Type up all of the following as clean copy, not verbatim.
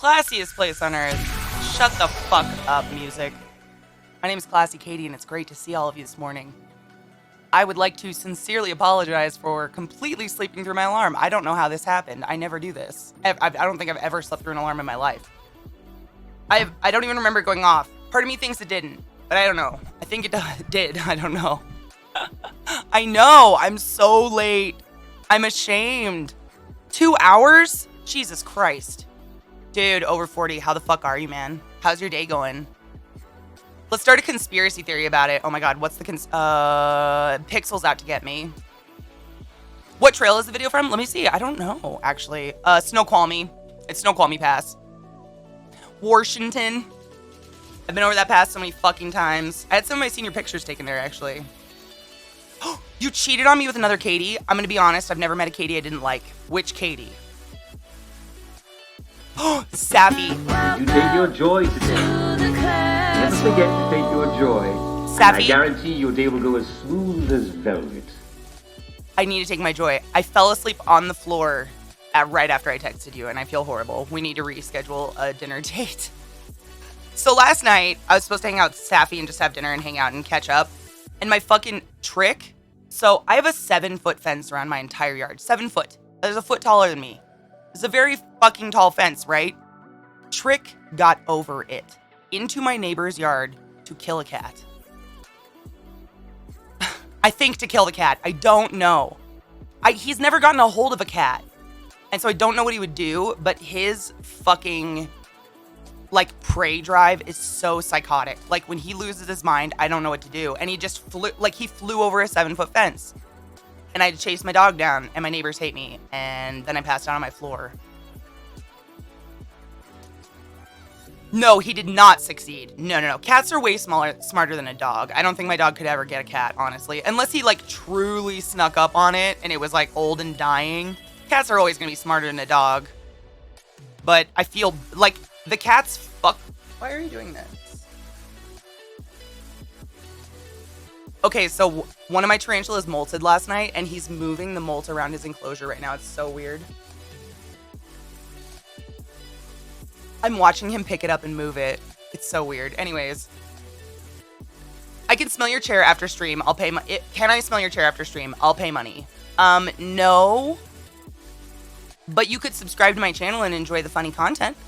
classiest place on earth. Shut the fuck up, music. My name is ClassyKatie, and it's great to see all of you this morning. I would like to sincerely apologize for completely sleeping through my alarm. I don't know how this happened. I never do this. I don't think I've ever slept through an alarm in my life. I don't even remember it going off. Part of me thinks it didn't, but I don't know. I think it did. I don't know. I know. I'm so late. I'm ashamed. 2 hours? Jesus Christ. Dude, over 40. How the fuck are you, man? How's your day going? Let's start a conspiracy theory about it. Oh my god, what's the Pixel's out to get me. What trail is the video from? Let me see. I don't know, actually. Snoqualmie. It's Snoqualmie Pass. Washington. I've been over that pass so many fucking times. I had some of my senior pictures taken there, actually. You cheated on me with another Katie? I'm gonna be honest, I've never met a Katie I didn't like. Which Katie? Sappy. You take your joy today. Never forget to take your joy. Sappy. I guarantee your day will go as smooth as velvet. I need to take my joy. I fell asleep on the floor right after I texted you, and I feel horrible. We need to reschedule a dinner date. So last night, I was supposed to hang out with Sappy and just have dinner and hang out and catch up. And my fucking trick, so I have a 7-foot fence around my entire yard. 7 foot. There's a foot taller than me. It's a very fucking tall fence, right? Trick got over it into my neighbor's yard to kill a cat. I think to kill the cat. I don't know. He's never gotten a hold of a cat. And so I don't know what he would do, but his fucking, like, prey drive is so psychotic. Like, when he loses his mind, I don't know what to do. And he just flew over a 7-foot fence. And I had to chase my dog down, and my neighbors hate me. And then I passed out on my floor. No, he did not succeed. No. Cats are way smarter than a dog. I don't think my dog could ever get a cat, honestly. Unless he, like, truly snuck up on it, and it was, like, old and dying. Cats are always going to be smarter than a dog. But I feel like the cats fuck. Why are you doing this? Okay, so one of my tarantulas molted last night, and he's moving the molt around his enclosure right now. It's so weird. I'm watching him pick it up and move it. It's so weird. Anyways. I can smell your chair after stream. I'll pay Can I smell your chair after stream? I'll pay money. No. But you could subscribe to my channel and enjoy the funny content.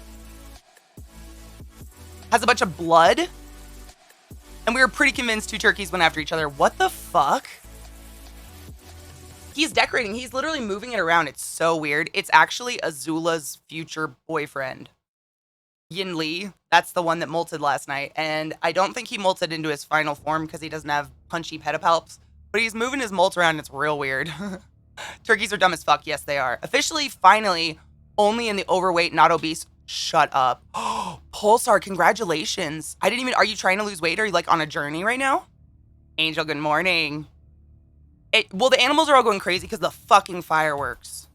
Has a bunch of blood. And we were pretty convinced 2 turkeys went after each other. What the fuck? He's decorating. He's literally moving it around. It's so weird. It's actually Azula's future boyfriend. Yin Lee. That's the one that molted last night. And I don't think he molted into his final form because he doesn't have punchy pedipalps. But he's moving his molt around. And it's real weird. Turkeys are dumb as fuck. Yes, they are. Officially, finally, only in the overweight, not obese. Shut up. Oh, Pulsar, congratulations. Are you trying to lose weight? Are you like on a journey right now? Angel, good morning. Well, the animals are all going crazy because of the fucking fireworks.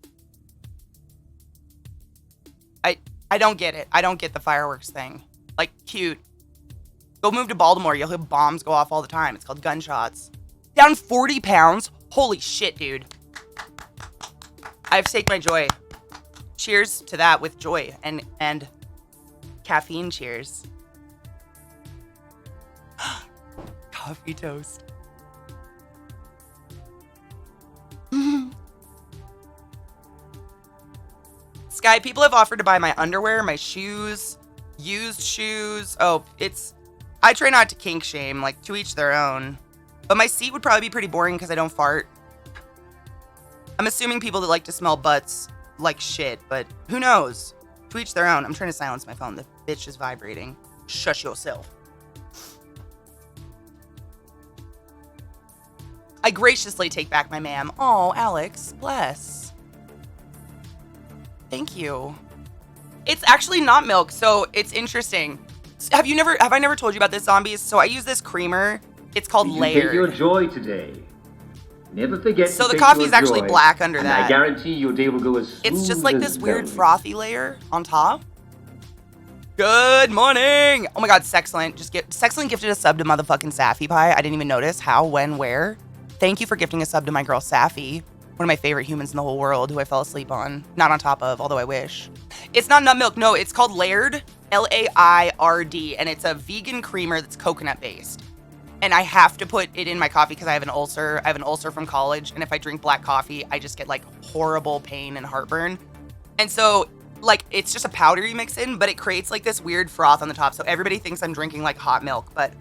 I don't get it. I don't get the fireworks thing. Like, cute. Go move to Baltimore. You'll hear bombs go off all the time. It's called gunshots. Down 40 pounds? Holy shit, dude. I have to take my joy. Cheers to that with joy and caffeine cheers. Coffee toast. Sky, people have offered to buy my underwear, my shoes, used shoes. Oh, I try not to kink shame, like to each their own. But my seat would probably be pretty boring because I don't fart. I'm assuming people that like to smell butts like shit, but who knows? To each their own. I'm trying to silence my phone. The bitch is vibrating. Shush yourself. I graciously take back my ma'am. Oh, Alex, bless. Thank you. It's actually not milk, so it's interesting. Have I never told you about this, zombies? So I use this creamer. It's called Layered. Take your joy today. Never forget So to the take coffee is your actually joy, black under and that. I guarantee your day will go as smooth It's just like as this weird velvet. frothy layer on top. Good morning. Oh my god, Sexcellent. Sexcellent gifted a sub to motherfucking Sappy Pie. I didn't even notice how, when, where. Thank you for gifting a sub to my girl Sappy. One of my favorite humans in the whole world who I fell asleep on. Not on top of, although I wish. It's not nut milk. No, it's called Laird. Laird. And it's a vegan creamer that's coconut based. And I have to put it in my coffee because I have an ulcer. I have an ulcer from college. And if I drink black coffee, I just get like horrible pain and heartburn. And so like it's just a powder you mix in, but it creates like this weird froth on the top. So everybody thinks I'm drinking like hot milk, but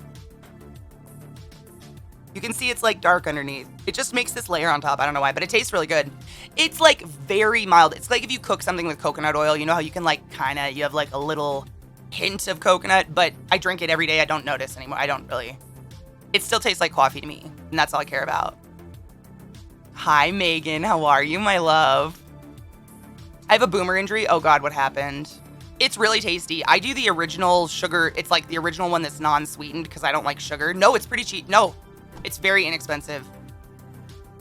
you can see it's like dark underneath. It just makes this layer on top. I don't know why, but it tastes really good. It's like very mild. It's like if you cook something with coconut oil, you know how you can like you have like a little hint of coconut, but I drink it every day. I don't notice anymore. I don't really. It still tastes like coffee to me, and that's all I care about. Hi, Megan. How are you, my love? I have a boomer injury. Oh God, what happened? It's really tasty. I do the original sugar. It's like the original one that's non-sweetened because I don't like sugar. No, it's pretty cheap. No, it's very inexpensive.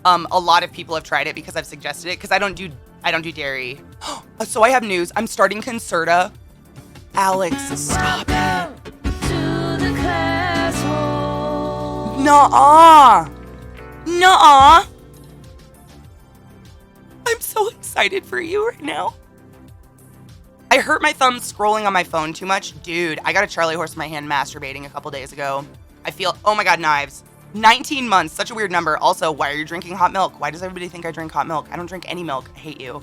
A lot of people have tried it because I've suggested it because I don't do dairy. So I have news. I'm starting Concerta. Alex, stop it. Nuh-uh. Nuh-uh. I'm so excited for you right now. I hurt my thumb scrolling on my phone too much. Dude, I got a Charlie horse in my hand masturbating a couple days ago. I feel, oh my God, knives. 19 months, such a weird number. Also, why are you drinking hot milk? Why does everybody think I drink hot milk? I don't drink any milk. I hate you.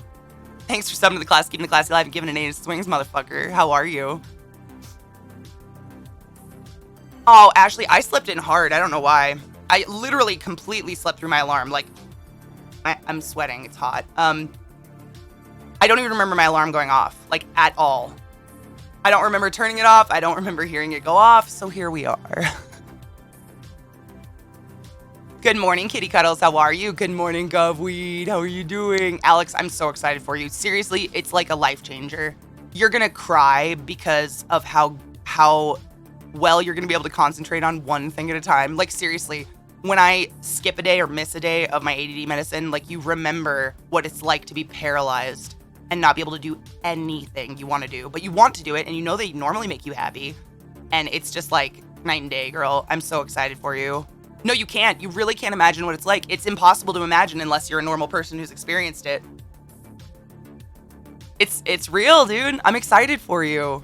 Thanks for subbing to the class, keeping the class alive and giving an A to swings, motherfucker. How are you? Oh, Ashley, I slept in hard. I don't know why. I literally completely slept through my alarm. Like, I'm sweating. It's hot. I don't even remember my alarm going off, like, at all. I don't remember turning it off. I don't remember hearing it go off. So here we are. Good morning, Kitty Cuddles. How are you? Good morning, Govweed. How are you doing? Alex, I'm so excited for you. Seriously, it's like a life changer. You're going to cry because of how well you're going to be able to concentrate on one thing at a time. Like, seriously, when I skip a day or miss a day of my ADD medicine, like, you remember what it's like to be paralyzed and not be able to do anything you want to do. But you want to do it, and you know they normally make you happy. And it's just like night and day, girl. I'm so excited for you. No, you can't. You really can't imagine what it's like. It's impossible to imagine unless you're a normal person who's experienced it. It's real, dude. I'm excited for you.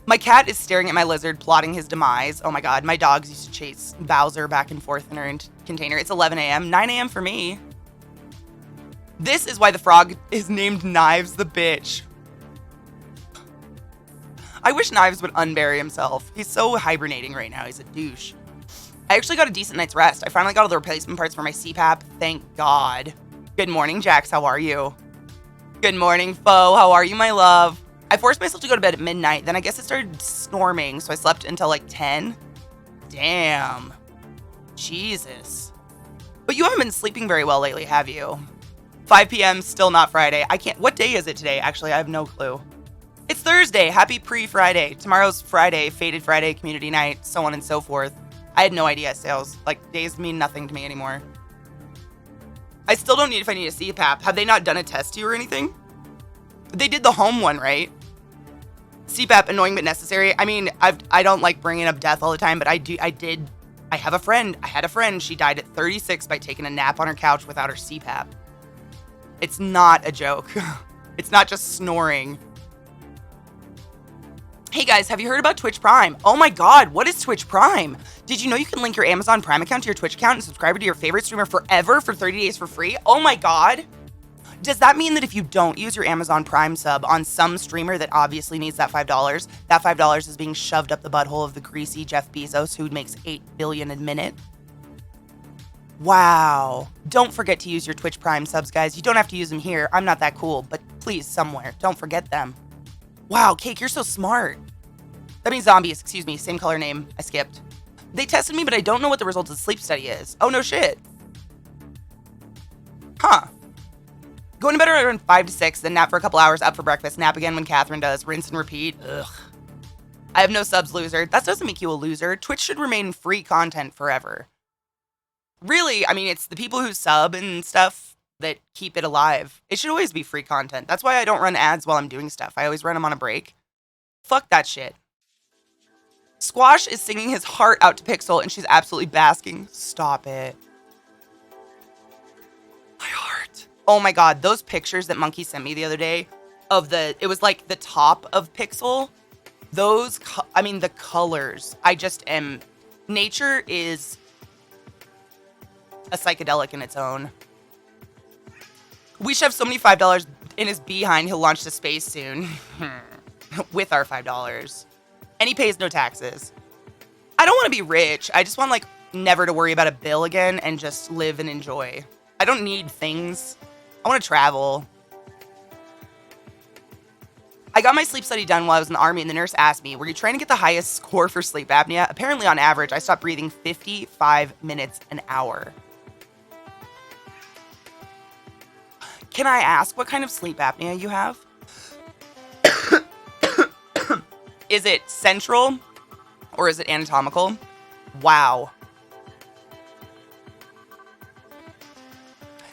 My cat is staring at my lizard, plotting his demise. Oh my God, my dogs used to chase Bowser back and forth in her container. It's 11 a.m., 9 a.m. for me. This is why the frog is named Knives the bitch. I wish Knives would unbury himself. He's so hibernating right now. He's a douche. I actually got a decent night's rest. I finally got all the replacement parts for my CPAP. Thank God. Good morning, Jax. How are you? Good morning, Foe. How are you, my love? I forced myself to go to bed at midnight. Then I guess it started storming, so I slept until like 10. Damn. Jesus. But you haven't been sleeping very well lately, have you? 5 p.m., still not Friday. I can't. What day is it today? Actually, I have no clue. It's Thursday. Happy pre-Friday. Tomorrow's Friday, Fated Friday, community night, so on and so forth. I had no idea sales. Like, days mean nothing to me anymore. I still don't need if I need a CPAP. Have they not done a test to you or anything? They did the home one, right? CPAP, annoying but necessary. I mean, I don't like bringing up death all the time, but I had a friend. She died at 36 by taking a nap on her couch without her CPAP. It's not a joke. It's not just snoring. Hey guys, have you heard about Twitch Prime? Oh my God, what is Twitch Prime? Did you know you can link your Amazon Prime account to your Twitch account and subscribe to your favorite streamer forever for 30 days for free? Oh my God. Does that mean that if you don't use your Amazon Prime sub on some streamer that obviously needs that $5, that $5 is being shoved up the butthole of the greasy Jeff Bezos who makes $8 billion a minute? Wow. Don't forget to use your Twitch Prime subs, guys. You don't have to use them here. I'm not that cool, but please, somewhere. Don't forget them. Wow, Cake, you're so smart. That means zombies. Excuse me. Same color name. I skipped. They tested me, but I don't know what the results of the sleep study is. Oh, no shit. Huh. Going to bed around 5 to 6, then nap for a couple hours, up for breakfast, nap again when Catherine does, rinse and repeat. Ugh. I have no subs, loser. That doesn't make you a loser. Twitch should remain free content forever. Really, I mean, it's the people who sub and stuff that keep it alive. It should always be free content. That's why I don't run ads while I'm doing stuff. I always run them on a break. Fuck that shit. Squash is singing his heart out to Pixel, and she's absolutely basking. Stop it. My heart. Oh my God, those pictures that Monkey sent me the other day of it was like the top of Pixel. Those, I mean, the colors. I just am, nature is a psychedelic in its own. We should have so many $5 in his behind, he'll launch to space soon. With our $5. And he pays no taxes. I don't want to be rich. I just want, like, never to worry about a bill again and just live and enjoy. I don't need things. I want to travel. I got my sleep study done while I was in the army, and the nurse asked me, were you trying to get the highest score for sleep apnea? Apparently, on average, I stopped breathing 55 minutes an hour. Can I ask what kind of sleep apnea you have? Is it central or is it anatomical? Wow.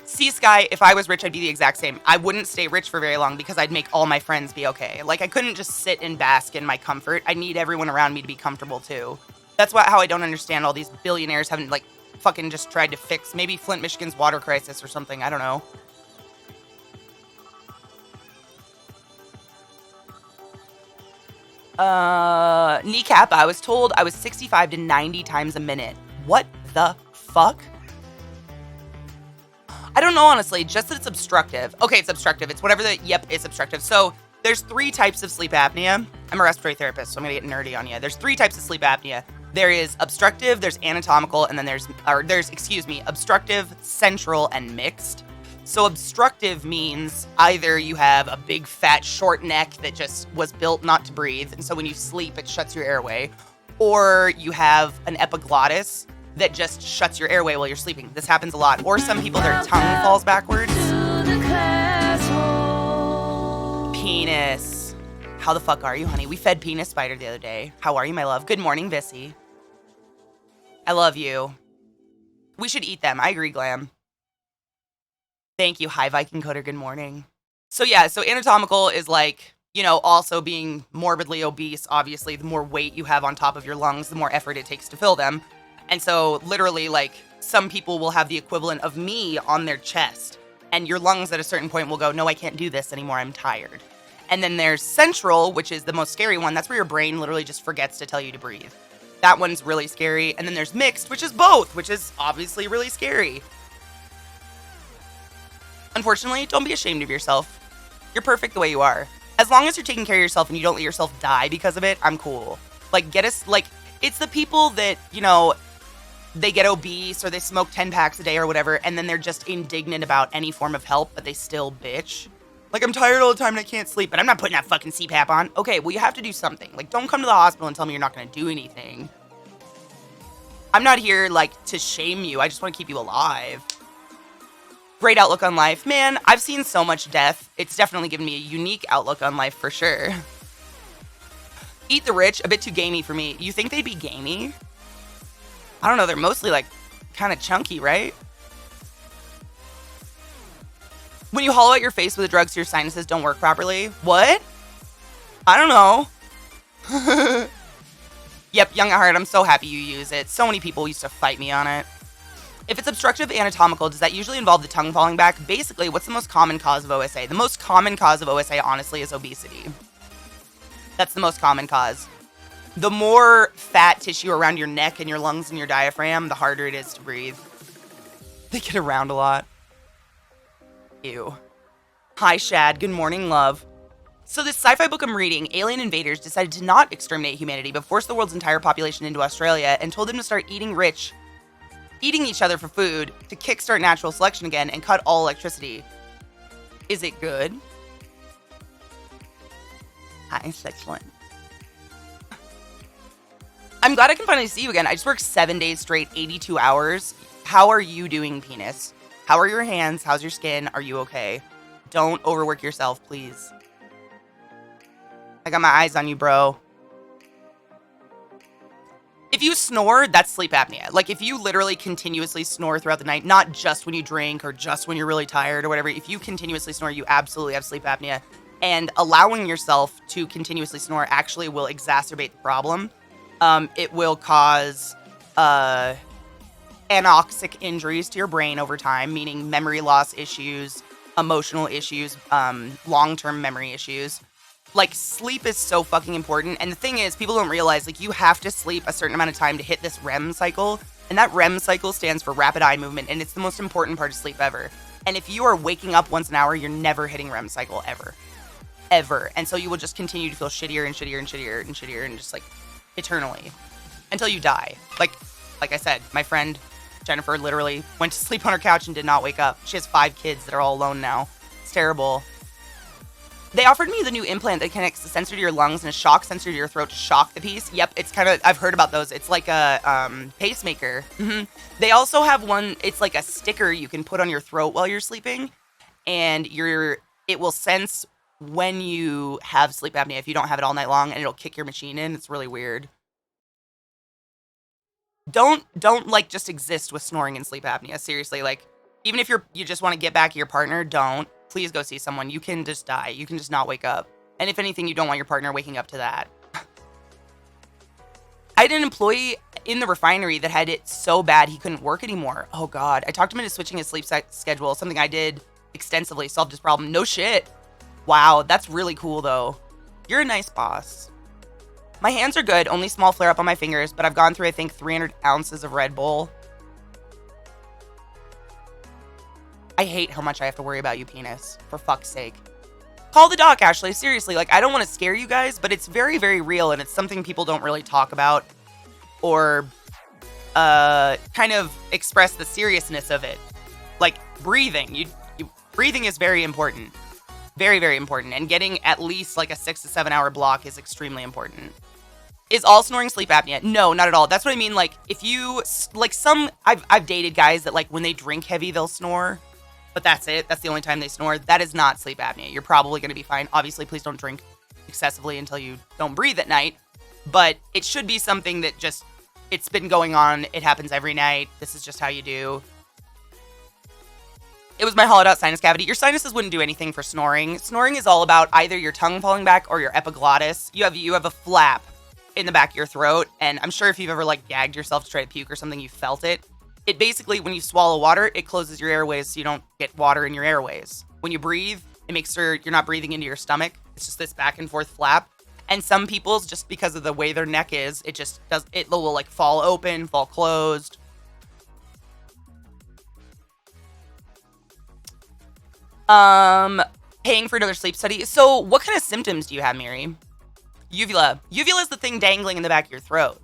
See, Sky, if I was rich, I'd be the exact same. I wouldn't stay rich for very long because I'd make all my friends be okay. Like, I couldn't just sit and bask in my comfort. I need everyone around me to be comfortable, too. That's how I don't understand all these billionaires having, like, fucking just tried to fix maybe Flint, Michigan's water crisis or something. I don't know. Kneecap, I was told I was 65 to 90 times a minute. What the fuck? I don't know, honestly, just that it's obstructive. Okay, it's obstructive. It's whatever it's obstructive. So there's 3 types of sleep apnea. I'm a respiratory therapist, so I'm gonna get nerdy on you. There's 3 types of sleep apnea. There is obstructive, there's anatomical, and then there's obstructive, central, and mixed. So obstructive means either you have a big fat short neck that just was built not to breathe, and so when you sleep it shuts your airway, or you have an epiglottis that just shuts your airway while you're sleeping. This happens a lot. Or some people, their tongue falls backwards. Penis. How the fuck are you, honey? We fed Penis Spider the other day. How are you, my love? Good morning, Vissy. I love you. We should eat them. I agree, Glam. Thank you, Hi Viking Coder. Good morning. So yeah, so anatomical is like, you know, also being morbidly obese. Obviously, the more weight you have on top of your lungs, the more effort it takes to fill them. And so literally, like, some people will have the equivalent of me on their chest. And your lungs at a certain point will go, no, I can't do this anymore. I'm tired. And then there's central, which is the most scary one. That's where your brain literally just forgets to tell you to breathe. That one's really scary. And then there's mixed, which is both, which is obviously really scary. Unfortunately, don't be ashamed of yourself. You're perfect the way you are. As long as you're taking care of yourself and you don't let yourself die because of it, I'm cool. Like, it's the people that, you know, they get obese or they smoke 10 packs a day or whatever, and then they're just indignant about any form of help, but they still bitch. Like, I'm tired all the time and I can't sleep, but I'm not putting that fucking CPAP on. Okay, well, you have to do something. Like, don't come to the hospital and tell me you're not going to do anything. I'm not here, like, to shame you. I just want to keep you alive. Great outlook on life. Man, I've seen so much death. It's definitely given me a unique outlook on life for sure. Eat the rich, a bit too gamey for me. You think they'd be gamey? I don't know, they're mostly like kind of chunky, right? When you hollow out your face with the drugs so your sinuses don't work properly. What? I don't know. Yep, young at heart, I'm so happy you use it. So many people used to fight me on it. If it's obstructive anatomical, does that usually involve the tongue falling back? Basically, what's the most common cause of OSA? The most common cause of OSA, honestly, is obesity. That's the most common cause. The more fat tissue around your neck and your lungs and your diaphragm, the harder it is to breathe. They get around a lot. Ew. Hi, Shad. Good morning, love. So this sci-fi book I'm reading, alien invaders decided to not exterminate humanity, but force the world's entire population into Australia and told them to start eating each other for food to kickstart natural selection again and cut all electricity. Is it good? Hi, it's excellent. I'm glad I can finally see you again. I just worked 7 days straight, 82 hours. How are you doing, Penis? How are your hands? How's your skin? Are you okay? Don't overwork yourself, please. I got my eyes on you, bro. If you snore, that's sleep apnea. Like, if you literally continuously snore throughout the night, not just when you drink or just when you're really tired or whatever, if you continuously snore, you absolutely have sleep apnea. And allowing yourself to continuously snore actually will exacerbate the problem. It will cause anoxic injuries to your brain over time, meaning memory loss issues, emotional issues, long-term memory issues. Like, sleep is so fucking important. And the thing is, people don't realize, like, you have to sleep a certain amount of time to hit this REM cycle. And that REM cycle stands for rapid eye movement, and it's the most important part of sleep ever. And if you are waking up once an hour, you're never hitting REM cycle ever. Ever. And so you will just continue to feel shittier and shittier and shittier and shittier and just, like, eternally. Until you die. Like I said, my friend Jennifer literally went to sleep on her couch and did not wake up. She has 5 kids that are all alone now. It's terrible. They offered me the new implant that connects the sensor to your lungs and a shock sensor to your throat to shock the piece. Yep, it's kind of, I've heard about those. It's like a pacemaker. They also have one, it's like a sticker you can put on your throat while you're sleeping. And it will sense when you have sleep apnea if you don't have it all night long, and it'll kick your machine in. It's really weird. Don't like just exist with snoring and sleep apnea. Seriously, like, even if you just want to get back at your partner, don't. Please go see someone. You can just die. You can just not wake up. And if anything, you don't want your partner waking up to that. I had an employee in the refinery that had it so bad he couldn't work anymore. Oh God. I talked him into switching his sleep schedule, something I did extensively, solved his problem. No shit. Wow, that's really cool though. You're a nice boss. My hands are good, only small flare up on my fingers, but I've gone through, I think, 300 ounces of Red Bull. I hate how much I have to worry about you, penis. For fuck's sake. Call the doc, Ashley. Seriously, like, I don't want to scare you guys, but it's very, very real, and it's something people don't really talk about or kind of express the seriousness of it. Like, breathing. Breathing is very important. Very, very important. And getting at least, like, a 6 to 7 hour block is extremely important. Is all snoring sleep apnea? No, not at all. That's what I mean. Like, if you, like, I've dated guys that, like, when they drink heavy, they'll snore. But that's it. That's the only time they snore. That is not sleep apnea. You're probably going to be fine. Obviously, please don't drink excessively until you don't breathe at night. But it should be something that just, it's been going on. It happens every night. This is just how you do. It was my hollowed out sinus cavity. Your sinuses wouldn't do anything for snoring. Snoring is all about either your tongue falling back or your epiglottis. You have a flap in the back of your throat. And I'm sure if you've ever, like, gagged yourself to try to puke or something, you felt it. It basically, when you swallow water, it closes your airways so you don't get water in your airways. When you breathe, it makes sure you're not breathing into your stomach. It's just this back and forth flap. And some people's, just because of the way their neck is, it just does, it will, like, fall open, fall closed. Paying for another sleep study. So what kind of symptoms do you have, Miri? Uvula. Uvula is the thing dangling in the back of your throat.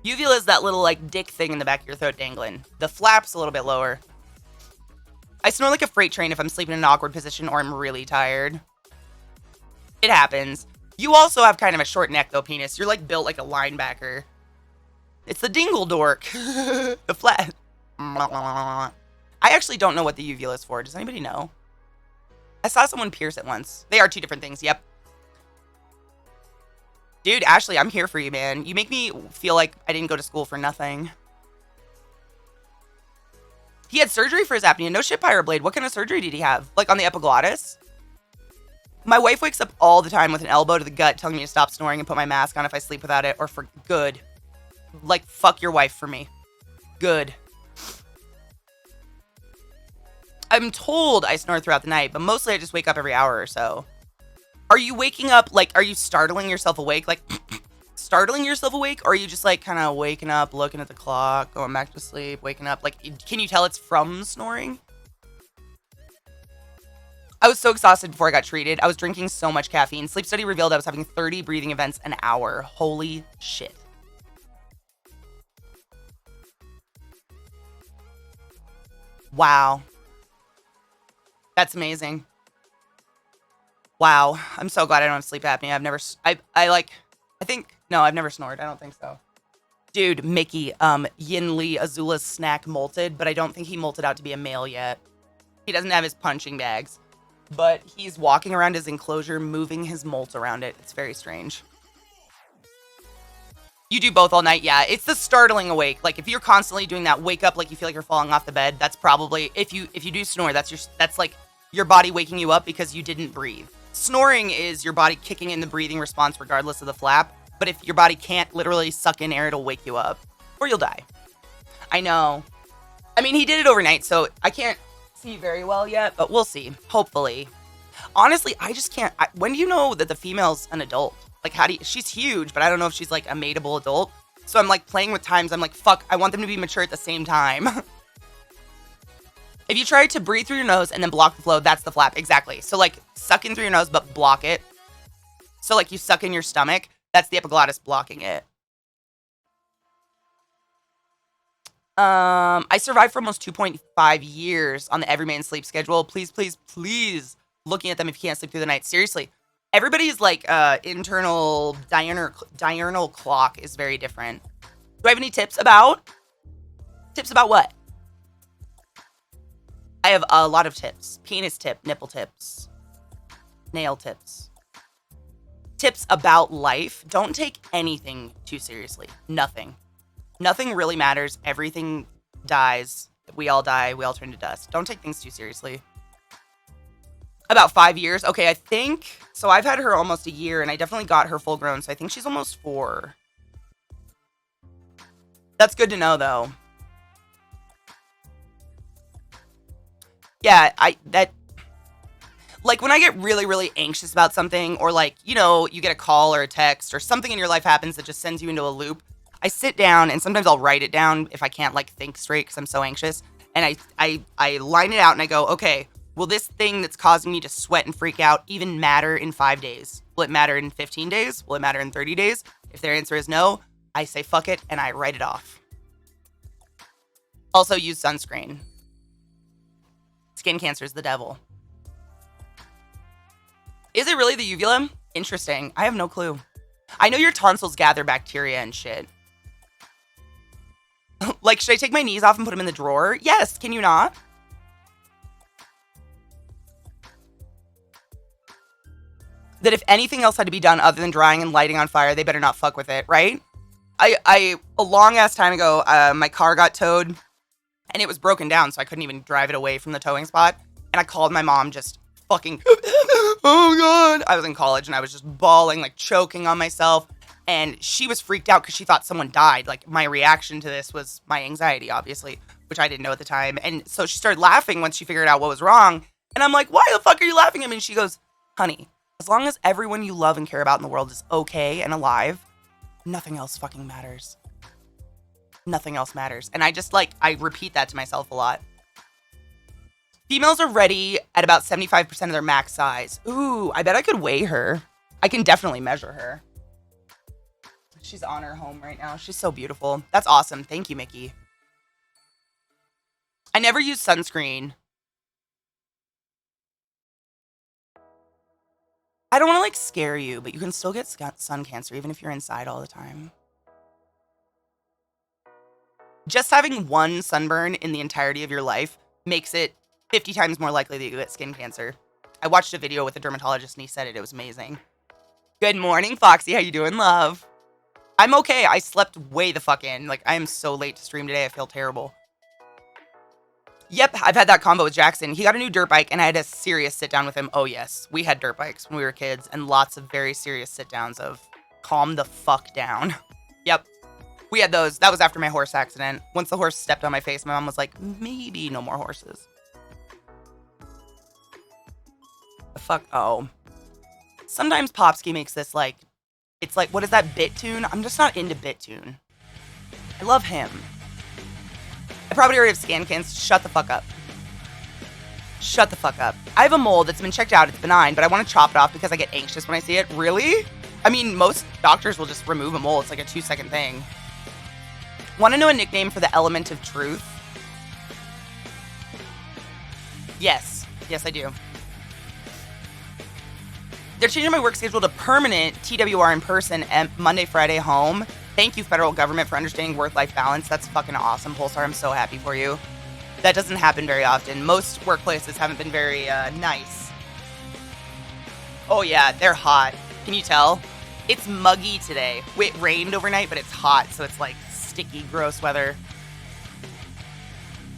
Uvula is that little, like, dick thing in the back of your throat dangling. The flap's a little bit lower. I snore like a freight train if I'm sleeping in an awkward position or I'm really tired. It happens. You also have kind of a short neck, though, penis. You're, like, built like a linebacker. It's the dingle dork. The flat. I actually don't know what the uvula is for. Does anybody know? I saw someone pierce it once. They are 2 different things. Yep. Dude, Ashley, I'm here for you, man. You make me feel like I didn't go to school for nothing. He had surgery for his apnea. No shit, Pyroblade. What kind of surgery did he have? Like, on the epiglottis? My wife wakes up all the time with an elbow to the gut telling me to stop snoring and put my mask on if I sleep without it, or for good. Like, fuck your wife for me. Good. I'm told I snore throughout the night, but mostly I just wake up every hour or so. Are you waking up, like, are you startling yourself awake? Like, startling yourself awake? Or are you just, like, kind of waking up, looking at the clock, going back to sleep, waking up? Like, can you tell it's from snoring? I was so exhausted before I got treated. I was drinking so much caffeine. Sleep study revealed I was having 30 breathing events an hour. Holy shit. Wow. That's amazing. Wow. I'm so glad I don't have sleep apnea. I've never, no, I've never snored. I don't think so. Dude, Mickey, Yin Lee Azula's snack molted, but I don't think he molted out to be a male yet. He doesn't have his punching bags, but he's walking around his enclosure, moving his molt around it. It's very strange. You do both all night? Yeah, it's the startling awake. Like, if you're constantly doing that wake up like you feel like you're falling off the bed, that's probably, if you do snore, that's like your body waking you up because you didn't breathe. Snoring is your body kicking in the breathing response regardless of the flap, but if your body can't literally suck in air, it'll wake you up, or you'll die. I know. I mean, he did it overnight, so I can't see very well yet, but we'll see. Hopefully. Honestly, I just can't. When do you know that the female's an adult? Like, how do you, she's huge, but I don't know if she's like a mateable adult. So I'm like playing with times. I'm like, fuck, I want them to be mature at the same time. If you try to breathe through your nose and then block the flow, that's the flap. Exactly. So like suck in through your nose, but block it. So like you suck in your stomach. That's the epiglottis blocking it. I survived for almost 2.5 years on the Everyman sleep schedule. Please, please, please. Looking at them if you can't sleep through the night. Seriously. Everybody's like internal diurnal clock is very different. Do I have any tips about? Tips about what? I have a lot of tips. Penis tip, nipple tips, nail tips. Tips about life. Don't take anything too seriously. Nothing. Nothing really matters. Everything dies. We all die. We all turn to dust. Don't take things too seriously. About 5 years. Okay, I think. So I've had her almost a year, and I definitely got her full grown. So I think she's almost 4. That's good to know, though. Yeah, like when I get really, really anxious about something, or like, you know, you get a call or a text or something in your life happens that just sends you into a loop. I sit down and sometimes I'll write it down if I can't like think straight because I'm so anxious. And I line it out and I go, okay, will this thing that's causing me to sweat and freak out even matter in 5 days? Will it matter in 15 days? Will it matter in 30 days? If their answer is no, I say fuck it and I write it off. Also use sunscreen. Skin cancer is the devil. Is it really the uvula? Interesting. I have no clue. I know your tonsils gather bacteria and shit. Like, should I take my knees off and put them in the drawer? Yes, can you not? That if anything else had to be done other than drying and lighting on fire, they better not fuck with it, right? A long ass time ago, my car got towed and it was broken down, so I couldn't even drive it away from the towing spot. And I called my mom just fucking, oh God. I was in college and I was just bawling, like choking on myself. And she was freaked out because she thought someone died. Like, my reaction to this was my anxiety, obviously, which I didn't know at the time. And so she started laughing once she figured out what was wrong. And I'm like, why the fuck are you laughing at me? And she goes, honey, as long as everyone you love and care about in the world is okay and alive, nothing else fucking matters. Nothing else matters. And I just like, I repeat that to myself a lot. Females are ready at about 75% of their max size. Ooh, I bet I could weigh her. I can definitely measure her. She's on her home right now. She's so beautiful. That's awesome. Thank you, Mickey. I never use sunscreen. I don't want to like scare you, but you can still get sun cancer even if you're inside all the time. Just having one sunburn in the entirety of your life makes it 50 times more likely that you get skin cancer. I watched a video with a dermatologist and he said it. It was amazing. Good morning, Foxy. How you doing, love? I'm okay. I slept way the fuck in. Like, I am so late to stream today. I feel terrible. Yep, I've had that combo with Jackson. He got a new dirt bike, and I had a serious sit-down with him. Oh, yes. We had dirt bikes when we were kids, and lots of very serious sit-downs of calm the fuck down. Yep. We had those. That was after my horse accident. Once the horse stepped on my face, my mom was like, maybe no more horses. The fuck? Oh. Sometimes Popsky makes this, like, it's like, what is that, BitTune? I'm just not into BitTune. I love him. I probably already have skin cancer. Shut the fuck up. Shut the fuck up. I have a mole that's been checked out. It's benign, but I want to chop it off because I get anxious when I see it. Really? I mean, most doctors will just remove a mole. It's like a 2-second thing. Want to know a nickname for the element of truth? Yes. Yes, I do. They're changing my work schedule to permanent TWR in person and Monday, Friday home. Thank you, federal government, for understanding work-life balance. That's fucking awesome, Pulsar. I'm so happy for you. That doesn't happen very often. Most workplaces haven't been very nice. Oh, yeah, they're hot. Can you tell? It's muggy today. It rained overnight, but it's hot, so it's like sticky, gross weather.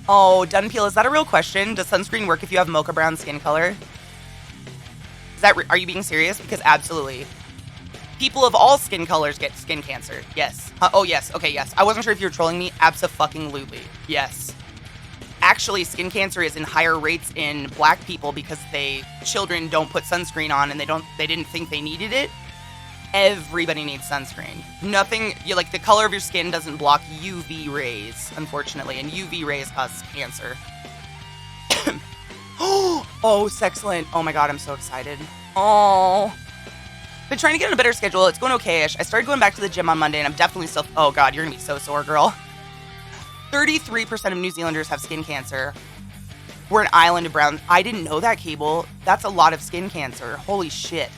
Oh, Dunpeel, is that a real question? Does sunscreen work if you have mocha brown skin color? Are you being serious? Because absolutely. People of all skin colors get skin cancer. Yes. Oh, yes. Okay, yes. I wasn't sure if you were trolling me. Abso-fucking-lutely. Yes. actually, skin cancer is in higher rates in black people because children don't put sunscreen on and they didn't think they needed it. Everybody needs sunscreen. Nothing, like the color of your skin doesn't block UV rays, unfortunately, and UV rays cause cancer. Oh, Sexcellent. Oh my god, I'm so excited. Oh. Been trying to get on a better schedule. It's going okay-ish. I started going back to the gym on Monday, and I'm definitely still... Oh god, you're gonna be so sore, girl. 33% of New Zealanders have skin cancer. We're an island of brown... I didn't know that, Cable. That's a lot of skin cancer. Holy shit.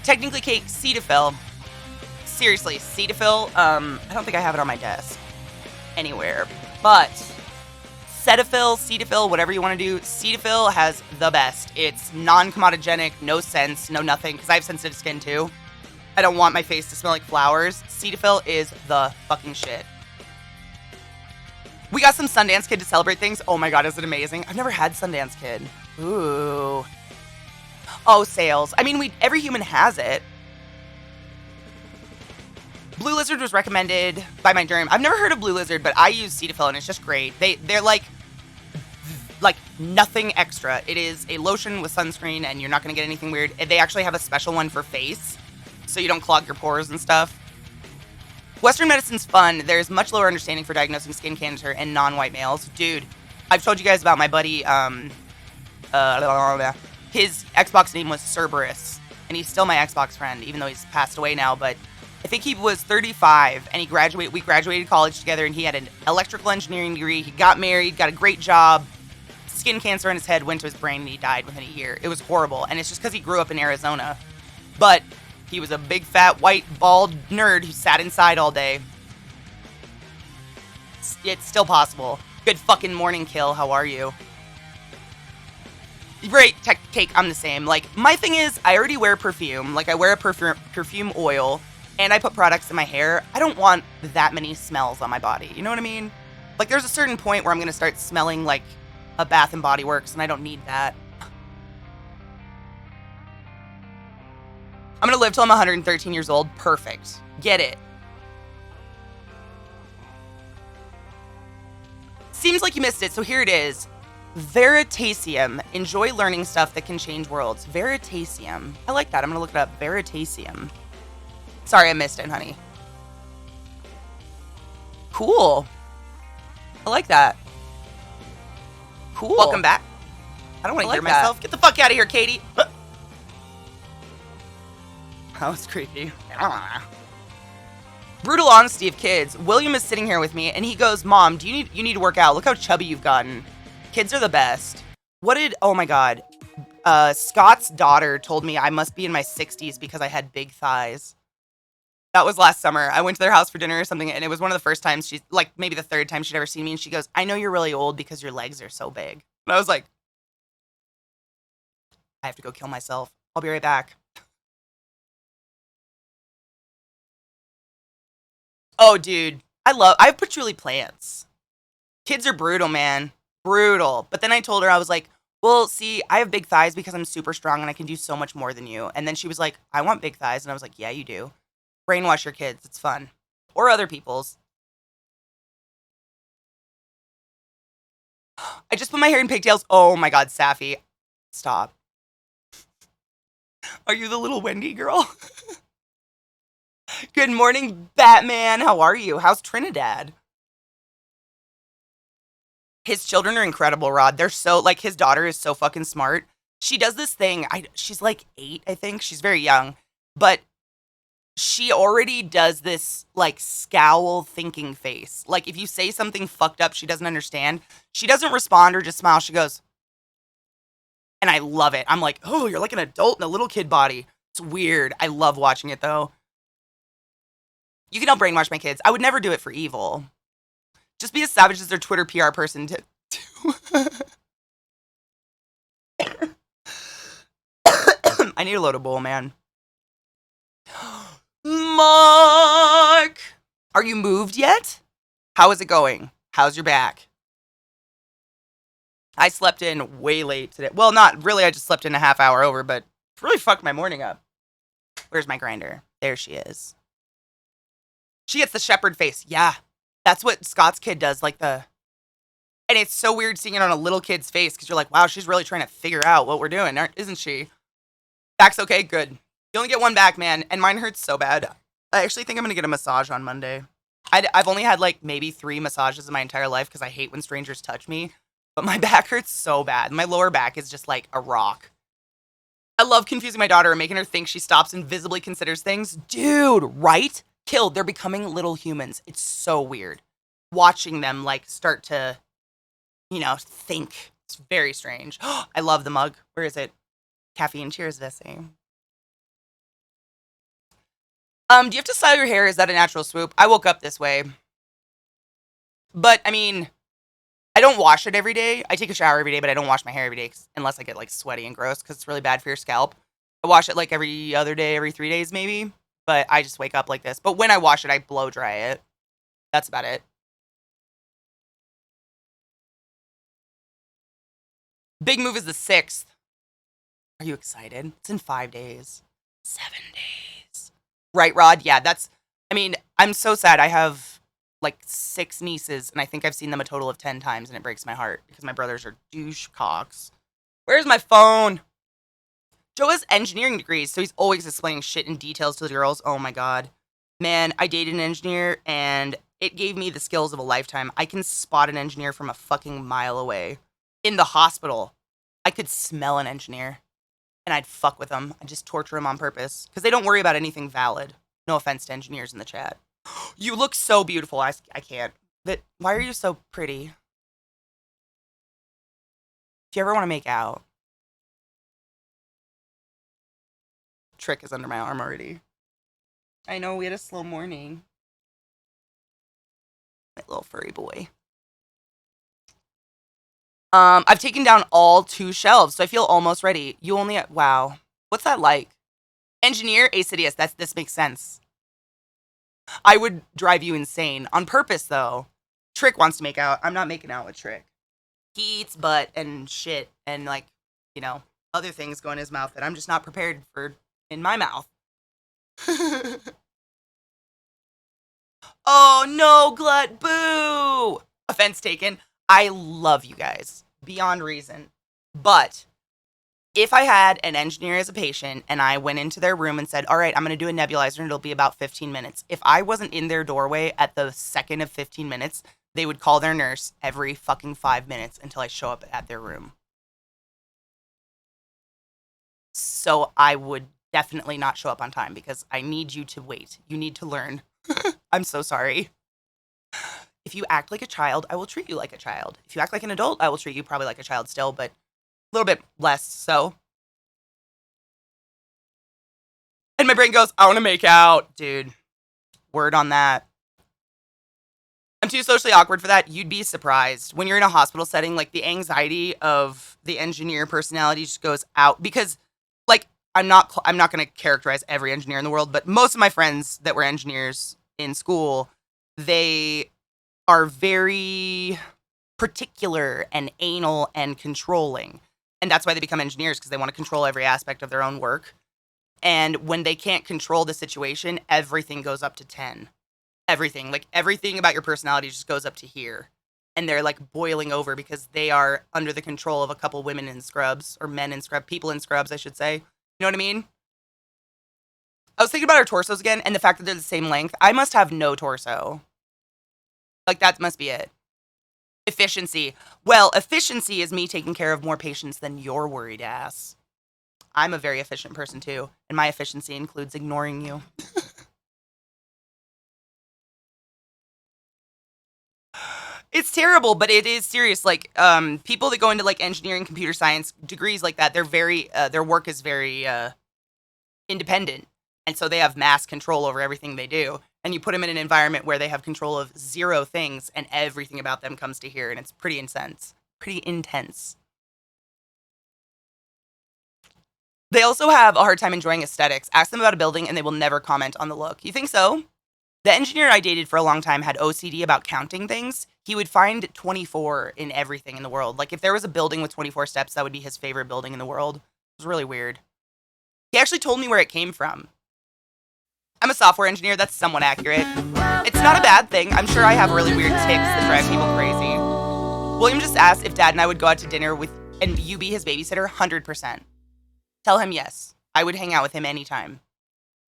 Technically, Kate, Cetaphil. Seriously, Cetaphil, I don't think I have it on my desk anywhere, but Cetaphil, whatever you want to do, Cetaphil has the best. It's non-comedogenic, no scents, no nothing, because I have sensitive skin too. I don't want my face to smell like flowers. Cetaphil is the fucking shit. We got some Sundance Kid to celebrate things. Oh my god, is it amazing? I've never had Sundance Kid. Ooh. Oh, sales. I mean, every human has it. Blue Lizard was recommended by my derm. I've never heard of Blue Lizard, but I use Cetaphil and it's just great. They're like nothing extra. It is a lotion with sunscreen and you're not going to get anything weird. They actually have a special one for face, so you don't clog your pores and stuff. Western medicine's fun. There's much lower understanding for diagnosing skin cancer in non-white males. Dude, I've told you guys about my buddy, his Xbox name was Cerberus, and he's still my Xbox friend, even though he's passed away now, but I think he was 35, and we graduated college together, and he had an electrical engineering degree. He got married, got a great job, skin cancer in his head went to his brain, and he died within a year. It was horrible, and it's just because he grew up in Arizona. But he was a big, fat, white, bald nerd who sat inside all day. It's still possible. Good fucking morning, Kill. How are you? Great, Cake, I'm the same. Like, my thing is, I already wear perfume. Like, I wear a perfume oil, and I put products in my hair. I don't want that many smells on my body. You know what I mean? Like, there's a certain point where I'm going to start smelling like a Bath and Body Works, and I don't need that. I'm going to live till I'm 113 years old. Perfect. Get it. Seems like you missed it, so here it is. Veritasium. Enjoy learning stuff that can change worlds. Veritasium. I like that. I'm going to look it up. Veritasium. Sorry, I missed it, honey. Cool. I like that. Cool. Welcome back. I don't want to hear myself. Get the fuck out of here, Katie. That was creepy. Brutal honesty of kids. William is sitting here with me, and he goes, Mom, you need to work out. Look how chubby you've gotten. Kids are the best. Oh my god. Scott's daughter told me I must be in my 60s because I had big thighs. That was last summer. I went to their house for dinner or something, and it was one of the first times maybe the third time she'd ever seen me, and she goes, I know you're really old because your legs are so big. And I was like, I have to go kill myself. I'll be right back. Oh, dude. I have patchouli plants. Kids are brutal, man. Brutal. But then I told her, I was like, well, see, I have big thighs because I'm super strong and I can do so much more than you. And then she was like, I want big thighs. And I was like, yeah, you do. Brainwash your kids. It's fun. Or other people's. I just put my hair in pigtails. Oh my god, Safi. Stop. Are you the little Wendy girl? Good morning, Batman. How are you? How's Trinidad? His children are incredible, Rod. They're so, his daughter is so fucking smart. She does this thing. She's like 8, I think. She's very young. But she already does this, scowl thinking face. Like, if you say something fucked up she doesn't understand, she doesn't respond or just smile. She goes, and I love it. I'm like, oh, you're like an adult in a little kid body. It's weird. I love watching it, though. You can help brainwash my kids. I would never do it for evil. Just be as savage as their Twitter PR person to. I need a load of bowl, man. Mark! Are you moved yet? How is it going? How's your back? I slept in way late today. Well, not really. I just slept in a half hour over, but it really fucked my morning up. Where's my grinder? There she is. She gets the shepherd face. Yeah. That's what Scott's kid does, like and it's so weird seeing it on a little kid's face because you're like, wow, she's really trying to figure out what we're doing, isn't she? Back's okay? Good. You only get one back, man, and mine hurts so bad. I actually think I'm going to get a massage on Monday. I've only had like maybe 3 massages in my entire life because I hate when strangers touch me, but my back hurts so bad. My lower back is just like a rock. I love confusing my daughter and making her think she stops and visibly considers things. Dude, right? Killed. They're becoming little humans. It's so weird. Watching them like start to, think. It's very strange. I love the mug. Where is it? Caffeine. Cheers, Vessi. Do you have to style your hair? Is that a natural swoop? I woke up this way. But, I mean, I don't wash it every day. I take a shower every day, but I don't wash my hair every day unless I get, like, sweaty and gross because it's really bad for your scalp. I wash it, like, every other day, every 3 days maybe. But I just wake up like this. But when I wash it, I blow dry it. That's about it. Big move is the 6th. Are you excited? It's in 5 days. 7 days. Right, Rod? Yeah, I'm so sad. I have like 6 nieces, and I think I've seen them a total of 10 times, and it breaks my heart because my brothers are douche cocks. Where's my phone? Joe has engineering degrees, so he's always explaining shit in details to the girls. Oh my god. Man, I dated an engineer, and it gave me the skills of a lifetime. I can spot an engineer from a fucking mile away. In the hospital, I could smell an engineer. And I'd fuck with them. I'd just torture them on purpose. Because they don't worry about anything valid. No offense to engineers in the chat. You look so beautiful. I can't. But why are you so pretty? If you ever want to make out. Trick is under my arm already. I know, we had a slow morning. My little furry boy. I've taken down all 2 shelves, so I feel almost ready. You only... Wow. What's that like? Engineer, Acidius. This makes sense. I would drive you insane. On purpose, though. Trick wants to make out. I'm not making out with Trick. He eats butt and shit and, like, other things go in his mouth that I'm just not prepared for in my mouth. Oh, no, Glut. Boo! Offense taken. I love you guys. Beyond reason. But if I had an engineer as a patient and I went into their room and said, all right, I'm going to do a nebulizer and it'll be about 15 minutes. If I wasn't in their doorway at the second of 15 minutes, they would call their nurse every fucking 5 minutes until I show up at their room. So I would definitely not show up on time because I need you to wait. You need to learn. I'm so sorry. If you act like a child, I will treat you like a child. If you act like an adult, I will treat you probably like a child still, but a little bit less so. And my brain goes, I want to make out. Dude, word on that. I'm too socially awkward for that. You'd be surprised. When you're in a hospital setting, like, the anxiety of the engineer personality just goes out. Because, like, I'm not going to characterize every engineer in the world, but most of my friends that were engineers in school, they are very particular and anal and controlling. And that's why they become engineers, because they want to control every aspect of their own work. And when they can't control the situation, everything goes up to 10. Everything. Like, everything about your personality just goes up to here. And they're, like, boiling over because they are under the control of a couple women in scrubs, or men in scrubs, people in scrubs, I should say. You know what I mean? I was thinking about our torsos again, and the fact that they're the same length. I must have no torso. Like, that must be it. Efficiency. Well, efficiency is me taking care of more patients than your worried ass. I'm a very efficient person, too. And my efficiency includes ignoring you. It's terrible, but it is serious. Like, people that go into, like, engineering, computer science degrees like that, they're very, their work is very independent. And so they have mass control over everything they do. And you put them in an environment where they have control of 0 things, and everything about them comes to here, and it's pretty intense. Pretty intense. They also have a hard time enjoying aesthetics. Ask them about a building, and they will never comment on the look. You think so? The engineer I dated for a long time had OCD about counting things. He would find 24 in everything in the world. Like, if there was a building with 24 steps, that would be his favorite building in the world. It was really weird. He actually told me where it came from. I'm a software engineer. That's somewhat accurate. It's not a bad thing. I'm sure I have really weird tics that drive people crazy. William just asked if Dad and I would go out to dinner with and you be his babysitter. 100%. Tell him yes. I would hang out with him anytime.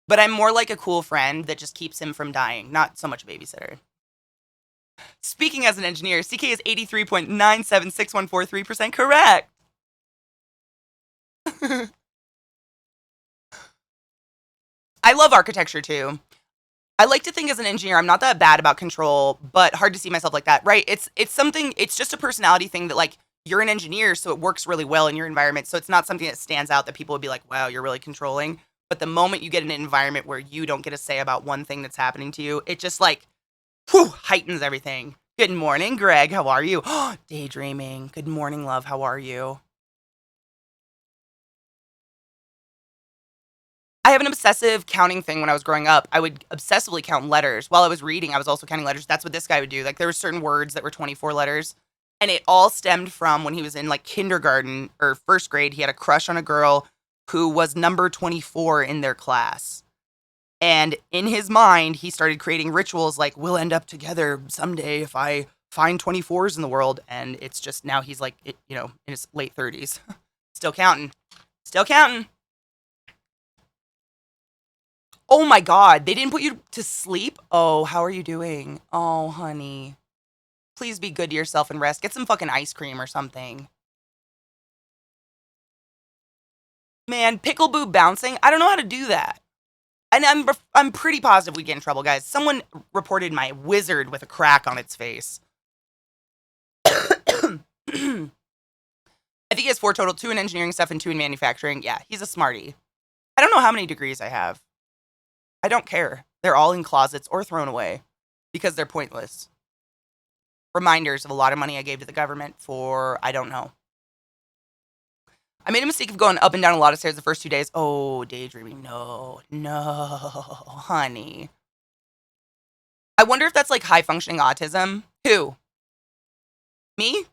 But I'm more like a cool friend that just keeps him from dying, not so much a babysitter. Speaking as an engineer, CK is 83.97614% correct. I love architecture too. I like to think as an engineer, I'm not that bad about control, but hard to see myself like that, right? It's something, it's just a personality thing that like, you're an engineer, so it works really well in your environment. So it's not something that stands out that people would be like, wow, you're really controlling. But the moment you get in an environment where you don't get a say about one thing that's happening to you, it just like, whew, heightens everything. Good morning, Greg. How are you? Daydreaming. Good morning, love. How are you? I have an obsessive counting thing when I was growing up. I would obsessively count letters. While I was reading, I was also counting letters. That's what this guy would do. Like, there were certain words that were 24 letters. And it all stemmed from when he was in, like, kindergarten or first grade. He had a crush on a girl who was number 24 in their class. And in his mind, he started creating rituals like, we'll end up together someday if I find 24s in the world. And it's just now he's, like, you know, in his late 30s. Still counting. Still counting. Oh my God, they didn't put you to sleep? Oh, how are you doing? Oh, honey. Please be good to yourself and rest. Get some fucking ice cream or something. Man, pickle boob bouncing? I don't know how to do that. And I'm pretty positive we get in trouble, guys. Someone reported my wizard with a crack on its face. I think he has 4 total, 2 in engineering stuff and 2 in manufacturing. Yeah, he's a smarty. I don't know how many degrees I have. I don't care. They're all in closets or thrown away because they're pointless. Reminders of a lot of money I gave to the government for, I don't know. I made a mistake of going up and down a lot of stairs the first 2 days. Oh, daydreaming. No, honey. I wonder if that's like high functioning autism. Who? Me?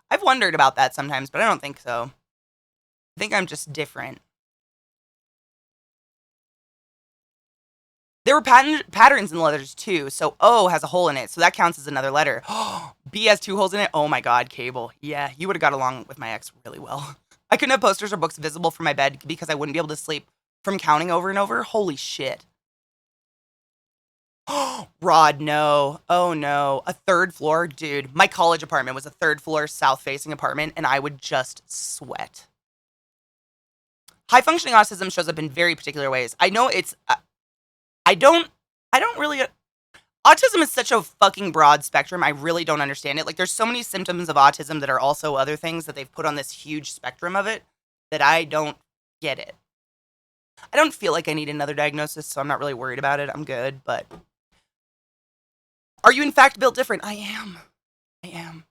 I've wondered about that sometimes, but I don't think so. I think I'm just different. There were patterns in the letters too. So O has a hole in it. So that counts as another letter. B has 2 holes in it. Oh my God, Cable. Yeah, you would have got along with my ex really well. I couldn't have posters or books visible from my bed because I wouldn't be able to sleep from counting over and over. Holy shit. Rod, no. Oh no. A 3rd floor? Dude, my college apartment was a 3rd floor south facing apartment and I would just sweat. High functioning autism shows up in very particular ways. I know it's... I don't really... Autism is such a fucking broad spectrum. I really don't understand it. Like, there's so many symptoms of autism that are also other things that they've put on this huge spectrum of it that I don't get it. I don't feel like I need another diagnosis, so I'm not really worried about it. I'm good, but... Are you in fact built different? I am. I am.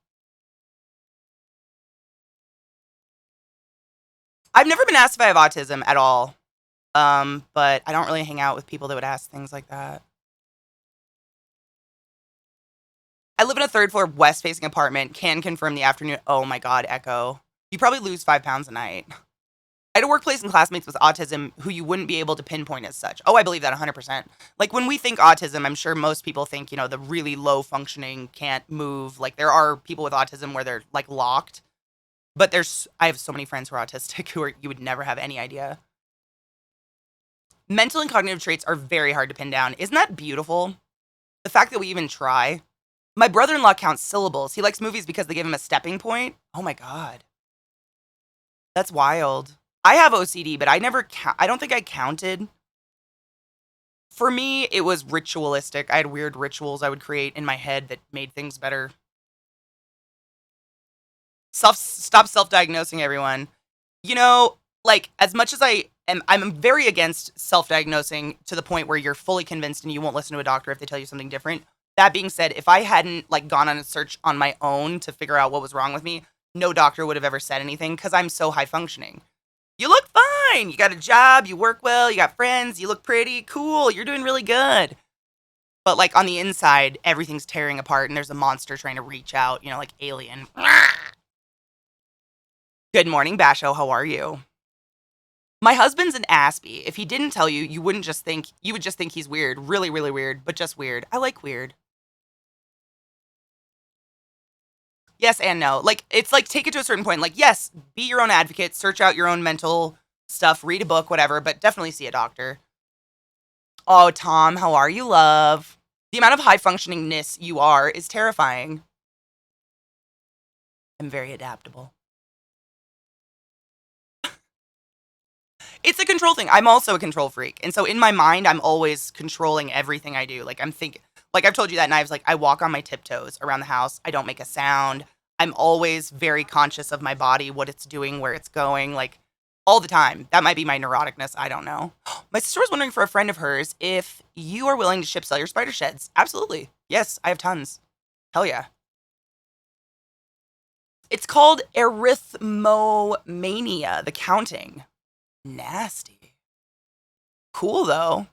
I've never been asked if I have autism at all. But I don't really hang out with people that would ask things like that. I live in a 3rd floor west facing apartment. Can confirm the afternoon. Oh my God, Echo. You probably lose 5 pounds a night. I had a workplace and classmates with autism who you wouldn't be able to pinpoint as such. Oh, I believe that 100%. Like when we think autism, I'm sure most people think, you know, the really low functioning, can't move. Like there are people with autism where they're like locked. But I have so many friends who are autistic who you would never have any idea. Mental and cognitive traits are very hard to pin down. Isn't that beautiful? The fact that we even try. My brother-in-law counts syllables. He likes movies because they give him a stepping point. Oh my God. That's wild. I have OCD, but I don't think I counted. For me, it was ritualistic. I had weird rituals I would create in my head that made things better. Stop self-diagnosing, everyone. You know, like, as much as I'm very against self-diagnosing to the point where you're fully convinced and you won't listen to a doctor if they tell you something different. That being said, if I hadn't like gone on a search on my own to figure out what was wrong with me, no doctor would have ever said anything because I'm so high functioning. You look fine. You got a job. You work well. You got friends. You look pretty. Cool. You're doing really good. But like on the inside, everything's tearing apart and there's a monster trying to reach out, you know, like Alien. Good morning, Basho. How are you? My husband's an Aspie. If he didn't tell you, you would just think he's weird. Really, really weird, but just weird. I like weird. Yes and no. Like, it's like, take it to a certain point. Like, yes, be your own advocate, search out your own mental stuff, read a book, whatever, but definitely see a doctor. Oh, Tom, how are you, love? The amount of high functioningness you are is terrifying. I'm very adaptable. It's a control thing. I'm also a control freak. And so in my mind, I'm always controlling everything I do. Like, I'm thinking, like I've told you that knives, like I walk on my tiptoes around the house. I don't make a sound. I'm always very conscious of my body, what it's doing, where it's going, like all the time. That might be my neuroticness. I don't know. My sister was wondering for a friend of hers if you are willing to sell your spider sheds. Absolutely. Yes, I have tons. Hell yeah. It's called arithmomania, the counting. Nasty. Cool, though.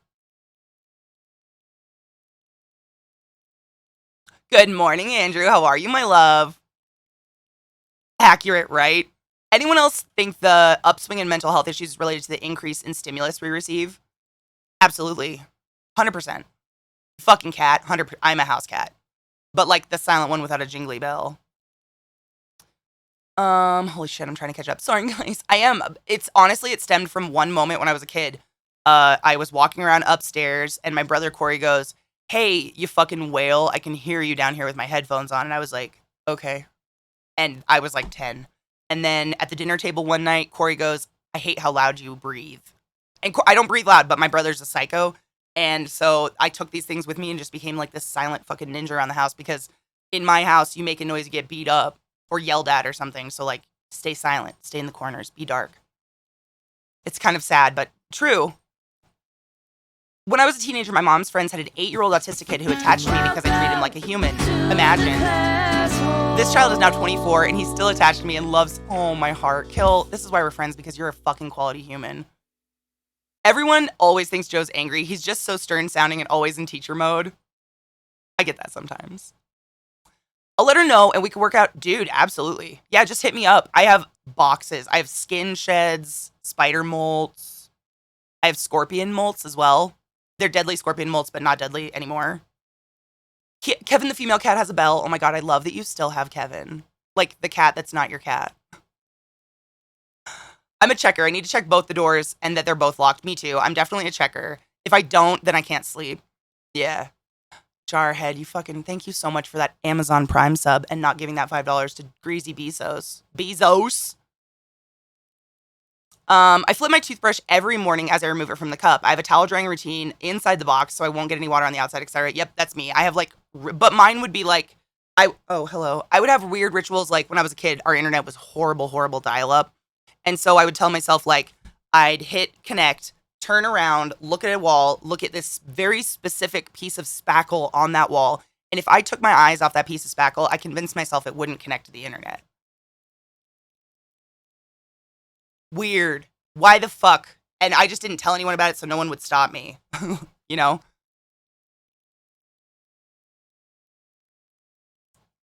Good morning, Andrew. How are you, my love? Accurate, right? Anyone else think the upswing in mental health issues is related to the increase in stimulus we receive? Absolutely. 100%. Fucking cat. 100%. I'm a house cat. But like the silent one without a jingly bell. Holy shit, I'm trying to catch up. Sorry, guys. I am. It's honestly, it stemmed from one moment when I was a kid. I was walking around upstairs and my brother Corey goes, "Hey, you fucking whale, I can hear you down here with my headphones on." And I was like, okay. And I was like 10. And then at the dinner table one night, Corey goes, "I hate how loud you breathe." And I don't breathe loud, but my brother's a psycho. And so I took these things with me and just became like this silent fucking ninja around the house because in my house, you make a noise, you get beat up or yelled at or something. So like, stay silent, stay in the corners, be dark. It's kind of sad, but true. When I was a teenager, my mom's friends had an 8-year-old autistic kid who attached to me because I treated him like a human. Imagine. This child is now 24 and he's still attached to me and loves, oh, my heart. Kill, this is why we're friends, because you're a fucking quality human. Everyone always thinks Joe's angry. He's just so stern sounding and always in teacher mode. I get that sometimes. I'll let her know and we can work out. Dude, absolutely. Yeah, just hit me up. I have boxes. I have skin sheds, spider molts. I have scorpion molts as well. They're deadly scorpion molts, but not deadly anymore. Kevin the female cat has a bell. Oh my god, I love that you still have Kevin. Like the cat that's not your cat. I'm a checker. I need to check both the doors and that they're both locked. Me too. I'm definitely a checker. If I don't, then I can't sleep. Yeah. Jarhead, you fucking thank you so much for that Amazon Prime sub and not giving that $5 to Greasy Bezos. Bezos. I flip my toothbrush every morning as I remove it from the cup. I have a towel drying routine inside the box so I won't get any water on the outside, etc. Yep, that's me. I have like, but mine would be like, oh, hello. I would have weird rituals like when I was a kid, our internet was horrible, horrible dial up. And so I would tell myself like, I'd hit connect, turn around, look at a wall, look at this very specific piece of spackle on that wall. And if I took my eyes off that piece of spackle, I convinced myself it wouldn't connect to the internet. Weird. Why the fuck? And I just didn't tell anyone about it so no one would stop me. You know?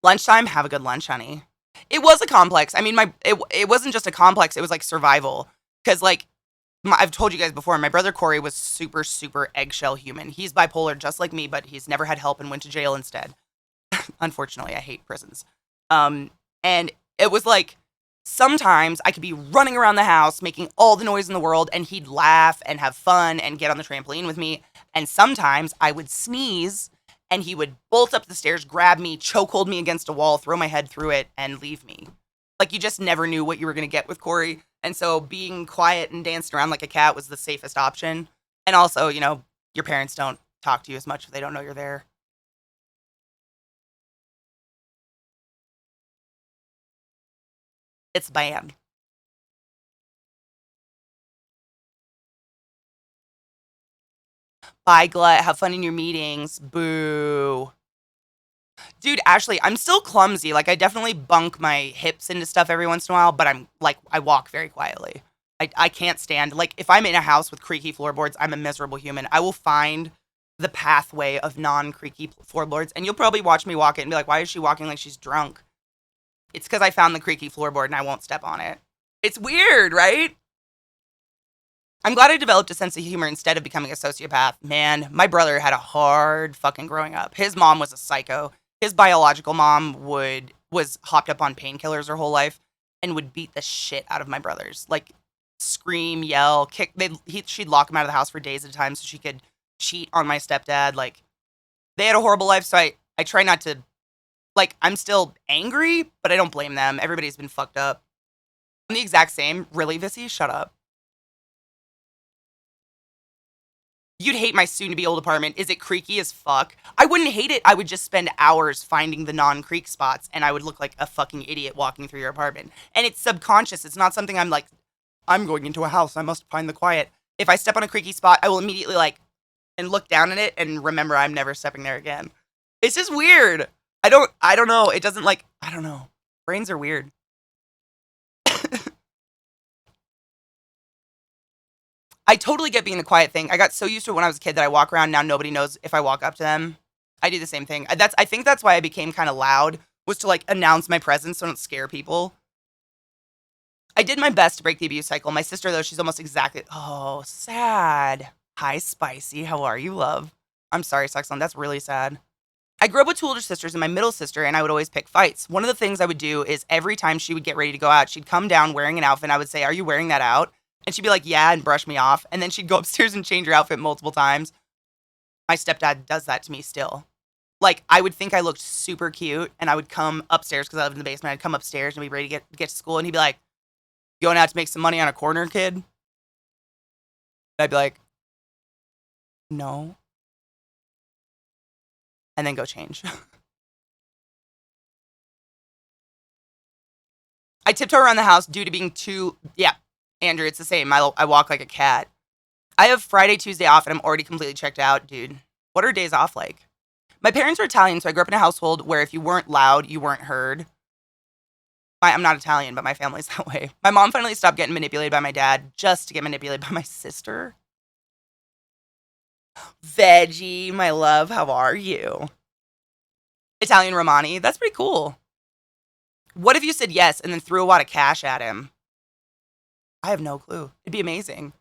Lunchtime, have a good lunch, honey. It was a complex. I mean, it wasn't just a complex, it was like survival. Because, like, I've told you guys before, my brother Corey was super, super eggshell human. He's bipolar just like me, but he's never had help and went to jail instead. Unfortunately, I hate prisons. And it was like, sometimes I could be running around the house, making all the noise in the world, and he'd laugh and have fun and get on the trampoline with me. And sometimes I would sneeze, and he would bolt up the stairs, grab me, chokehold me against a wall, throw my head through it, and leave me. Like, you just never knew what you were going to get with Corey. And so being quiet and dancing around like a cat was the safest option. And also, you know, your parents don't talk to you as much if they don't know you're there. It's banned. Bye, Glut. Have fun in your meetings. Boo. Dude, Ashley, I'm still clumsy. Like, I definitely bunk my hips into stuff every once in a while, but I'm, like, I walk very quietly. I can't stand, like, if I'm in a house with creaky floorboards, I'm a miserable human. I will find the pathway of non-creaky floorboards, and you'll probably watch me walk it and be like, why is she walking like she's drunk? It's because I found the creaky floorboard and I won't step on it. It's weird, right? I'm glad I developed a sense of humor instead of becoming a sociopath. Man, my brother had a hard fucking growing up. His mom was a psycho. His biological mom was hopped up on painkillers her whole life and would beat the shit out of my brothers. Like scream, yell, kick. She'd lock him out of the house for days at a time so she could cheat on my stepdad. Like they had a horrible life, so I try not to, like, I'm still angry, but I don't blame them. Everybody's been fucked up. I'm the exact same. Really, Vissy? Shut up. You'd hate my soon-to-be old apartment. Is it creaky as fuck? I wouldn't hate it. I would just spend hours finding the non-creak spots, and I would look like a fucking idiot walking through your apartment. And it's subconscious. It's not something I'm like, I'm going into a house. I must find the quiet. If I step on a creaky spot, I will immediately, like, and look down at it and remember I'm never stepping there again. It's just weird. I don't know. It doesn't, like, I don't know. Brains are weird. I totally get being the quiet thing. I got so used to it when I was a kid that I walk around now. Nobody knows if I walk up to them. I do the same thing. I think that's why I became kind of loud, was to like announce my presence so I don't scare people. I did my best to break the abuse cycle. My sister, though, she's almost exactly. Oh, sad. Hi, Spicy. How are you, love? I'm sorry, Sexlon. That's really sad. I grew up with two older sisters and my middle sister, and I would always pick fights. One of the things I would do is every time she would get ready to go out, she'd come down wearing an outfit, and I would say, "Are you wearing that out?" And she'd be like, "Yeah," and brush me off. And then she'd go upstairs and change her outfit multiple times. My stepdad does that to me still. Like, I would think I looked super cute, and I would come upstairs because I lived in the basement. I'd come upstairs and be ready to get to school, and he'd be like, "Going out to make some money on a corner, kid?" And I'd be like, "No." And then go change. I tiptoe around the house due to being too, yeah, Andrew, it's the same. I walk like a cat. I have Friday, Tuesday off, and I'm already completely checked out, dude. What are days off like? My parents are Italian, so I grew up in a household where if you weren't loud, you weren't heard. I'm not Italian, but my family's that way. My mom finally stopped getting manipulated by my dad just to get manipulated by my sister. Veggie, my love, how are you? Italian Romani, that's pretty cool. What if you said yes and then threw a wad of cash at him? I have no clue. It'd be amazing.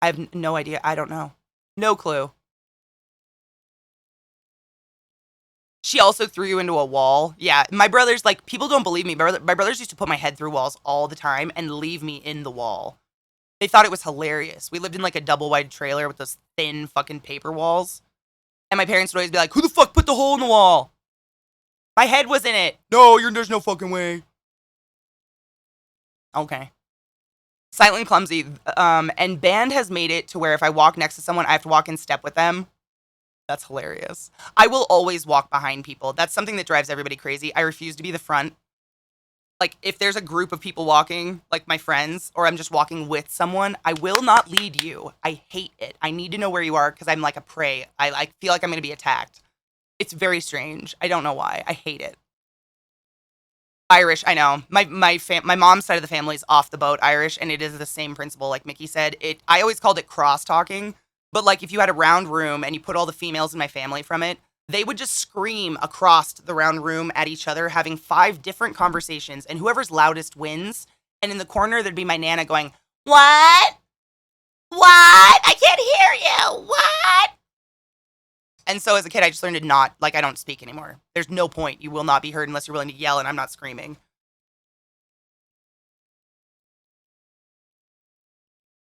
I have no idea. I don't know. No clue. She also threw you into a wall. Yeah, my brothers, like, people don't believe me. My brothers used to put my head through walls all the time and leave me in the wall. They thought it was hilarious. We lived in, like, a double-wide trailer with those thin fucking paper walls. And my parents would always be like, "Who the fuck put the hole in the wall?" My head was in it. No, there's no fucking way. Okay. Silent and clumsy. And band has made it to where if I walk next to someone, I have to walk in step with them. That's hilarious. I will always walk behind people. That's something that drives everybody crazy. I refuse to be the front. Like, if there's a group of people walking, like my friends, or I'm just walking with someone, I will not lead you. I hate it. I need to know where you are because I'm like a prey. I feel like I'm going to be attacked. It's very strange. I don't know why. I hate it. Irish, I know. My mom's side of the family is off the boat Irish, and it is the same principle. Like Mickey said, I always called it cross talking. But like if you had a round room and you put all the females in my family from it, they would just scream across the round room at each other, having 5 different conversations, and whoever's loudest wins. And in the corner, there'd be my Nana going, "What? What? I can't hear you. What?" And so as a kid, I just learned to not, like, I don't speak anymore. There's no point. You will not be heard unless you're willing to yell, and I'm not screaming.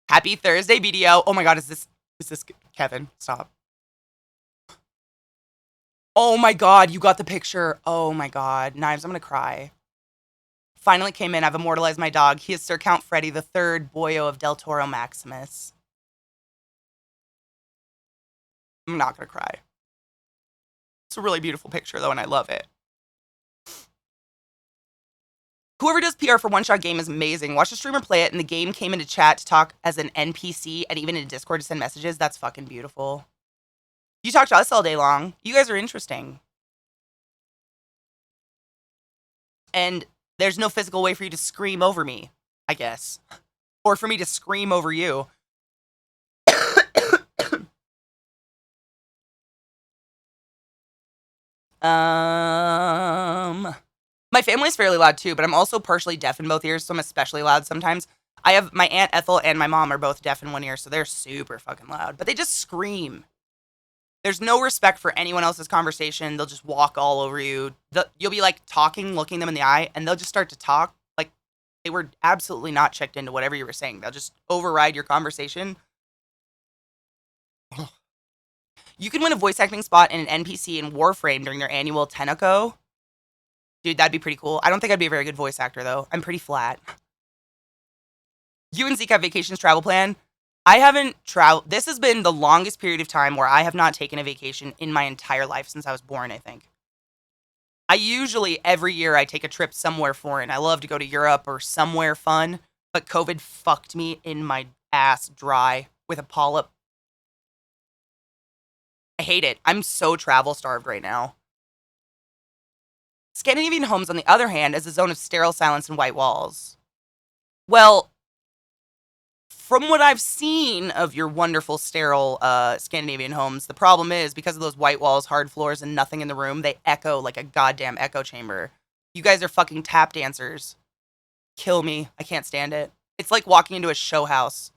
Happy Thursday, BDO. Oh my God, is this Kevin? Stop. Oh my God, you got the picture. Oh my God. Knives, I'm gonna cry. Finally came in. I've immortalized my dog. He is Sir Count Freddy, the third boyo of Del Toro Maximus. I'm not gonna cry. It's a really beautiful picture, though, and I love it. Whoever does PR for One Shot Game is amazing. Watch the streamer play it, and the game came into chat to talk as an NPC and even in Discord to send messages. That's fucking beautiful. You talk to us all day long. You guys are interesting. And there's no physical way for you to scream over me, I guess. Or for me to scream over you. My family's fairly loud too, but I'm also partially deaf in both ears, so I'm especially loud sometimes. I have my Aunt Ethel and my mom are both deaf in one ear, so they're super fucking loud. But they just scream. There's no respect for anyone else's conversation. They'll just walk all over you. You'll be like talking, looking them in the eye, and they'll just start to talk like they were absolutely not checked into whatever you were saying. They'll just override your conversation. You can win a voice acting spot in an NPC in Warframe during their annual Tenako. Dude, that'd be pretty cool. I don't think I'd be a very good voice actor, though. I'm pretty flat. You and Zeke have vacations travel plan. I haven't traveled. This has been the longest period of time where I have not taken a vacation in my entire life since I was born, I think. I usually, every year, I take a trip somewhere foreign. I love to go to Europe or somewhere fun, but COVID fucked me in my ass dry with a polyp. I hate it. I'm so travel starved right now. Scandinavian homes, on the other hand, is a zone of sterile silence and white walls. Well, from what I've seen of your wonderful sterile Scandinavian homes, the problem is because of those white walls, hard floors, and nothing in the room, they echo like a goddamn echo chamber. You guys are fucking tap dancers. Kill me. I can't stand it. It's like walking into a show house.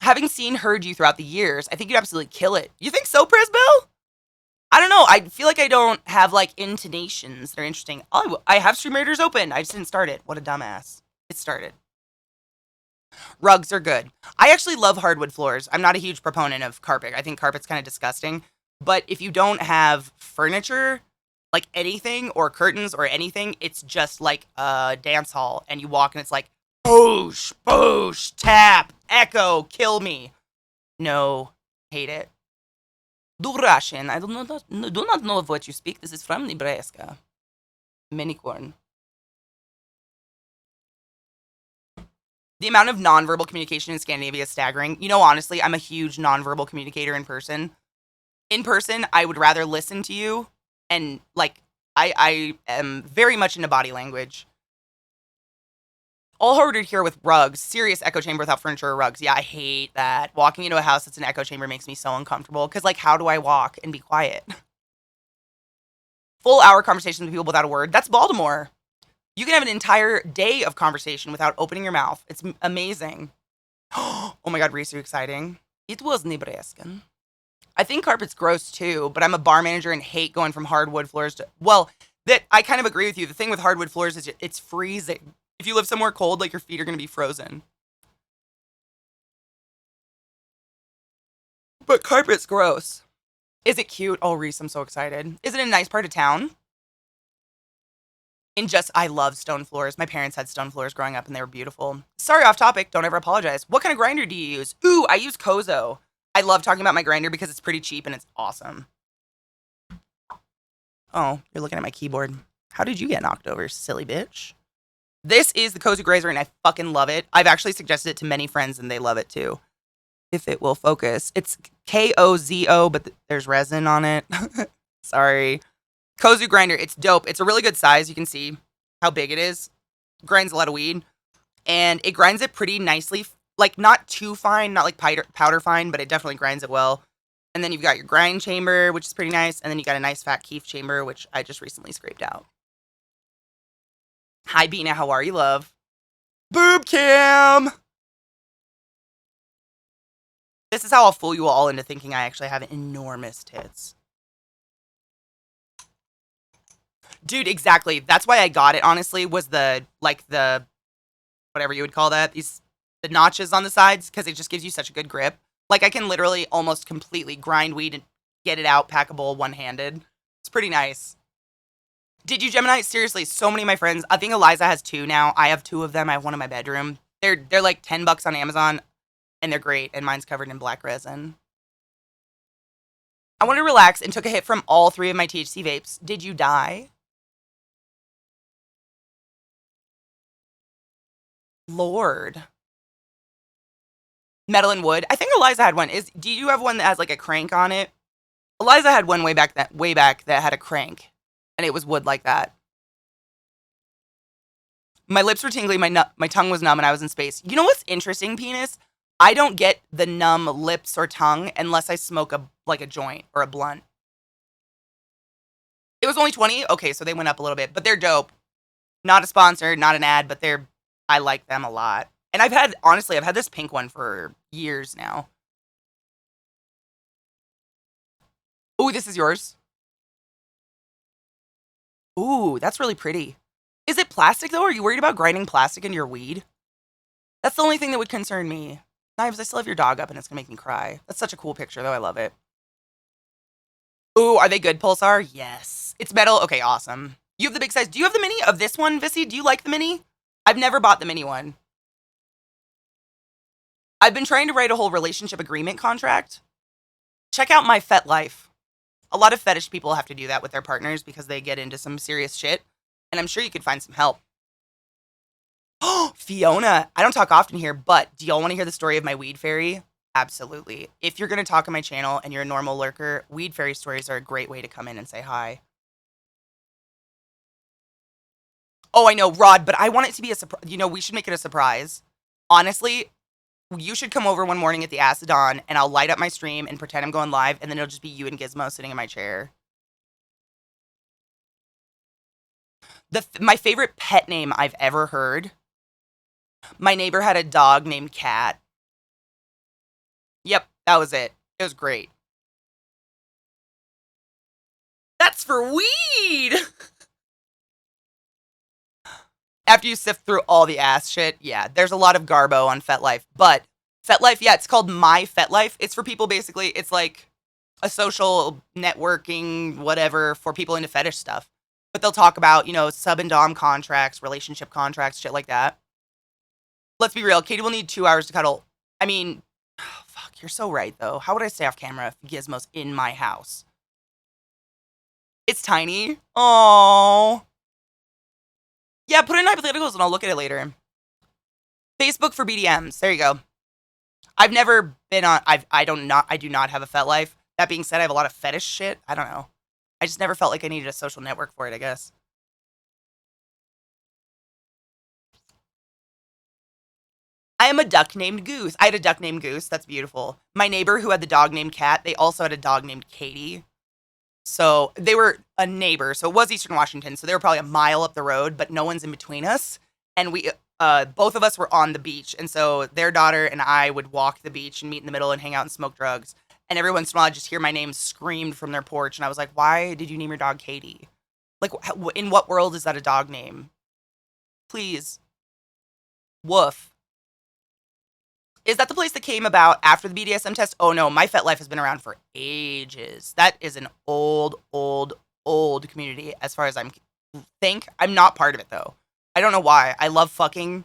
Having heard you throughout the years, I think you'd absolutely kill it. You think so, Presbell? I don't know. I feel like I don't have, like, intonations that are interesting. Oh, I have Stream Raiders open. I just didn't start it. What a dumbass. It started. Rugs are good. I actually love hardwood floors. I'm not a huge proponent of carpet. I think carpet's kind of disgusting. But if you don't have furniture, like anything, or curtains or anything, it's just like a dance hall. And you walk and it's like, boosh, boosh, tap, echo, kill me. No, hate it. Do Russian. I do not know of what you speak. This is from Nebraska. Minicorn. The amount of nonverbal communication in Scandinavia is staggering. You know, honestly, I'm a huge nonverbal communicator in person. In person, I would rather listen to you, and, like, I am very much into body language. All ordered here with rugs. Serious echo chamber without furniture or rugs. Yeah, I hate that. Walking into a house that's an echo chamber makes me so uncomfortable. Because, like, how do I walk and be quiet? Full hour conversations with people without a word. That's Baltimore. You can have an entire day of conversation without opening your mouth. It's amazing. Oh my god, Reese, are you exciting? It was Nebraskan. I think carpet's gross too, but I'm a bar manager and hate going from hardwood floors to... Well, that I kind of agree with you. The thing with hardwood floors is it's freezing. If you live somewhere cold, like, your feet are going to be frozen. But carpet's gross. Is it cute? Oh, Reese, I'm so excited. Is it a nice part of town? I love stone floors. My parents had stone floors growing up and they were beautiful. Sorry, off topic. Don't ever apologize. What kind of grinder do you use? Ooh, I use Kozo. I love talking about my grinder because it's pretty cheap and it's awesome. Oh, you're looking at my keyboard. How did you get knocked over, silly bitch? This is the Kozo Grazer and I fucking love it. I've actually suggested it to many friends and they love it too. If it will focus. It's Kozo, but there's resin on it. Sorry. Kozo grinder, it's dope. It's a really good size. You can see how big it is. Grinds a lot of weed. And it grinds it pretty nicely. Like, not too fine, not like powder fine, but it definitely grinds it well. And then you've got your grind chamber, which is pretty nice. And then you got a nice fat keef chamber, which I just recently scraped out. Hi, Bina. How are you, love? Boob cam! This is how I'll fool you all into thinking I actually have enormous tits. Dude, exactly. That's why I got it, honestly, was the whatever you would call that, the notches on the sides, because it just gives you such a good grip. Like, I can literally almost completely grind weed and get it out packable one-handed. It's pretty nice. Did you, Gemini? Seriously, so many of my friends, I think Eliza has 2 now. I have 2 of them. I have one in my bedroom. They're like $10 on Amazon, and they're great, and mine's covered in black resin. I wanted to relax and took a hit from all 3 of my THC vapes. Did you die? Lord. Metal and wood. I think Eliza had one. Do you have one that has like a crank on it? Eliza had one way back that had a crank, and it was wood like that. My lips were tingling, my tongue was numb, and I was in space. You know what's interesting, penis? I don't get the numb lips or tongue unless I smoke a joint or a blunt. It was only 20? Okay, so they went up a little bit, but they're dope. Not a sponsor, not an ad, but I like them a lot. And honestly, I've had this pink one for years now. Ooh, this is yours. Ooh, that's really pretty. Is it plastic though? Are you worried about grinding plastic into your weed? That's the only thing that would concern me. Knives, I still have your dog up and it's gonna make me cry. That's such a cool picture though, I love it. Ooh, are they good, Pulsar? Yes. It's metal? Okay, awesome. You have the big size. Do you have the mini of this one, Vissy? Do you like the mini? I've never bought the mini one. I've been trying to write a whole relationship agreement contract. Check out my Fet Life. A lot of fetish people have to do that with their partners because they get into some serious shit. And I'm sure you could find some help. Oh, Fiona. I don't talk often here, but do y'all want to hear the story of my weed fairy? Absolutely. If you're going to talk on my channel and you're a normal lurker, weed fairy stories are a great way to come in and say hi. Oh, I know, Rod, but I want it to be a surprise. You know, we should make it a surprise. Honestly, you should come over one morning at the Acid Dawn, and I'll light up my stream and pretend I'm going live, and then it'll just be you and Gizmo sitting in my chair. My favorite pet name I've ever heard. My neighbor had a dog named Cat. Yep, that was it. It was great. That's for weed! After you sift through all the ass shit, yeah, there's a lot of garbo on FetLife. But FetLife, yeah, it's called My FetLife. It's for people, basically, it's like a social networking, whatever, for people into fetish stuff. But they'll talk about, you know, sub and dom contracts, relationship contracts, shit like that. Let's be real, Katie will need 2 hours to cuddle. I mean, oh, fuck, you're so right, though. How would I stay off camera if Gizmo's in my house? It's tiny. Aww. Yeah, put in hypotheticals and I'll look at it later. Facebook for BDMs. There you go. I've never been on. I do not have a Fet Life. That being said, I have a lot of fetish shit. I don't know. I just never felt like I needed a social network for it, I guess. I am a duck named Goose. I had a duck named Goose. That's beautiful. My neighbor who had the dog named Cat, they also had a dog named Katie. So they were a neighbor. So it was Eastern Washington. So they were probably a mile up the road, but no one's in between us. And we, both of us were on the beach. And so their daughter and I would walk the beach and meet in the middle and hang out and smoke drugs. And every once in a while, I'd just hear my name screamed from their porch. And I was like, why did you name your dog Katie? Like, in what world is that a dog name? Please. Woof. Is that the place that came about after the BDSM test? Oh no, My Fet Life has been around for ages. That is an old community as far as I'm not part of it though. I don't know why. I love fucking,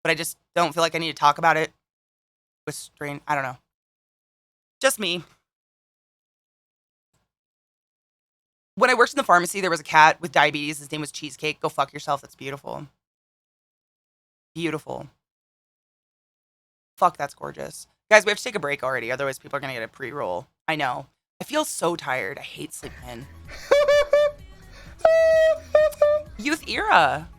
but I just don't feel like I need to talk about it with strain. I don't know. Just me. When I worked in the pharmacy, there was a cat with diabetes. His name was Cheesecake. Go fuck yourself. That's beautiful. Beautiful. Fuck, that's gorgeous. Guys, we have to take a break already, otherwise people are gonna get a pre-roll. I know. I feel so tired. I hate sleeping in. Youth era.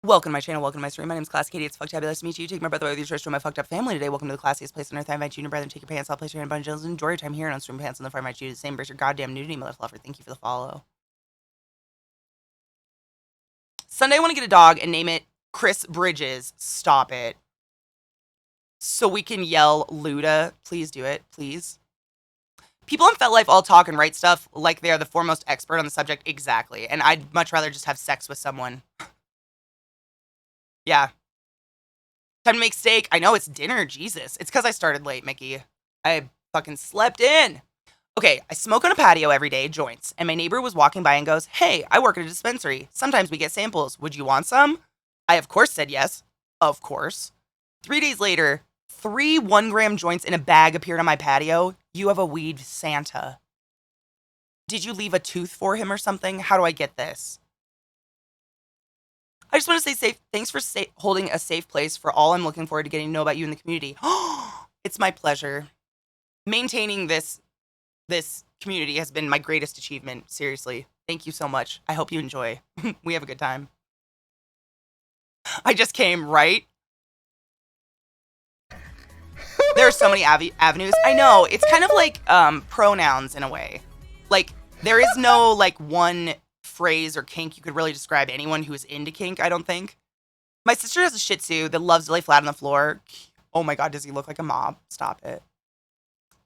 Welcome to my channel, welcome to my stream. My name is ClassyKatie. It's fucktabulous to meet you. Take my breath away with your choice to my fucked up family today. Welcome to the classiest place on earth. I invite you in your breath and take your pants off, place your hand on gels, and enjoy your time here and on stream pants on the fire. I invite you to the same. Embrace your goddamn nudity, mother fluffer. Thank you for the follow. Sunday I want to get a dog and name it Chris Bridges. Stop it. So we can yell Luda. Please do it. Please. People in FetLife all talk and write stuff like they are the foremost expert on the subject. Exactly. And I'd much rather just have sex with someone. Yeah. Time to make steak. I know it's dinner. Jesus. It's because I started late, Mickey. I fucking slept in. Okay, I smoke on a patio every day, joints, and my neighbor was walking by and goes, hey, I work at a dispensary. Sometimes we get samples. Would you want some? I, of course, said yes. Of course. 3 days later, 3 1-gram joints in a bag appeared on my patio. You have a weed Santa. Did you leave a tooth for him or something? How do I get this? I just want to say thanks for holding a safe place for all. I'm looking forward to getting to know about you in the community. It's my pleasure. Maintaining this community has been my greatest achievement. Seriously. Thank you so much. I hope you enjoy. We have a good time. I just came, right? There are so many avenues. I know. It's kind of like pronouns in a way. Like, there is no, like, one phrase or kink you could really describe anyone who is into kink, I don't think. My sister has a Shih Tzu that loves to lay flat on the floor. Oh my God, does he look like a mob? Stop it.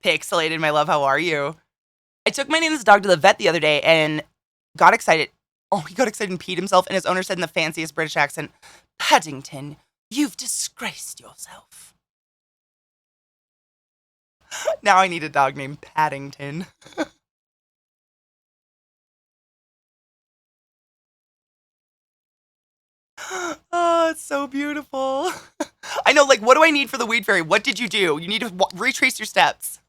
Pixelated, my love, how are you? I took my neighbor's dog to the vet the other day and got excited. Oh, he got excited and peed himself, and his owner said in the fanciest British accent, "Paddington, you've disgraced yourself." Now I need a dog named Paddington. Oh, it's so beautiful. I know, like, what do I need for the weed fairy? What did you do? You need to retrace your steps.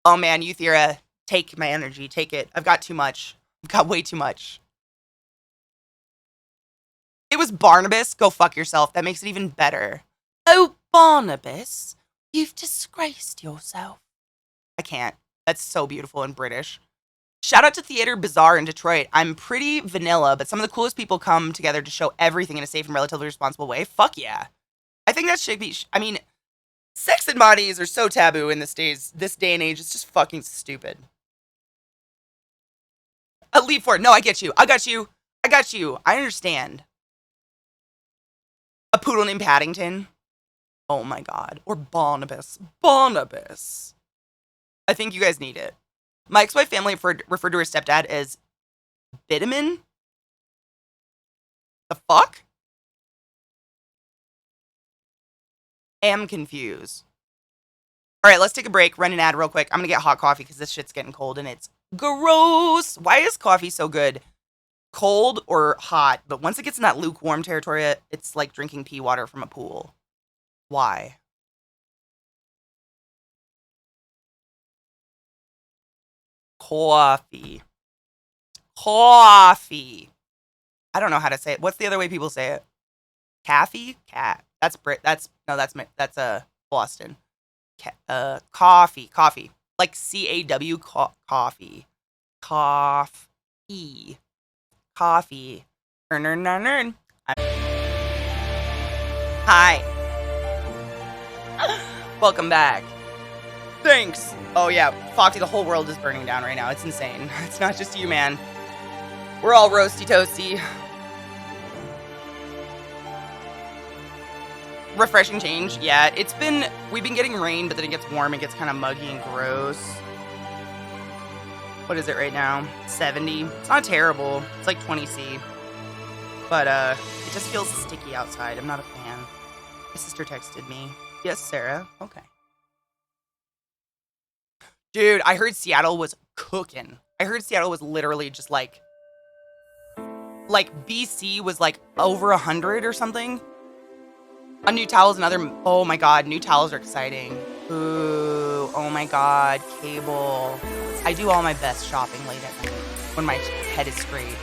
Oh man, Euthira, take my energy, take it. I've got too much. I've got way too much. It was Barnabas. Go fuck yourself. That makes it even better. Oh, Barnabas, you've disgraced yourself. I can't. That's so beautiful and British. Shout out to Theater Bazaar in Detroit. I'm pretty vanilla, but some of the coolest people come together to show everything in a safe and relatively responsible way. Fuck yeah. I think that should be, I mean, sex and bodies are so taboo in this day and age. It's just fucking stupid. Leave for it. No, I get you. I got you. I got you. I understand. A poodle named Paddington. Oh my God. Or Barnabas. Barnabas. I think you guys need it. My ex-wife family referred to her stepdad as Vitamin. The fuck? Am confused. All right, let's take a break. Run an ad real quick. I'm going to get hot coffee because this shit's getting cold and it's gross. Why is coffee so good? Cold or hot? But once it gets in that lukewarm territory, it's like drinking pea water from a pool. Why? Coffee. Coffee. I don't know how to say it. What's the other way people say it? Caffee? Cat. That's Boston. Coffee. Coffee. Like C-A-W, coffee. Coffee. Coffee. Nern. Hi. Welcome back. Thanks. Oh yeah, Foxy, the whole world is burning down right now. It's insane. It's not just you, man. We're all roasty toasty. Refreshing change. Yeah, we've been getting rain, but then it gets warm. It gets kind of muggy and gross. What is it right now? 70. It's not terrible. It's like 20 C. But it just feels sticky outside. I'm not a fan. My sister texted me. Yes, Sarah. Okay. Dude, I heard Seattle was cooking. I heard Seattle was literally just like BC was like over 100 or something. On new towels and other, oh my God, new towels are exciting. Ooh, oh my God, cable. I do all my best shopping late at night when my head is straight.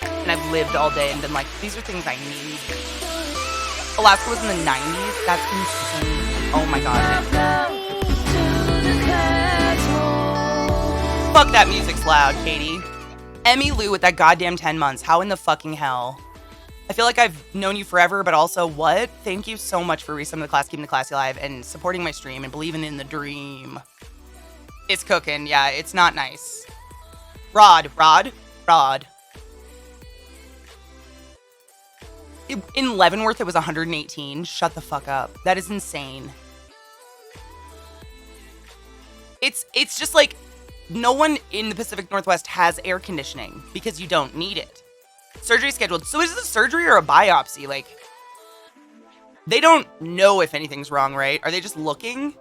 And I've lived all day and been like, these are things I need. Alaska was in the 90s. That's insane. Oh my God. Fuck, that music's loud, Katie. Emmy Lou with that goddamn 10 months. How in the fucking hell? I feel like I've known you forever, but also what? Thank you so much for resumming the class, keeping the classy alive, and supporting my stream and believing in the dream. It's cooking. Yeah, it's not nice. Rod. In Leavenworth, it was 118. Shut the fuck up. That is insane. It's just like no one in the Pacific Northwest has air conditioning because you don't need it. Surgery scheduled. So is it a surgery or a biopsy? Like, they don't know if anything's wrong, right? Are they just looking?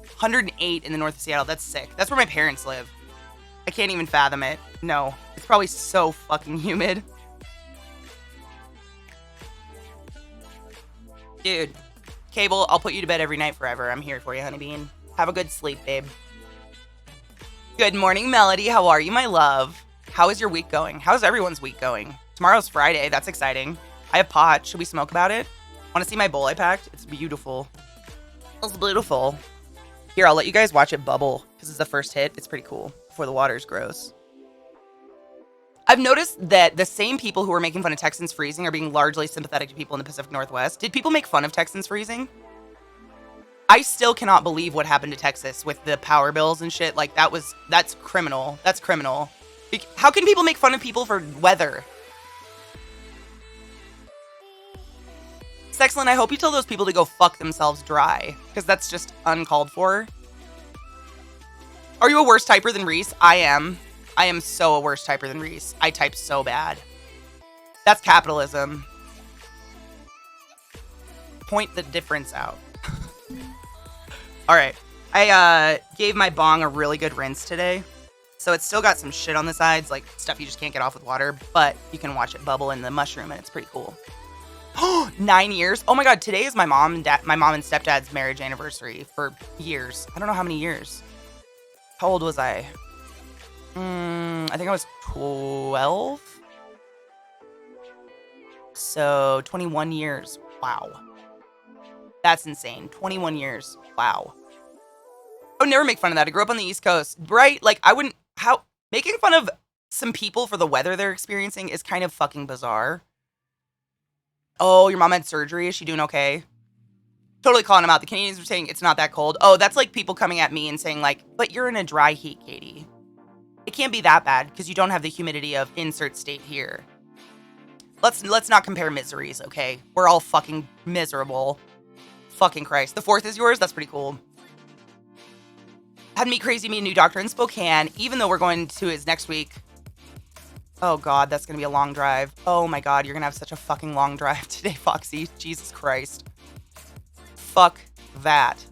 $108 in the north of Seattle. That's sick. That's where my parents live. I can't even fathom it. No, it's probably so fucking humid. Dude, Cable, I'll put you to bed every night forever. I'm here for you, honeybean. Have a good sleep, babe. Good morning, Melody. How are you, my love? How is your week going? How's everyone's week going? Tomorrow's Friday. That's exciting. I have pot. Should we smoke about it? Want to see my bowl I packed? It's beautiful. It's beautiful. Here, I'll let you guys watch it bubble because it's the first hit. It's pretty cool before the water's gross. I've noticed that the same people who are making fun of Texans freezing are being largely sympathetic to people in the Pacific Northwest. Did people make fun of Texans freezing? I still cannot believe what happened to Texas with the power bills and shit. Like, that's criminal. That's criminal. How can people make fun of people for weather? Sexlin, I hope you tell those people to go fuck themselves dry, because that's just uncalled for. Are you a worse typer than Reese? I am. I am so a worse typer than Reese. I type so bad. That's capitalism. Point the difference out. Alright. I gave my bong a really good rinse today. So it's still got some shit on the sides, like stuff you just can't get off with water, but you can watch it bubble in the mushroom and it's pretty cool. 9 years? Oh my god, today is my mom and stepdad's marriage anniversary for years. I don't know how many years. How old was I? I think I was 12. So 21 years. Wow. That's insane. 21 years. Wow. I would never make fun of that. I grew up on the East Coast, right? Like, I wouldn't, making fun of some people for the weather they're experiencing is kind of fucking bizarre. Oh, your mom had surgery. Is she doing okay? Totally calling them out. The Canadians were saying it's not that cold. Oh, that's like people coming at me and saying like, but you're in a dry heat, Katie. It can't be that bad because you don't have the humidity of insert state here. Let's not compare miseries, okay? We're all fucking miserable. Fucking Christ. The 4th is yours? That's pretty cool. Had me crazy meet a new doctor in Spokane, even though we're going to his next week. Oh god, that's gonna be a long drive. Oh my god, you're gonna have such a fucking long drive today, Foxy. Jesus Christ. Fuck that.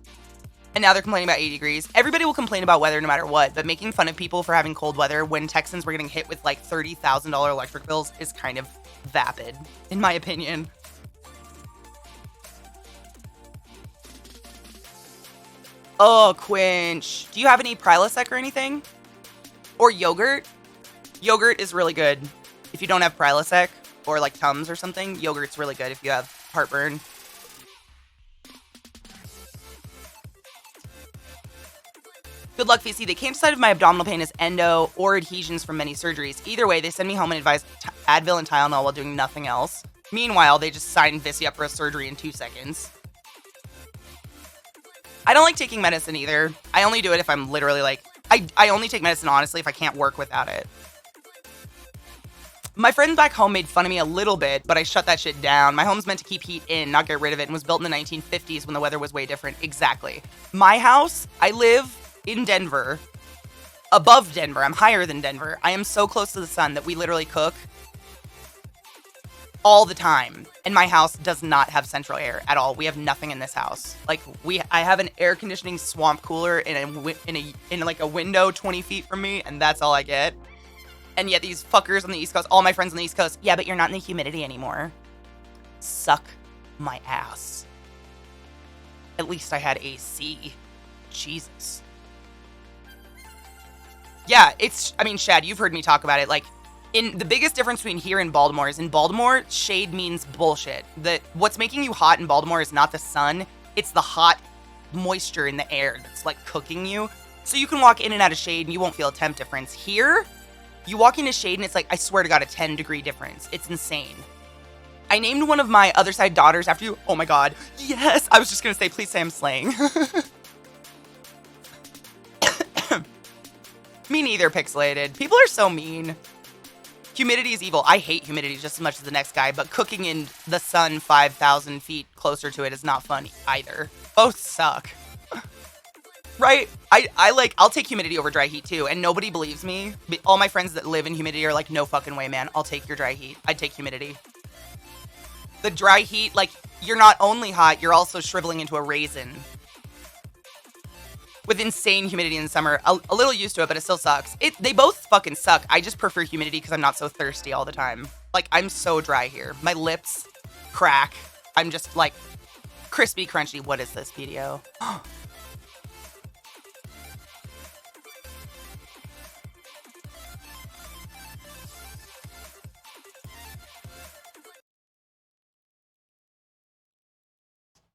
And now they're complaining about 80 degrees. Everybody will complain about weather no matter what, but making fun of people for having cold weather when Texans were getting hit with like $30,000 electric bills is kind of vapid, in my opinion. Oh, Quinch. Do you have any Prilosec or anything? Or yogurt? Yogurt is really good. If you don't have Prilosec or like Tums or something, yogurt's really good if you have heartburn. Good luck, VC. They can't decide if my abdominal pain is endo or adhesions from many surgeries. Either way, they send me home and advise Advil and Tylenol while doing nothing else. Meanwhile, they just sign Vissy up for a surgery in 2 seconds. I don't like taking medicine either. I only do it if I'm literally like... I only take medicine, honestly, if I can't work without it. My friends back home made fun of me a little bit, but I shut that shit down. My home's meant to keep heat in, not get rid of it, and was built in the 1950s when the weather was way different. Exactly. My house, I live in Denver, above Denver. I'm higher than Denver. I am so close to the sun that we literally cook all the time. And my house does not have central air at all. We have nothing in this house. Like I have an air conditioning swamp cooler in like a window 20 feet from me, and that's all I get. And yet these fuckers on the East Coast, all my friends on the East Coast, yeah, but you're not in the humidity anymore. Suck my ass. At least I had AC. Jesus. Yeah, I mean, Shad, you've heard me talk about it. Like, the biggest difference between here and Baltimore is in Baltimore, shade means bullshit. What's making you hot in Baltimore is not the sun, it's the hot moisture in the air that's like cooking you. So you can walk in and out of shade and you won't feel a temp difference. Here, you walk into shade and it's like, I swear to God, a 10-degree difference. It's insane. I named one of my other side daughters after you. Oh my God. Yes. I was just going to say, please say I'm slaying. Me neither, Pixelated. People are so mean. Humidity is evil. I hate humidity just as much as the next guy, but cooking in the sun 5,000 feet closer to it is not fun either. Both suck. Right? I'll take humidity over dry heat too, and nobody believes me. All my friends that live in humidity are like, no fucking way, man. I'll take your dry heat. I'd take humidity. The dry heat, like, you're not only hot, you're also shriveling into a raisin. With insane humidity in the summer. A little used to it, but it still sucks. They both fucking suck. I just prefer humidity because I'm not so thirsty all the time. Like, I'm so dry here. My lips crack. I'm just, like, crispy, crunchy. What is this video?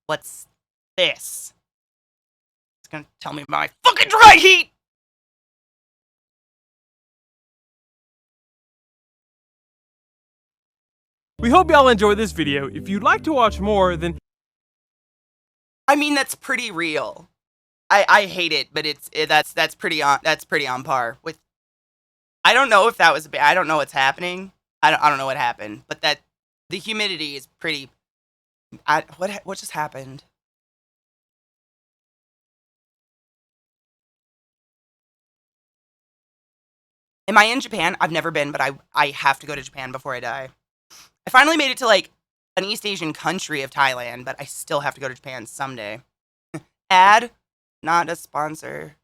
What's this? It's gonna tell me about my fucking dry heat! We hope y'all enjoyed this video. If you'd like to watch more, then... I mean, that's pretty real. I hate it, but that's pretty on par with. I don't know if that was I don't know what's happening. I don't know what happened, but that the humidity is pretty. What just happened? Am I in Japan? I've never been, but I have to go to Japan before I die. I finally made it to like an East Asian country of Thailand, but I still have to go to Japan someday. Ad, not a sponsor.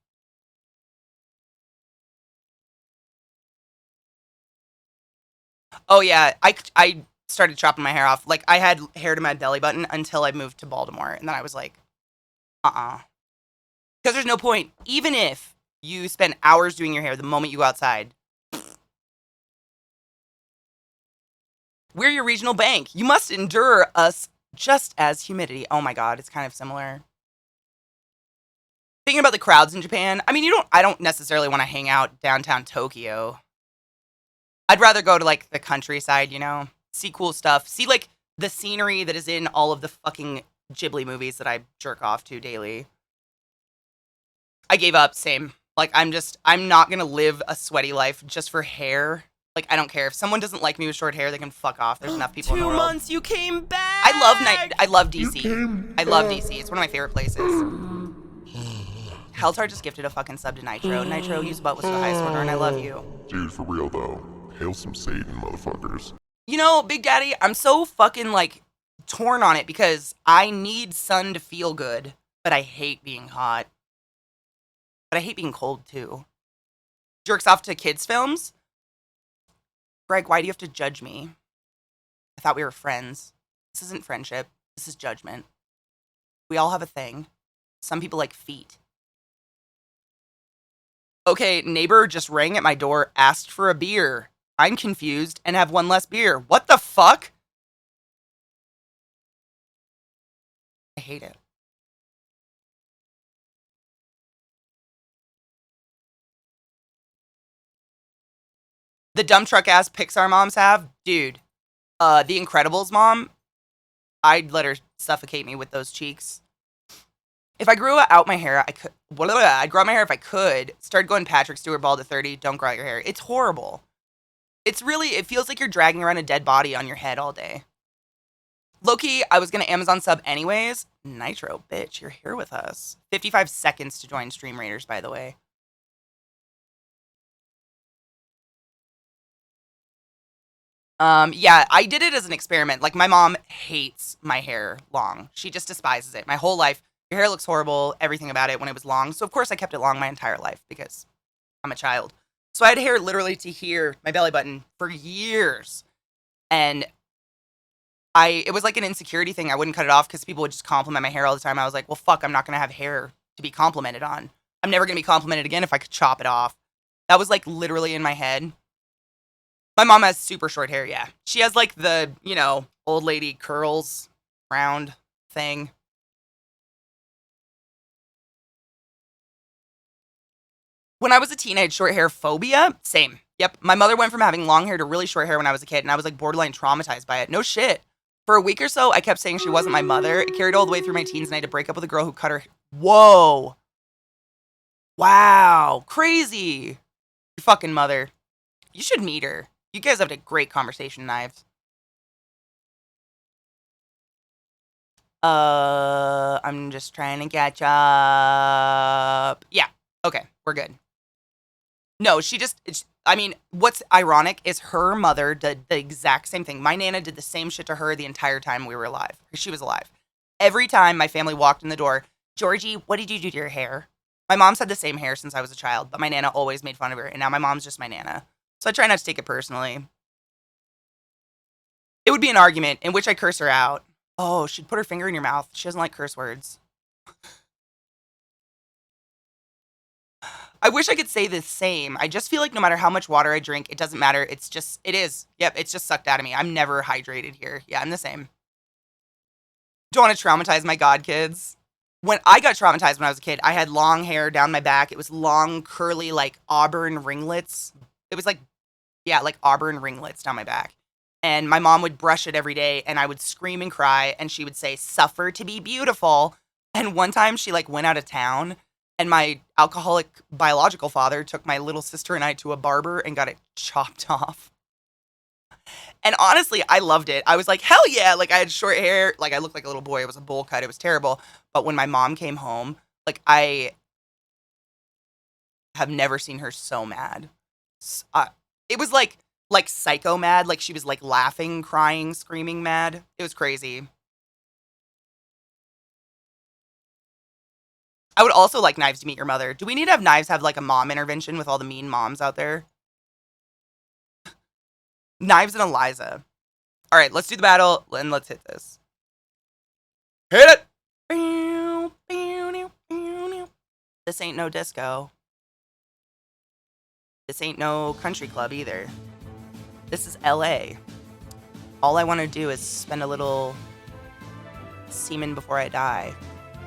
Oh yeah, I started chopping my hair off. Like I had hair to my belly button until I moved to Baltimore, and then I was like, because there's no point. Even if you spend hours doing your hair, the moment you go outside, we're your regional bank. You must endure us just as humidity. Oh my god, it's kind of similar. Thinking about the crowds in Japan, I mean, I don't necessarily want to hang out downtown Tokyo. I'd rather go to like the countryside, see cool stuff, see like the scenery that is in all of the fucking Ghibli movies that I jerk off to daily. I gave up, same. Like I'm not gonna live a sweaty life just for hair. Like I don't care if someone doesn't like me with short hair, they can fuck off. There's enough people in the world. 2 months, you came back! I love DC. I love DC. It's one of my favorite places. Heltar just gifted a fucking sub to Nitro. Nitro, use butt was the highest order, and I love you. Dude, for real though. Hail some Satan, motherfuckers. Big daddy, I'm so fucking like torn on it because I need sun to feel good, but I hate being hot. But I hate being cold too. Jerks off to kids' films? Greg, why do you have to judge me? I thought we were friends. This isn't friendship. This is judgment. We all have a thing. Some people like feet. Okay, neighbor just rang at my door, asked for a beer. I'm confused and have one less beer. What the fuck? I hate it. The dump truck ass Pixar moms have? Dude. The Incredibles mom? I'd let her suffocate me with those cheeks. If I grew out my hair, I could. I'd grow out my hair if I could. Start going Patrick Stewart bald at 30. Don't grow out your hair. It's horrible. It feels like you're dragging around a dead body on your head all day. Loki, I was going to Amazon sub anyways. Nitro, bitch, you're here with us. 55 seconds to join Stream Raiders, by the way. Yeah, I did it as an experiment. Like, my mom hates my hair long. She just despises it. My whole life, your hair looks horrible, everything about it when it was long. So, of course, I kept it long my entire life because I'm a child. So, I had hair literally to here, my belly button, for years. And it was like an insecurity thing. I wouldn't cut it off because people would just compliment my hair all the time. I was like, well, fuck, I'm not going to have hair to be complimented on. I'm never going to be complimented again if I could chop it off. That was like literally in my head. My mom has super short hair, yeah. She has like the, old lady curls, round thing. When I was a teen, I had short hair phobia. Same. Yep. My mother went from having long hair to really short hair when I was a kid, and I was like borderline traumatized by it. No shit. For a week or so, I kept saying she wasn't my mother. It carried all the way through my teens, and I had to break up with a girl who cut her. Whoa. Wow. Crazy. Your fucking mother. You should meet her. You guys have a great conversation, Knives. I'm just trying to catch up. Yeah. Okay. We're good. No, what's ironic is her mother did the exact same thing. My Nana did the same shit to her the entire time we were alive. She was alive. Every time my family walked in the door, Georgie, what did you do to your hair? My mom's had the same hair since I was a child, but my Nana always made fun of her, and now my mom's just my Nana. So I try not to take it personally. It would be an argument in which I curse her out. Oh, she'd put her finger in your mouth. She doesn't like curse words. I wish I could say the same. I just feel like no matter how much water I drink, it doesn't matter. It is. Yep, it's just sucked out of me. I'm never hydrated here. Yeah, I'm the same. Don't want to traumatize my god kids. When I got traumatized when I was a kid, I had long hair down my back. It was long, curly, like auburn ringlets. It was like, yeah, like auburn ringlets down my back. And my mom would brush it every day, and I would scream and cry, and she would say, "Suffer to be beautiful." And one time she like went out of town, and my alcoholic biological father took my little sister and I to a barber and got it chopped off. And honestly, I loved it. I was like, hell yeah. Like, I had short hair. Like, I looked like a little boy. It was a bowl cut. It was terrible. But when my mom came home, like, I have never seen her so mad. It was like psycho mad. Like, she was like laughing, crying, screaming mad. It was crazy. I would also like Knives to meet your mother. Do we need to have Knives have like a mom intervention with all the mean moms out there? Knives and Eliza. All right, let's do the battle and let's hit this. Hit it! This ain't no disco. This ain't no country club either. This is LA. All I want to do is spend a little semen before I die.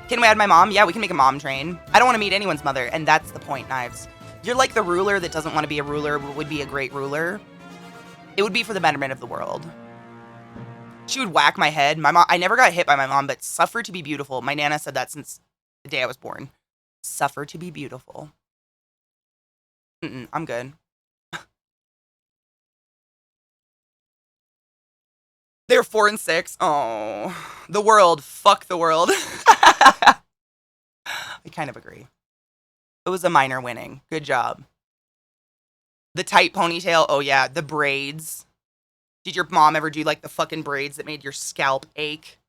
Can we add my mom? Yeah, we can make a mom train. I don't want to meet anyone's mother, and that's the point, Knives. You're like the ruler that doesn't want to be a ruler, but would be a great ruler. It would be for the betterment of the world. She would whack my head. My mom, I never got hit by my mom, but suffer to be beautiful. My Nana said that since the day I was born. Suffer to be beautiful. I'm good. They're 4 and 6. Oh, the world. Fuck the world. I kind of agree. It was a minor winning. Good job. The tight ponytail. Oh, yeah. The braids. Did your mom ever do like the fucking braids that made your scalp ache?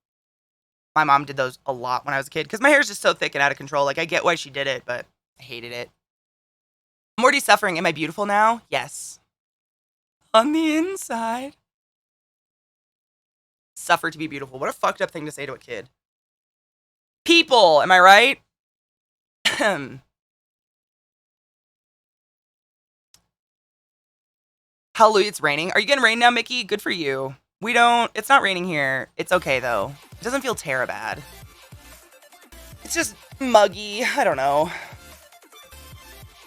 My mom did those a lot when I was a kid because my hair is just so thick and out of control. Like, I get why she did it, but I hated it. I'm already suffering. Am I beautiful now? Yes. On the inside. Suffer to be beautiful. What a fucked up thing to say to a kid. People, am I right? Hallelujah, it's raining. Are you getting rain now, Mickey? Good for you. It's not raining here. It's okay, though. It doesn't feel terrible bad. It's just muggy. I don't know.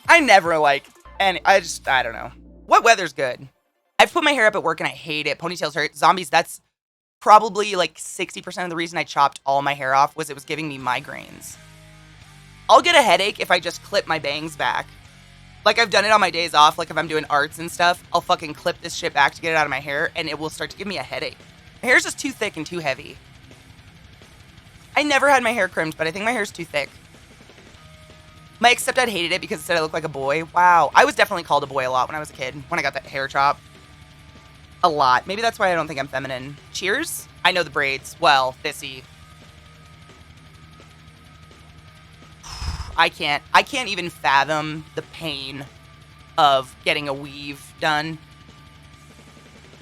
I never like, and I don't know. What weather's good? I've put my hair up at work and I hate it. Ponytails hurt. Zombies, that's probably like 60% of the reason I chopped all my hair off was it was giving me migraines. I'll get a headache if I just clip my bangs back. Like, I've done it on my days off. Like, if I'm doing arts and stuff, I'll fucking clip this shit back to get it out of my hair, and it will start to give me a headache. My hair's just too thick and too heavy. I never had my hair trimmed, but I think my hair's too thick. My ex-stepdad hated it because it said I looked like a boy. Wow. I was definitely called a boy a lot when I was a kid, when I got that hair chop. A lot. Maybe that's why I don't think I'm feminine. Cheers? I know the braids. Well, Thissy. I can't even fathom the pain of getting a weave done.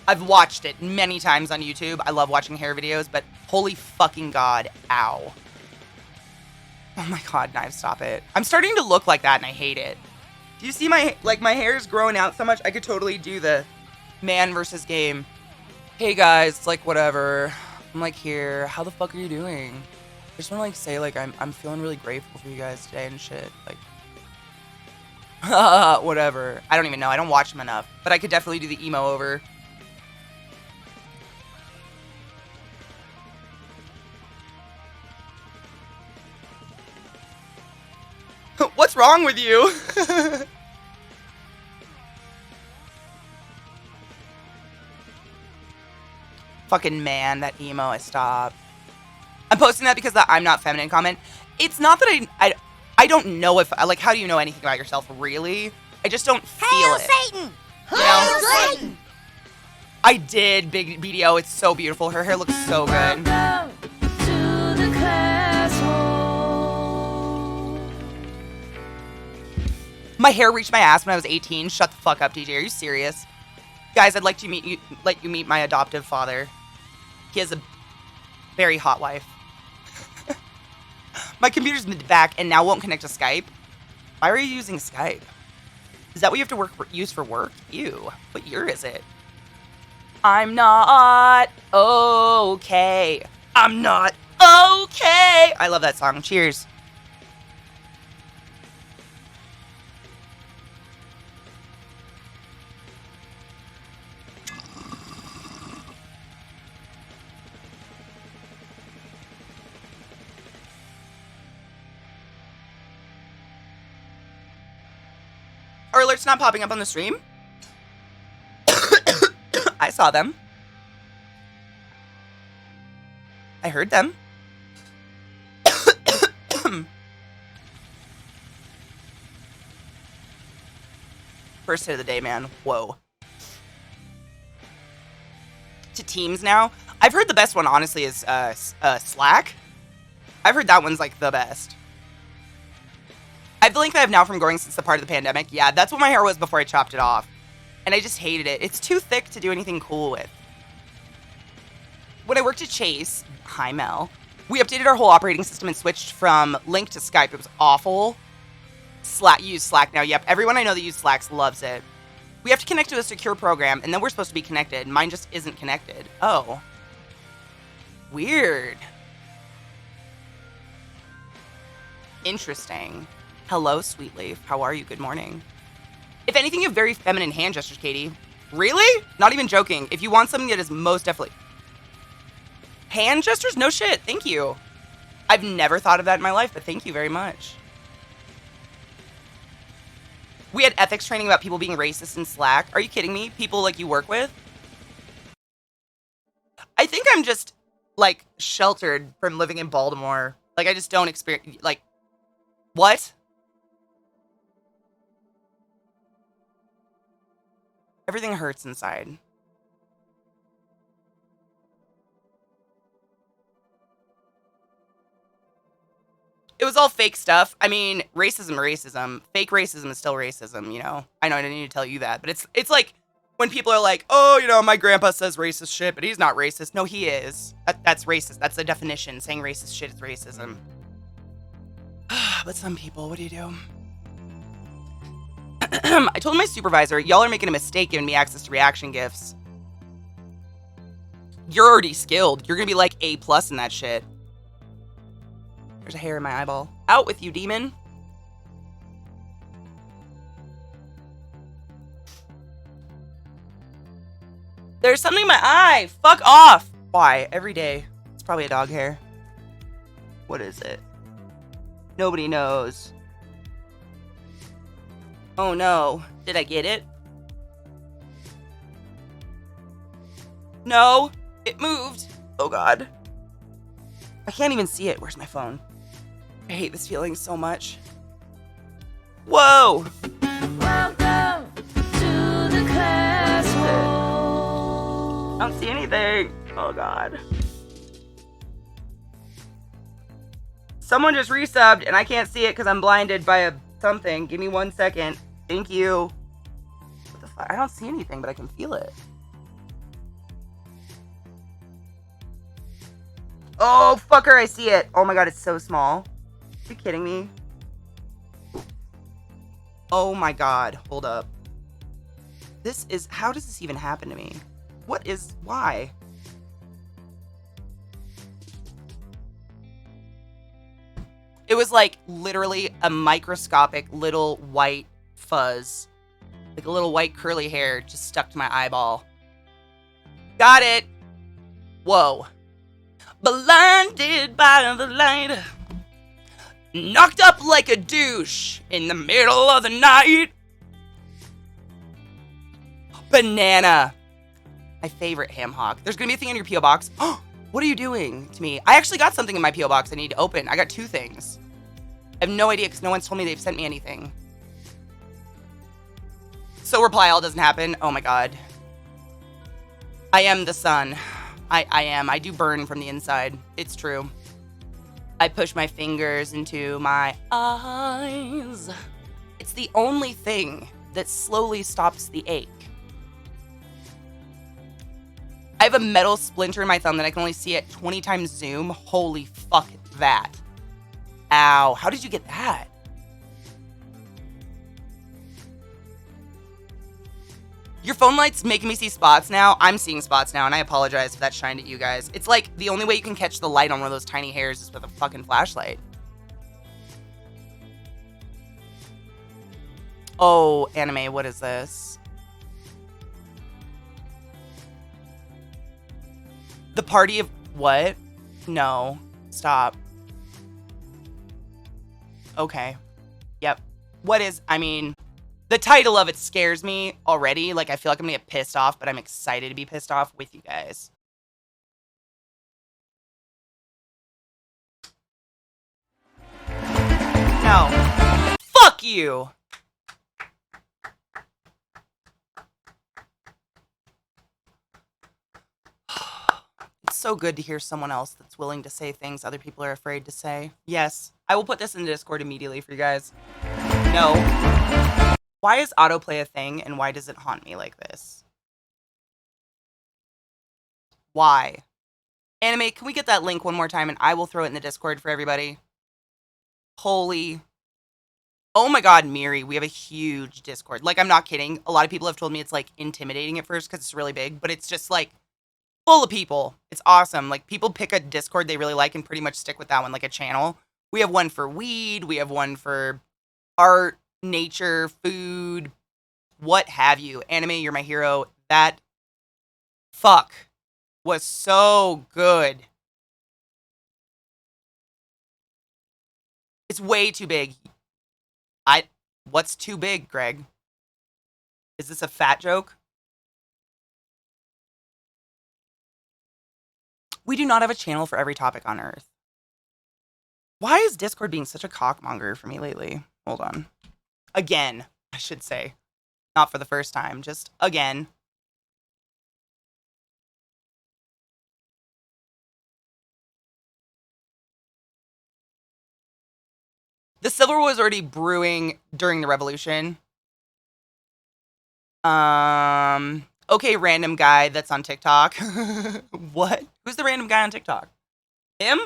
I've watched it many times on YouTube. I love watching hair videos, but holy fucking God, ow. Oh my God, Knives, stop it. I'm starting to look like that and I hate it. Do you see my hair's growing out so much? I could totally do the man versus game. Hey guys, it's like whatever. I'm like here. How the fuck are you doing? I just want to like say like I'm feeling really grateful for you guys today and shit. Like whatever. I don't even know. I don't watch them enough. But I could definitely do the emo over. What's wrong with you? Fucking man, that emo, I stopped. I'm posting that because the I'm not feminine comment. It's not that I don't know if, like, how do you know anything about yourself, really? I just don't feel Hail it. Satan! You know? Hail Satan! I did, Big BDO. It's so beautiful. Her hair looks so good. My hair reached my ass when I was 18. Shut the fuck up, DJ. Are you serious? Guys, I'd like to let you meet my adoptive father. He has a very hot wife. My computer's back and now won't connect to Skype. Why are you using Skype? Is that what you have to use for work? Ew. What year is it? I'm not okay. I'm not okay. I love that song. Cheers. Are alerts not popping up on the stream? I saw them. I heard them. First hit of the day, man. Whoa. To Teams now. I've heard the best one, honestly, is Slack. I've heard that one's, like, the best. I have the length I have now from growing since the part of the pandemic. Yeah, that's what my hair was before I chopped it off. And I just hated it. It's too thick to do anything cool with. When I worked at Chase, hi Mel, we updated our whole operating system and switched from Link to Skype. It was awful. Use Slack now. Yep, everyone I know that uses Slack loves it. We have to connect to a secure program, and then we're supposed to be connected. Mine just isn't connected. Oh. Weird. Interesting. Hello, Sweet Leaf. How are you? Good morning. If anything, you have very feminine hand gestures, Katie. Really? Not even joking. If you want something that is most definitely... Hand gestures? No shit. Thank you. I've never thought of that in my life, but thank you very much. We had ethics training about people being racist in Slack. Are you kidding me? People like you work with? I think I'm just, like, sheltered from living in Baltimore. Like, I just don't experience, like, what? Everything hurts inside. It was all fake stuff. I mean, racism. Fake racism is still racism, you know? I know I didn't need to tell you that, but it's like when people are like, oh, you know, my grandpa says racist shit, but he's not racist. No, he is. That's racist. That's the definition. Saying racist shit is racism. But some people, what do you do? I told my supervisor, y'all are making a mistake giving me access to reaction gifts. You're already skilled. You're gonna be like A+ in that shit. There's a hair in my eyeball. Out with you, demon. There's something in my eye. Fuck off. Why? Every day. It's probably a dog hair. What is it? Nobody knows. Oh no. Did I get it? No. It moved. Oh god. I can't even see it. Where's my phone? I hate this feeling so much. Whoa! Welcome to the classroom. I don't see anything. Oh god. Someone just resubbed and I can't see it because I'm blinded by something. Give me 1 second. Thank you. What the fuck? I don't see anything, but I can feel it. Oh, fucker, I see it. Oh my god, it's so small. Are you kidding me? Oh my god, hold up. This is, how does this even happen to me? What is, why? It was like literally a microscopic little white fuzz. Like a little white curly hair just stuck to my eyeball. Got it. Whoa. Blinded by the light. Knocked up like a douche in the middle of the night. Banana. My favorite ham hock. There's gonna be a thing in your P.O. box. Oh, what are you doing to me? I actually got something in my P.O. box I need to open. I got 2 things. I have no idea because no one's told me they've sent me anything. So reply all doesn't happen. Oh my god. I am the sun. I am. I do burn from the inside. It's true. I push my fingers into my eyes. It's the only thing that slowly stops the ache. I have a metal splinter in my thumb that I can only see at 20 times zoom. Holy fuck that. Ow. How did you get that? Your phone light's making me see spots now. I'm seeing spots now, and I apologize if that shined at you guys. It's like the only way you can catch the light on one of those tiny hairs is with a fucking flashlight. Oh, anime, what is this? The party of what? No. Stop. Okay. Yep. What is, I mean, The title of it scares me already. Like, I feel like I'm gonna get pissed off, but I'm excited to be pissed off with you guys. No. Fuck you! It's so good to hear someone else that's willing to say things other people are afraid to say. Yes, I will put this in the Discord immediately for you guys. No. Why is autoplay a thing, and why does it haunt me like this? Why? Anime, can we get that link one more time, and I will throw it in the Discord for everybody? Holy... Oh my god, Miri, we have a huge Discord. Like, I'm not kidding. A lot of people have told me it's, like, intimidating at first because it's really big, but it's just, like, full of people. It's awesome. Like, people pick a Discord they really like and pretty much stick with that one, like a channel. We have one for weed. We have one for art, nature, food, what have you. Anime, you're my hero. That fuck was so good. It's way too big. What's too big, Greg? Is this a fat joke? We do not have a channel for every topic on Earth. Why is Discord being such a cockmonger for me lately? Hold on. Again, I should say. Not for the first time, just again. The Civil War was already brewing during the Revolution. Okay, random guy that's on TikTok. What? Who's the random guy on TikTok? Him?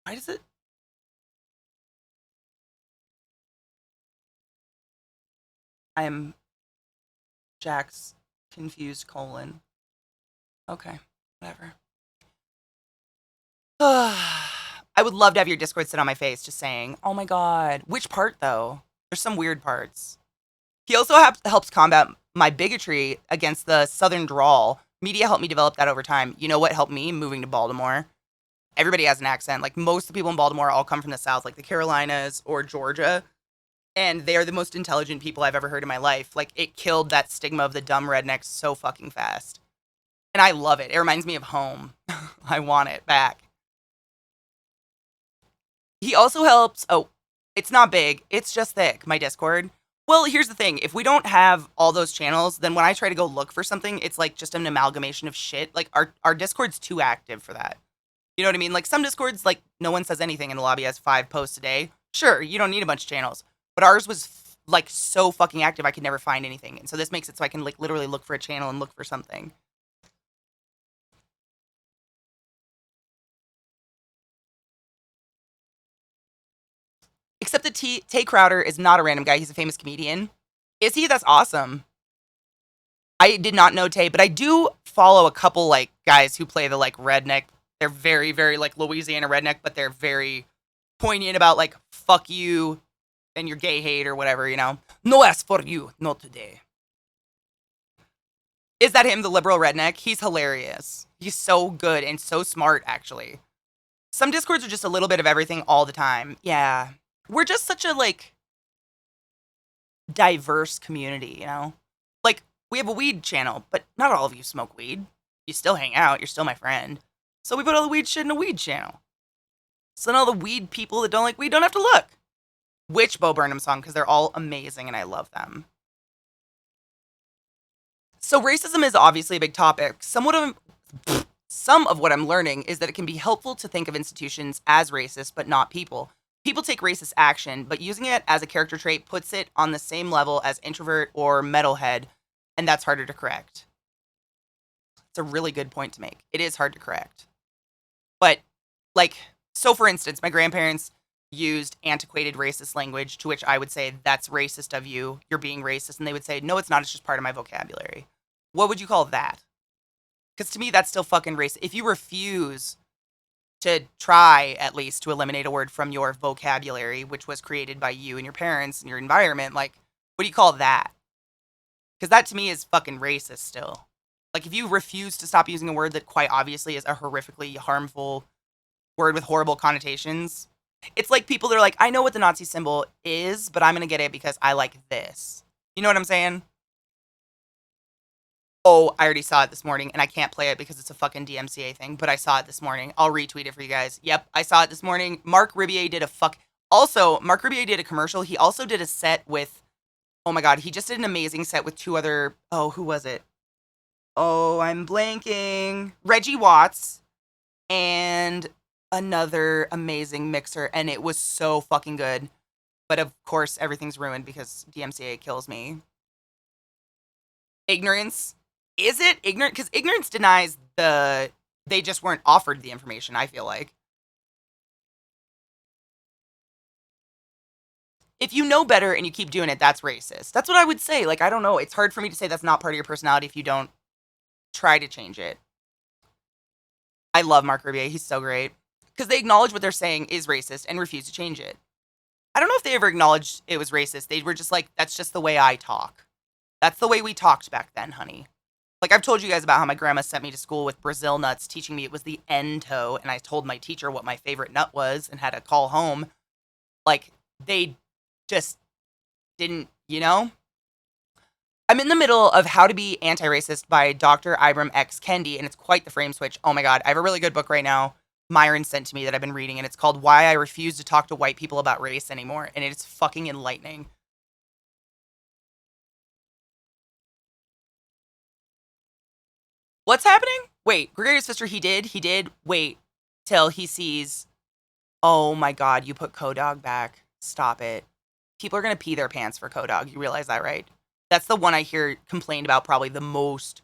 Why does it? I am Jack's confused colon. Okay, whatever. I would love to have your Discord sit on my face, just saying, oh my god. Which part, though? There's some weird parts. He also helps combat my bigotry against the Southern drawl. Media helped me develop that over time. You know what helped me? Moving to Baltimore. Everybody has an accent. Like, most of the people in Baltimore all come from the South, like the Carolinas or Georgia. And they are the most intelligent people I've ever heard in my life. Like, it killed that stigma of the dumb rednecks so fucking fast. And I love it. It reminds me of home. I want it back. He also helps... Oh, it's not big. It's just thick, my Discord. Well, here's the thing. If we don't have all those channels, then when I try to go look for something, it's like just an amalgamation of shit. Like, our Discord's too active for that. You know what I mean? Like, some Discords, like, no one says anything and the lobby has 5 posts a day. Sure, you don't need a bunch of channels. But ours was, like, so fucking active I could never find anything. And so this makes it so I can, like, literally look for a channel and look for something. Except that Tay Crowder is not a random guy. He's a famous comedian. Is he? That's awesome. I did not know Tay, but I do follow a couple, like, guys who play the, like, redneck. They're very, very, like, Louisiana redneck, but they're very poignant about, like, fuck you and your gay hate or whatever, you know? No ass for you, not today. Is that him, the liberal redneck? He's hilarious. He's so good and so smart, actually. Some Discords are just a little bit of everything all the time. Yeah. We're just such a, like, diverse community, you know? Like, we have a weed channel, but not all of you smoke weed. You still hang out. You're still my friend. So we put all the weed shit in a weed channel. So then all the weed people that don't like weed don't have to look. Which Bo Burnham song, because they're all amazing and I love them. So racism is obviously a big topic. Some of what I'm learning is that it can be helpful to think of institutions as racist, but not people. People take racist action, but using it as a character trait puts it on the same level as introvert or metalhead, and that's harder to correct. It's a really good point to make. It is hard to correct. But, like, so for instance, my grandparents used antiquated racist language, to which I would say, that's racist of you, you're being racist, and they would say, no, it's not, it's just part of my vocabulary. What would you call that? Because to me, that's still fucking racist. If you refuse to try, at least, to eliminate a word from your vocabulary, which was created by you and your parents and your environment, like, what do you call that? Because that, to me, is fucking racist still. Like, if you refuse to stop using a word that quite obviously is a horrifically harmful word with horrible connotations, It's like people that are like, I know what the Nazi symbol is, but I'm going to get it because I like this. You know what I'm saying? Oh, I already saw it this morning, and I can't play it because it's a fucking DMCA thing, but I saw it this morning. I'll retweet it for you guys. Yep, I saw it this morning. Mark Ribier did a Also, Mark Ribier did a commercial. He also did a set with, oh my god, he just did an amazing set with two other, oh, who was it? Oh, I'm blanking. Reggie Watts and another amazing mixer, and it was so fucking good. But of course, everything's ruined because DMCA kills me. Ignorance. Is it ignorant? Because ignorance denies they just weren't offered the information, I feel like. If you know better and you keep doing it, that's racist. That's what I would say. Like, I don't know. It's hard for me to say that's not part of your personality if you don't try to change it. I love Mark Ribier. He's so great. Because they acknowledge what they're saying is racist and refuse to change it. I don't know if they ever acknowledged it was racist. They were just like, that's just the way I talk. That's the way we talked back then, honey. Like, I've told you guys about how my grandma sent me to school with Brazil nuts, teaching me it was the Ento, and I told my teacher what my favorite nut was and had to call home. Like, they just didn't, you know? I'm in the middle of How to Be Anti-Racist by Dr. Ibram X. Kendi, and it's quite the frame switch. Oh my god, I have a really good book right now Myron sent to me that I've been reading, and it's called Why I Refuse to Talk to White People About Race Anymore, and it's fucking enlightening. What's happening? Wait, Gregorius Sister, he did. Wait till he sees, oh my god, you put Kodog back. Stop it. People are gonna pee their pants for Kodog. You realize that, right? That's the one I hear complained about probably the most.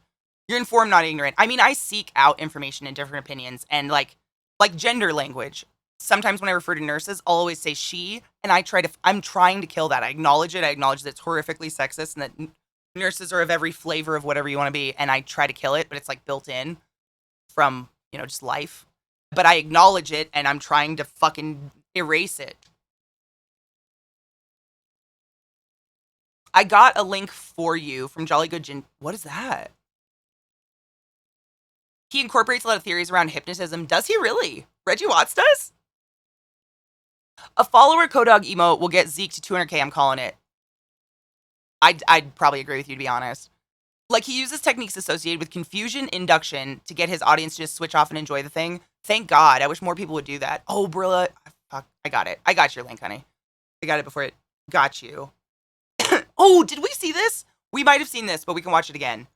You're informed, not ignorant. I mean, I seek out information and different opinions, and like gender language. Sometimes when I refer to nurses, I'll always say she, and I'm trying to kill that. I acknowledge it. I acknowledge that it's horrifically sexist and that nurses are of every flavor of whatever you want to be, and I try to kill it, but it's like built in from, just life. But I acknowledge it, and I'm trying to fucking erase it. I got a link for you from Jolly Good Gin. What is that? He incorporates a lot of theories around hypnotism. Does he really? Reggie Watts does? A follower Kodog emote will get Zeke to 200k, I'm calling it. I'd probably agree with you, to be honest. Like, he uses techniques associated with confusion induction to get his audience to just switch off and enjoy the thing. Thank God. I wish more people would do that. Oh, Brilla. Fuck. I got it. I got your link, honey. I got it before it got you. Oh, did we see this? We might have seen this, but we can watch it again.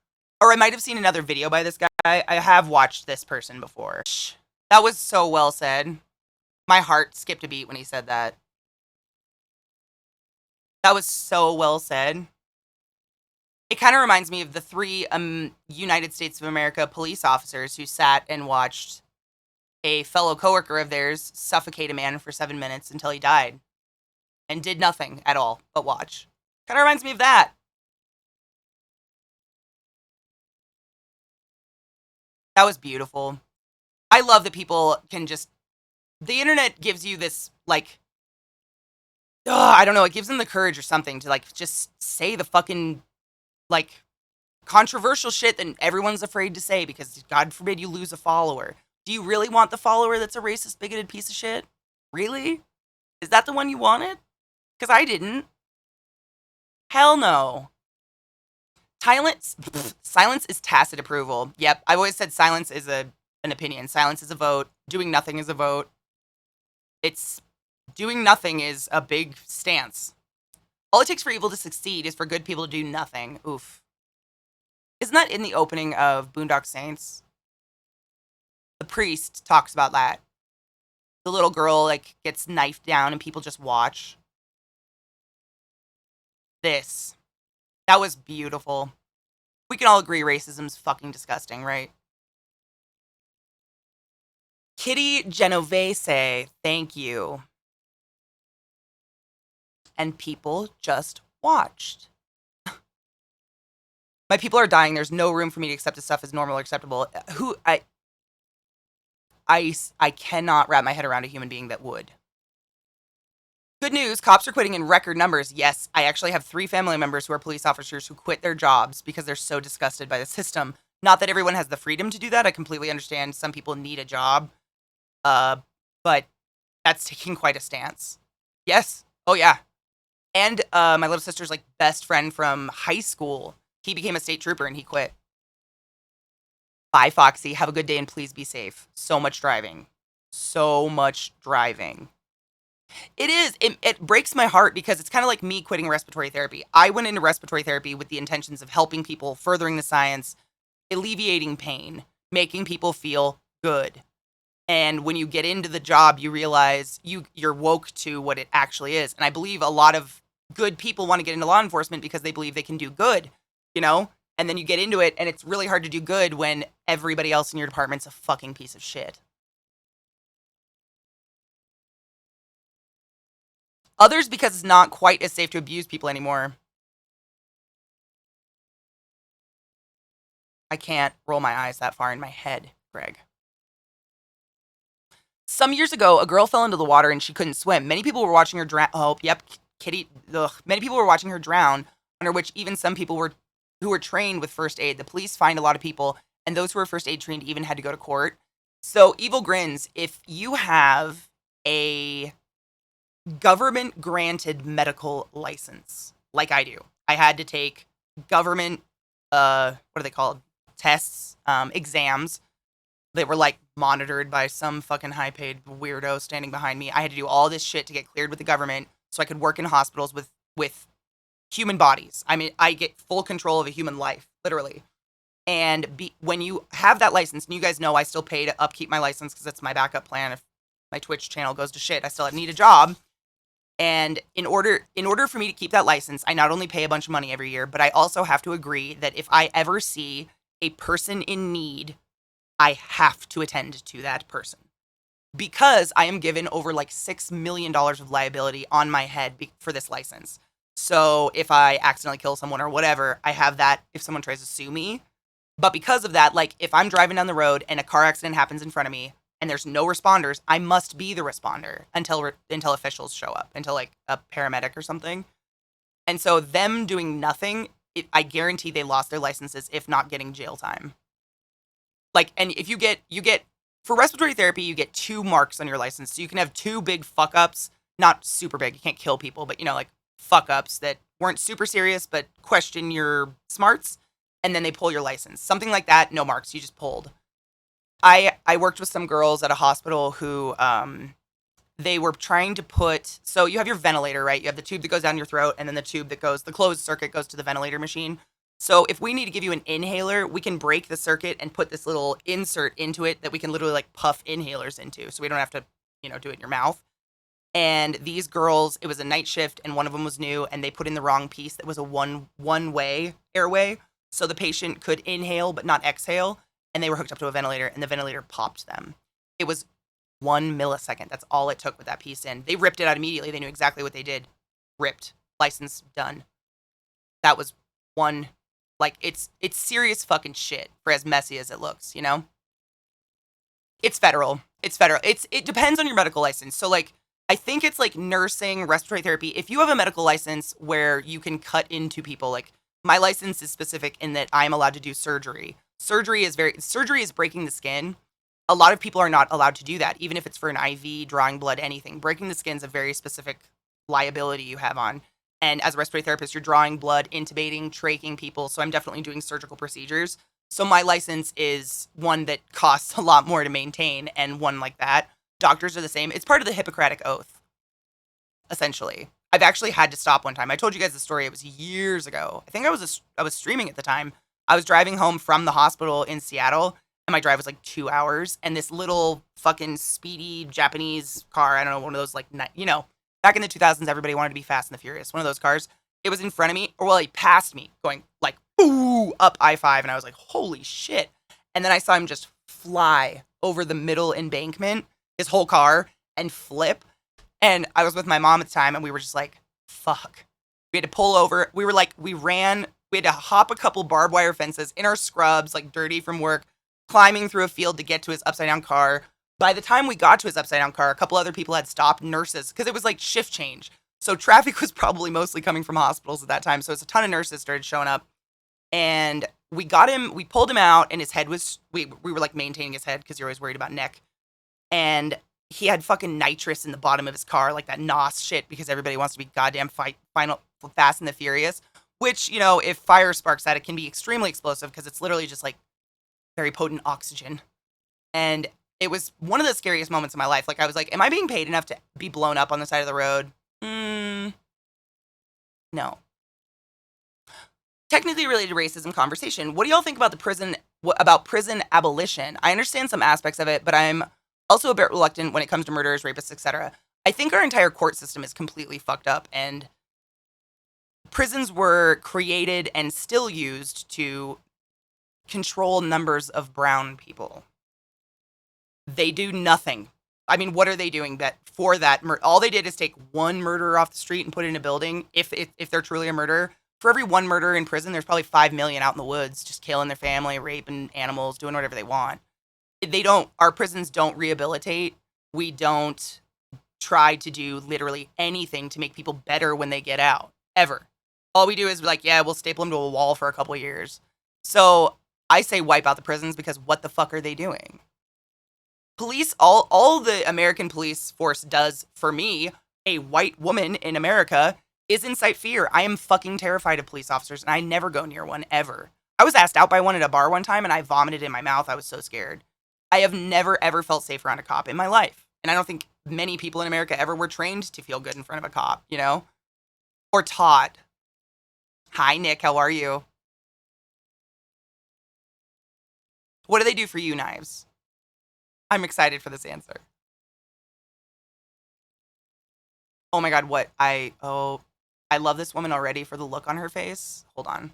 Or I might have seen another video by this guy. I have watched this person before. That was so well said. My heart skipped a beat when he said that. That was so well said. It kind of reminds me of the three United States of America police officers who sat and watched a fellow coworker of theirs suffocate a man for 7 minutes until he died and did nothing at all but watch. Kind of reminds me of that. That was beautiful. I love that people can just... The internet gives you this, like... I don't know, it gives them the courage or something to, like, just say the fucking... like, controversial shit that everyone's afraid to say because, God forbid, you lose a follower. Do you really want the follower that's a racist, bigoted piece of shit? Really? Is that the one you wanted? Because I didn't. Hell no. Silence is tacit approval. Yep, I've always said silence is an opinion. Silence is a vote. Doing nothing is a vote. Doing nothing is a big stance. All it takes for evil to succeed is for good people to do nothing. Oof. Isn't that in the opening of Boondock Saints? The priest talks about that. The little girl, like, gets knifed down and people just watch. This. That was beautiful. We can all agree racism's fucking disgusting, right? Kitty Genovese, thank you. And people just watched. My people are dying. There's no room for me to accept this stuff as normal or acceptable. I cannot wrap my head around a human being that would. Good news, cops are quitting in record numbers. Yes, I actually have 3 family members who are police officers who quit their jobs because they're so disgusted by the system. Not that everyone has the freedom to do that. I completely understand some people need a job. But That's taking quite a stance. Yes. Oh, yeah. And my little sister's like best friend from high school, he became a state trooper and he quit. Bye, Foxy. Have a good day and please be safe. So much driving. So much driving. It is. It breaks my heart because it's kind of like me quitting respiratory therapy. I went into respiratory therapy with the intentions of helping people, furthering the science, alleviating pain, making people feel good. And when you get into the job, you realize you're woke to what it actually is. And I believe a lot of good people want to get into law enforcement because they believe they can do good, you know? And then you get into it, and it's really hard to do good when everybody else in your department's a fucking piece of shit. Others, because it's not quite as safe to abuse people anymore. I can't roll my eyes that far in my head, Greg. Some years ago, a girl fell into the water and she couldn't swim. Many people were watching her drown. Oh, yep, Kitty. Ugh. Many people were watching her drown, under which even some people who were trained with first aid. The police fined a lot of people, and those who were first aid trained even had to go to court. So, evil grins, if you have a government granted medical license, like I do, I had to take government, what are they called? Tests, exams. They were like monitored by some fucking high paid weirdo standing behind me. I had to do all this shit to get cleared with the government so I could work in hospitals with human bodies. I mean, I get full control of a human life, literally. And when you have that license, and you guys know I still pay to upkeep my license because it's my backup plan. If my Twitch channel goes to shit, I still need a job. And in order for me to keep that license, I not only pay a bunch of money every year, but I also have to agree that if I ever see a person in need, I have to attend to that person. Because I am given over like $6 million of liability on my head for this license. So if I accidentally kill someone or whatever, I have that if someone tries to sue me. But because of that, like if I'm driving down the road and a car accident happens in front of me and there's no responders, I must be the responder until officials show up, until like a paramedic or something. And so them doing nothing, I guarantee they lost their licenses, if not getting jail time. Like, and if you get for respiratory therapy, you get 2 marks on your license. So you can have 2 big fuck ups, not super big. You can't kill people, but you know, like fuck ups that weren't super serious, but question your smarts. And then they pull your license. Something like that, no marks. You just pulled. I worked with some girls at a hospital who, they were trying to put, so you have your ventilator, right? You have the tube that goes down your throat, and then the tube that goes, the closed circuit goes to the ventilator machine. So if we need to give you an inhaler, we can break the circuit and put this little insert into it that we can literally like puff inhalers into. So we don't have to, you know, do it in your mouth. And these girls, it was a night shift and one of them was new and they put in the wrong piece that was a one-way airway. So the patient could inhale but not exhale. And they were hooked up to a ventilator and the ventilator popped them. It was 1 millisecond. That's all it took with that piece in. They ripped it out immediately. They knew exactly what they did. Ripped. License done. That was one. Like, it's serious fucking shit for as messy as it looks, you know? It's federal. It's federal. It depends on your medical license. So, like, I think it's like nursing, respiratory therapy. If you have a medical license where you can cut into people, like, my license is specific in that I'm allowed to do surgery. Surgery is breaking the skin. A lot of people are not allowed to do that, even if it's for an IV, drawing blood, anything. Breaking the skin is a very specific liability you have on. And as a respiratory therapist, you're drawing blood, intubating, tracheing people. So I'm definitely doing surgical procedures. So my license is one that costs a lot more to maintain and one like that. Doctors are the same. It's part of the Hippocratic Oath, essentially. I've actually had to stop one time. I told you guys the story. It was years ago. I think I was streaming at the time. I was driving home from the hospital in Seattle, and my drive was like 2 hours. And this little fucking speedy Japanese car, I don't know, one of those like, you know, back in the 2000s, everybody wanted to be Fast and the Furious. One of those cars. It was in front of me, or well, he passed me, going like, boo, up I-5. And I was like, holy shit. And then I saw him just fly over the middle embankment, his whole car, and flip. And I was with my mom at the time, and we were just like, fuck. We had to pull over. We had to hop a couple barbed wire fences in our scrubs, like dirty from work, climbing through a field to get to his upside down car. By the time we got to his upside down car, a couple other people had stopped, nurses, because it was like shift change. So traffic was probably mostly coming from hospitals at that time. So it's a ton of nurses started showing up. And we pulled him out, and his head was, we were like maintaining his head because you're always worried about neck. And he had fucking nitrous in the bottom of his car, like that NOS shit, because everybody wants to be goddamn final Fast and the Furious. Which, you know, if fire sparks that, it can be extremely explosive because it's literally just like very potent oxygen. And it was one of the scariest moments of my life. Like, I was like, am I being paid enough to be blown up on the side of the road? No. Technically related to racism conversation. What do y'all think about prison abolition? I understand some aspects of it, but I'm also a bit reluctant when it comes to murderers, rapists, etc. I think our entire court system is completely fucked up, and prisons were created and still used to control numbers of brown people. They do nothing. I mean, what are they doing that for that? All they did is take one murderer off the street and put it in a building. If they're truly a murderer, for every one murderer in prison, there's probably 5 million out in the woods, just killing their family, raping animals, doing whatever they want. Our prisons don't rehabilitate. We don't try to do literally anything to make people better when they get out, ever. All we do is like, yeah, we'll staple them to a wall for a couple of years. So I say wipe out the prisons, because what the fuck are they doing? Police, all the American police force does for me, a white woman in America, is incite fear. I am fucking terrified of police officers, and I never go near one, ever. I was asked out by one at a bar one time, and I vomited in my mouth. I was so scared. I have never, ever felt safe around a cop in my life. And I don't think many people in America ever were trained to feel good in front of a cop, you know? Or taught. Hi, Nick. How are you? What do they do for you, Knives? I'm excited for this answer. Oh my God, what? I love this woman already for the look on her face. Hold on.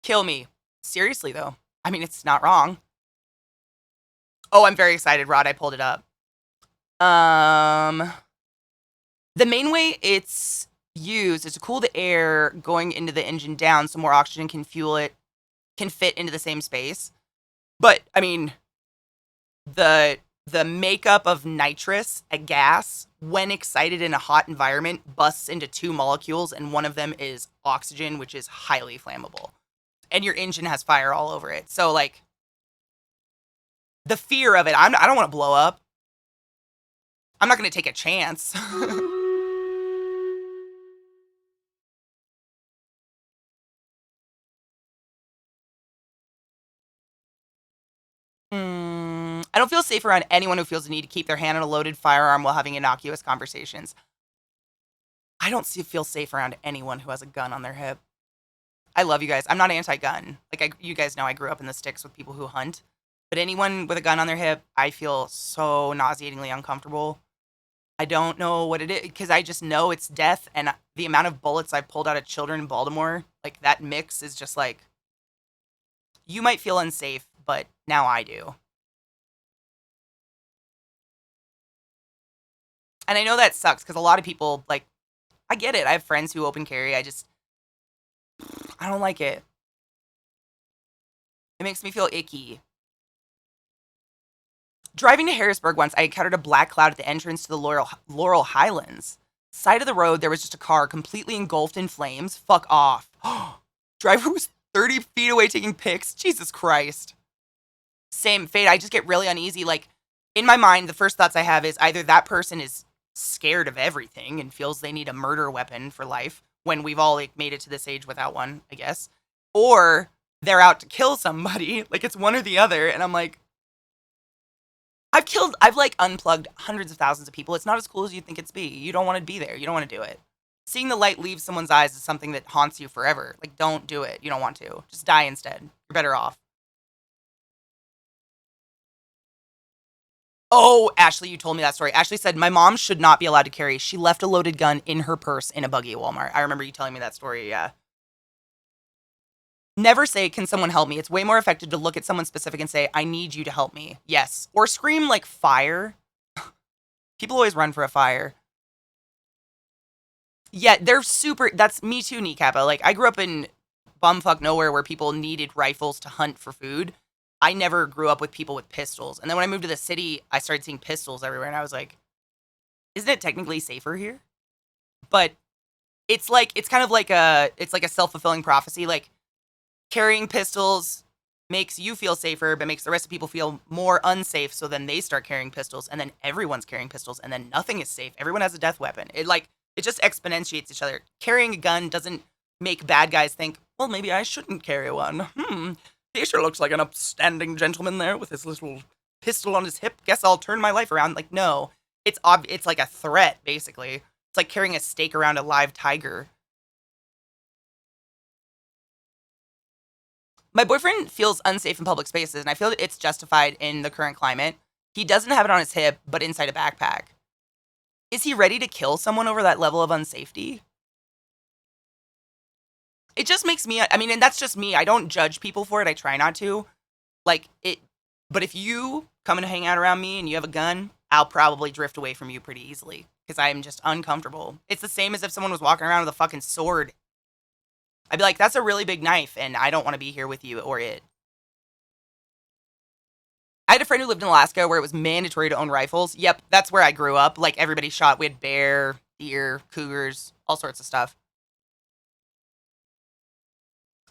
Kill me. Seriously, though. I mean, it's not wrong. Oh, I'm very excited, Rod. I pulled it up. The main way it's used is to cool the air going into the engine down so more oxygen can fit into the same space. But, I mean, the makeup of nitrous, a gas, when excited in a hot environment, busts into 2 molecules, and one of them is oxygen, which is highly flammable. And your engine has fire all over it. So, like, the fear of it, I don't want to blow up. I'm not going to take a chance. I don't feel safe around anyone who feels the need to keep their hand on a loaded firearm while having innocuous conversations. I don't feel safe around anyone who has a gun on their hip. I love you guys. I'm not anti-gun. Like, you guys know I grew up in the sticks with people who hunt. But anyone with a gun on their hip, I feel so nauseatingly uncomfortable. I don't know what it is, because I just know it's death, and the amount of bullets I've pulled out of children in Baltimore, like, that mix is just like, you might feel unsafe, but now I do. And I know that sucks, because a lot of people, like, I get it. I have friends who open carry. I don't like it. It makes me feel icky. Driving to Harrisburg once, I encountered a black cloud at the entrance to the Laurel Highlands. Side of the road, there was just a car completely engulfed in flames. Fuck off. Driver was 30 feet away taking pics. Jesus Christ. Same fate. I just get really uneasy. Like, in my mind, the first thoughts I have is either that person is scared of everything and feels they need a murder weapon for life, when we've all, like, made it to this age without one, I guess. Or they're out to kill somebody. Like, it's one or the other. And I'm like, I've like unplugged hundreds of thousands of people. It's not as cool as you think it's be. You don't want to be there. You don't want to do it. Seeing the light leave someone's eyes is something that haunts you forever. Like, don't do it. You don't want to. Just die instead. You're better off. Oh, Ashley, you told me that story. Ashley said, my mom should not be allowed to carry. She left a loaded gun in her purse in a buggy at Walmart. I remember you telling me that story, yeah. Never say, can someone help me? It's way more effective to look at someone specific and say, I need you to help me. Yes. Or scream like fire. People always run for a fire. Yeah, they're super, that's me too, Kneecappa. Like, I grew up in bumfuck nowhere where people needed rifles to hunt for food. I never grew up with people with pistols. And then when I moved to the city, I started seeing pistols everywhere. And I was like, isn't it technically safer here? But it's kind of like it's like a self-fulfilling prophecy. Like, Carrying pistols makes you feel safer, but makes the rest of people feel more unsafe. So then they start carrying pistols, and then everyone's carrying pistols, and then nothing is safe. Everyone has a death weapon. It just exponentiates each other. Carrying a gun doesn't make bad guys think, well, maybe I shouldn't carry one. He sure looks like an upstanding gentleman there with his little pistol on his hip. Guess I'll turn my life around. Like, no, it's like a threat, basically. It's like carrying a stake around a live tiger. My boyfriend feels unsafe in public spaces, and I feel that it's justified in the current climate. He doesn't have it on his hip, but inside a backpack. Is he ready to kill someone over that level of unsafety? It just makes me, I mean, and that's just me. I don't judge people for it. I try not to. But if you come and hang out around me and you have a gun, I'll probably drift away from you pretty easily because I'm just uncomfortable. It's the same as if someone was walking around with a fucking sword. I'd be like, that's a really big knife, and I don't want to be here with you or it. I had a friend who lived in Alaska where it was mandatory to own rifles. Yep, that's where I grew up. Like, everybody shot. We had bear, deer, cougars, all sorts of stuff.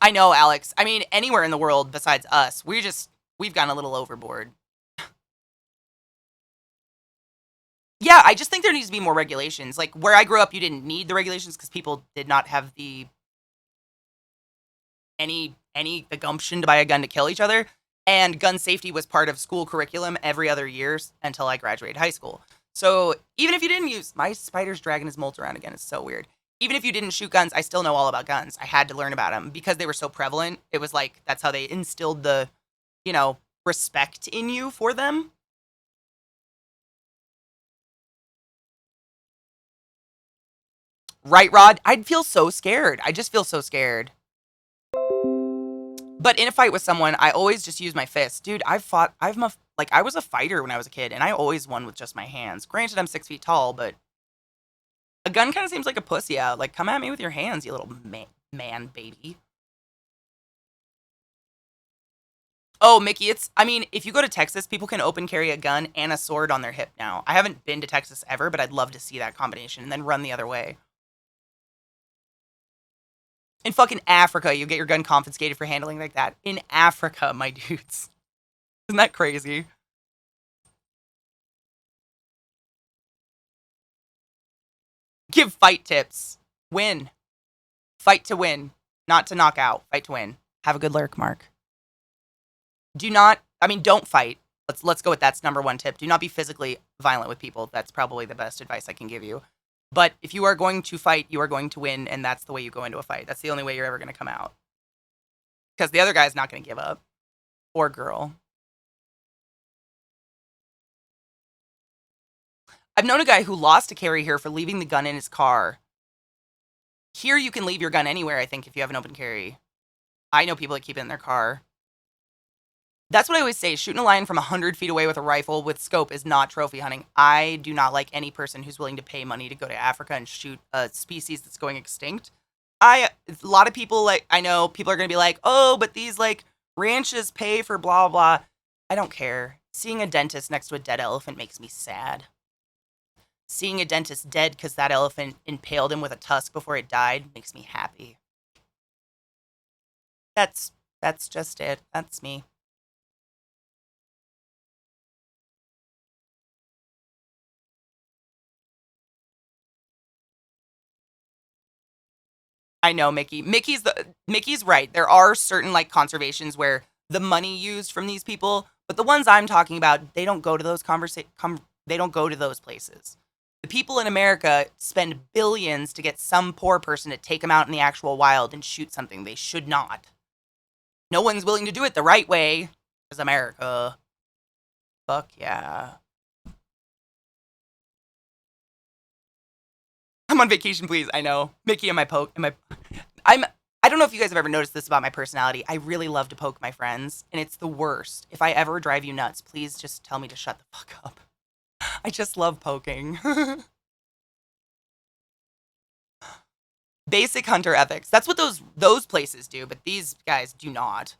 I know, Alex. I mean, anywhere in the world besides us, we've gone a little overboard. Yeah, I just think there needs to be more regulations. Like, where I grew up, you didn't need the regulations because people did not have the gumption to buy a gun to kill each other. And gun safety was part of school curriculum every other year until I graduated high school. So even if you didn't use... My spider's dragging his molt around again. It's so weird. Even if you didn't shoot guns, I still know all about guns. I had to learn about them because they were so prevalent. It was like, that's how they instilled the, respect in you for them. Right, Rod? I'd feel so scared. I just feel so scared. But in a fight with someone, I always just use my fists. Dude, I was a fighter when I was a kid, and I always won with just my hands. Granted, I'm 6 feet tall, but a gun kind of seems like a pussy out. Like, come at me with your hands, you little man baby. Oh, Mickey, if you go to Texas, people can open carry a gun and a sword on their hip now. I haven't been to Texas ever, but I'd love to see that combination and then run the other way. In fucking Africa, you get your gun confiscated for handling like that. In Africa, my dudes. Isn't that crazy? Give fight tips. Win. Fight to win. Not to knock out. Fight to win. Have a good lurk, Mark. Don't fight. Let's go with that's number one tip. Do not be physically violent with people. That's probably the best advice I can give you. But if you are going to fight, you are going to win, and that's the way you go into a fight. That's the only way you're ever going to come out. Because the other guy's not going to give up. Or girl. I've known a guy who lost a carry here for leaving the gun in his car. Here you can leave your gun anywhere, I think, if you have an open carry. I know people that keep it in their car. That's what I always say. Shooting a lion from 100 feet away with a rifle with scope is not trophy hunting. I do not like any person who's willing to pay money to go to Africa and shoot a species that's going extinct. A lot of people, I know people are going to be like, oh, but these, ranches pay for blah, blah. I don't care. Seeing a dentist next to a dead elephant makes me sad. Seeing a dentist dead because that elephant impaled him with a tusk before it died makes me happy. That's just it. That's me. I know, Mickey. Mickey's right. There are certain conservations where the money used from these people, but the ones I'm talking about, they don't go to those they don't go to those places. The people in America spend billions to get some poor person to take them out in the actual wild and shoot something they should not. No one's willing to do it the right way. Because America. Fuck yeah. I'm on vacation, please. I know. Mickey and my poke. I don't know if you guys have ever noticed this about my personality. I really love to poke my friends, and it's the worst. If I ever drive you nuts, please just tell me to shut the fuck up. I just love poking. Basic hunter ethics. That's what those places do, but these guys do not.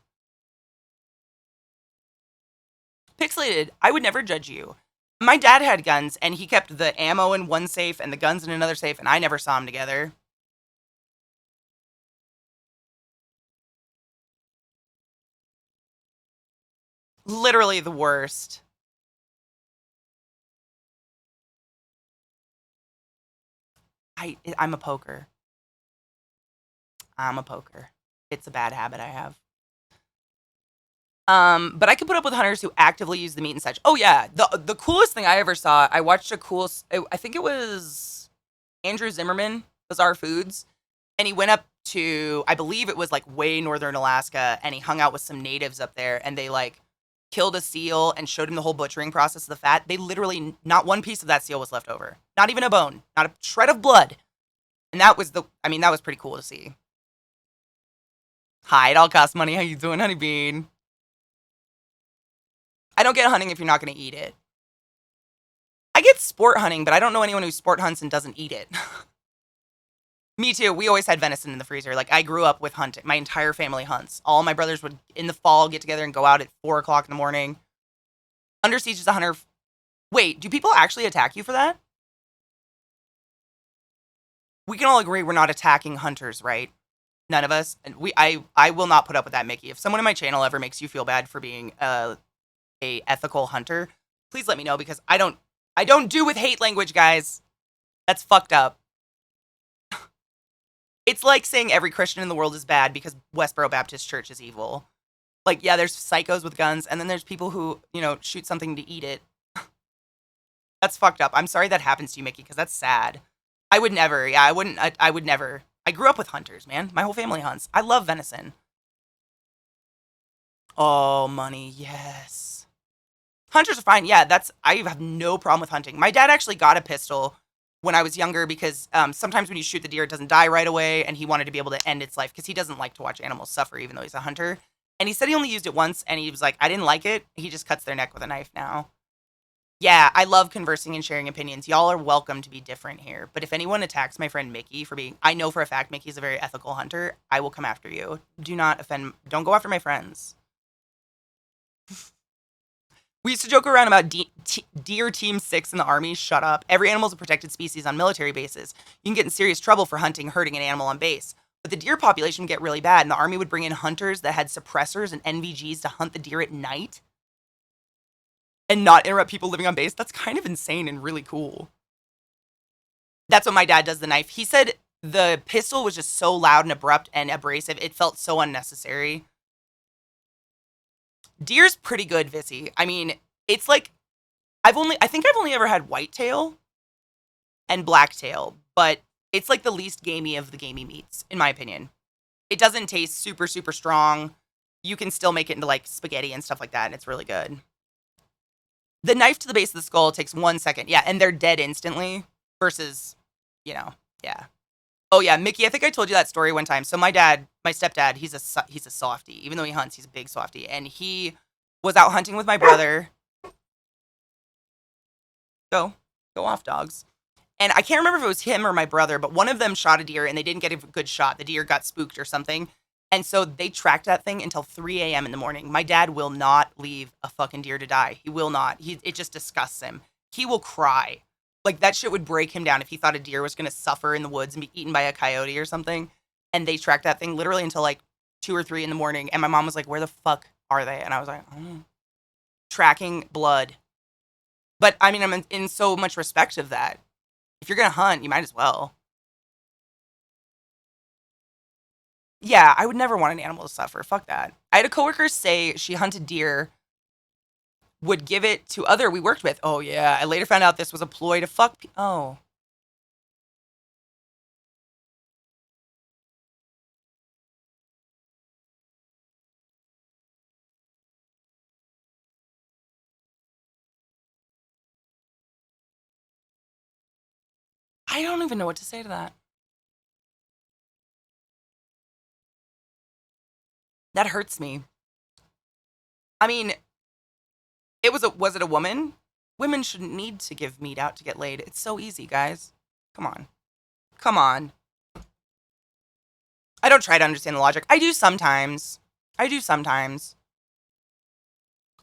Pixelated, I would never judge you. My dad had guns, and he kept the ammo in one safe and the guns in another safe, and I never saw them together. Literally the worst. I'm a poker. I'm a poker. It's a bad habit I have. But I could put up with hunters who actively use the meat and such. Oh yeah, the coolest thing I ever saw. I watched a cool. I think it was Andrew Zimmerman, Bizarre Foods, and he went up to, I believe it was like way northern Alaska, and he hung out with some natives up there, and they like killed a seal and showed him the whole butchering process of the fat. They literally, not one piece of that seal was left over, not even a bone, not a shred of blood, and that was that was pretty cool to see. Hi, it all costs money. How you doing, honey bean? I don't get hunting if you're not going to eat it. I get sport hunting, but I don't know anyone who sport hunts and doesn't eat it. Me too. We always had venison in the freezer. Like, I grew up with hunting. My entire family hunts. All my brothers would, in the fall, get together and go out at 4 o'clock in the morning. Under Siege is a hunter. Wait, do people actually attack you for that? We can all agree we're not attacking hunters, right? None of us. And I will not put up with that, Mickey. If someone in my channel ever makes you feel bad for being a ethical hunter, please let me know, because I don't do with hate language, guys. That's fucked up. It's like saying every Christian in the world is bad because Westboro Baptist Church is evil. Like, yeah, there's psychos with guns, and then there's people who, shoot something to eat it. That's fucked up. I'm sorry that happens to you, Mickey, because that's sad. I would never. Yeah, I wouldn't. I would never. I grew up with hunters, man. My whole family hunts. I love venison. Oh, money, yes. Hunters are fine. Yeah, I have no problem with hunting. My dad actually got a pistol when I was younger because sometimes when you shoot the deer, it doesn't die right away, and he wanted to be able to end its life because he doesn't like to watch animals suffer, even though he's a hunter. And he said he only used it once, and he was like, I didn't like it. He just cuts their neck with a knife now. Yeah, I love conversing and sharing opinions. Y'all are welcome to be different here. But if anyone attacks my friend Mickey for being, I know for a fact Mickey's a very ethical hunter, I will come after you. Do not offend, don't go after my friends. We used to joke around about deer team 6 in the army. Shut up. Every animal is a protected species on military bases. You can get in serious trouble for hunting, hurting an animal on base. But the deer population would get really bad, and the army would bring in hunters that had suppressors and NVGs to hunt the deer at night and not interrupt people living on base. That's kind of insane and really cool. That's what my dad does the knife. He said the pistol was just so loud and abrupt and abrasive. It felt so unnecessary. Deer's pretty good, Vissy. I mean, it's like, I think I've only ever had whitetail and blacktail, but it's like the least gamey of the gamey meats, in my opinion. It doesn't taste super, super strong. You can still make it into like spaghetti and stuff like that, and it's really good. The knife to the base of the skull takes 1 second. Yeah, and they're dead instantly versus, yeah. Oh yeah, Mickey, I think I told you that story one time. So my stepdad, he's a softie. Even though he hunts, he's a big softie. And he was out hunting with my brother. Go off, dogs. And I can't remember if it was him or my brother, but one of them shot a deer and they didn't get a good shot. The deer got spooked or something. And so they tracked that thing until 3 a.m. in the morning. My dad will not leave a fucking deer to die. He will not. It just disgusts him. He will cry. Like, that shit would break him down if he thought a deer was going to suffer in the woods and be eaten by a coyote or something. And they tracked that thing literally until like 2 or 3 in the morning. And my mom was like, where the fuck are they? And I was like, tracking blood. But I mean, I'm in so much respect of that. If you're going to hunt, you might as well. Yeah, I would never want an animal to suffer. Fuck that. I had a coworker say she hunted deer, would give it to other we worked with. Oh, yeah. I later found out this was a ploy to fuck. Oh. I don't even know what to say to that. That hurts me. I mean, was it a woman? Women shouldn't need to give meat out to get laid. It's so easy, guys. Come on. Come on. I don't try to understand the logic. I do sometimes.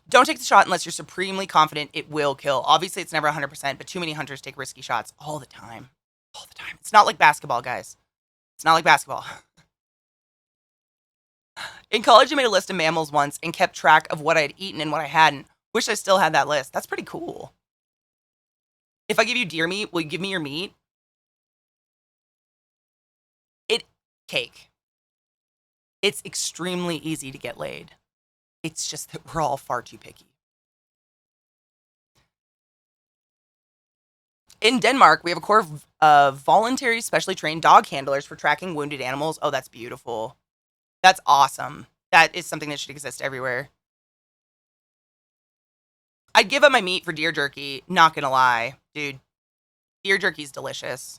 Don't take the shot unless you're supremely confident it will kill. Obviously, it's never 100%, but too many hunters take risky shots all the time. All the time. It's not like basketball, guys. It's not like basketball. In college, I made a list of mammals once and kept track of what I'd eaten and what I hadn't. Wish I still had that list. That's pretty cool. If I give you deer meat, will you give me your meat? Cake. It's extremely easy to get laid. It's just that we're all far too picky. In Denmark, we have a corps of voluntary, specially trained dog handlers for tracking wounded animals. Oh, that's beautiful. That's awesome. That is something that should exist everywhere. I'd give up my meat for deer jerky. Not gonna lie, dude. Deer jerky's delicious.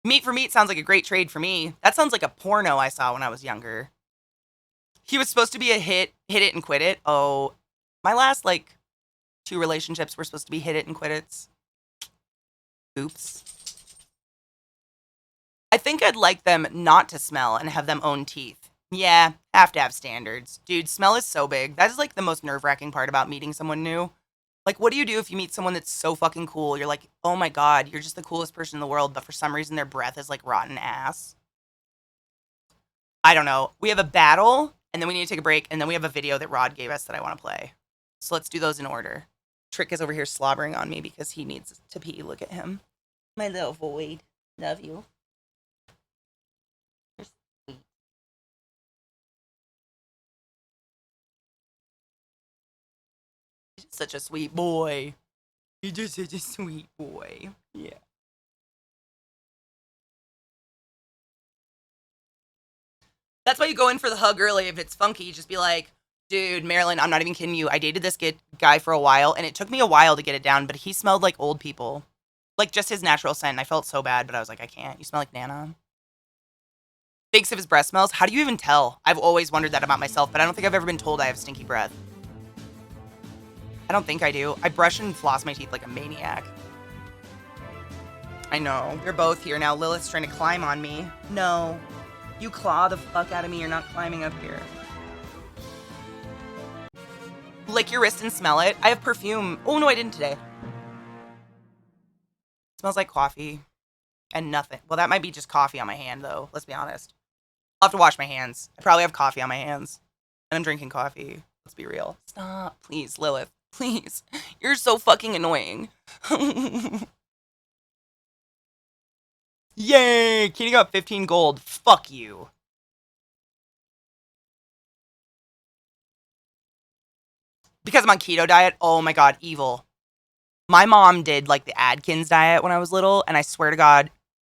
Meat for meat sounds like a great trade for me. That sounds like a porno I saw when I was younger. He was supposed to be a hit it and quit it. Oh, my last, 2 relationships were supposed to be hit it and quit it's. Oops. I think I'd like them not to smell and have them own teeth. Yeah, have to have standards. Dude, smell is so big. That is, the most nerve-wracking part about meeting someone new. What do you do if you meet someone that's so fucking cool? You're like, oh my god, you're just the coolest person in the world, but for some reason their breath is like rotten ass. I don't know. We have a battle, and then we need to take a break, and then we have a video that Rod gave us that I want to play. So let's do those in order. Trick is over here slobbering on me because he needs to pee. Look at him. My little void. Love you. You're sweet. He's just such a sweet boy. He's just such a sweet boy. Yeah. That's why you go in for the hug early. If it's funky, just be like, dude, Marilyn, I'm not even kidding you. I dated this guy for a while, and it took me a while to get it down, but he smelled like old people. Just his natural scent. I felt so bad, but I was like, I can't. You smell like Nana. Thinks of his breath smells. How do you even tell? I've always wondered that about myself, but I don't think I've ever been told I have stinky breath. I don't think I do. I brush and floss my teeth like a maniac. I know. They're both here now. Lilith's trying to climb on me. No. You claw the fuck out of me. You're not climbing up here. Lick your wrist and smell it. I have perfume. Oh, no, I didn't today. Smells like coffee and nothing. Well, that might be just coffee on my hand, though. Let's be honest. I'll have to wash my hands. I probably have coffee on my hands. And I'm drinking coffee. Let's be real. Stop. Please, Lilith. Please. You're so fucking annoying. Yay! Katie got 15 gold. Fuck you. Because I'm on keto diet? Oh my god, evil. My mom did, the Atkins diet when I was little, and I swear to God...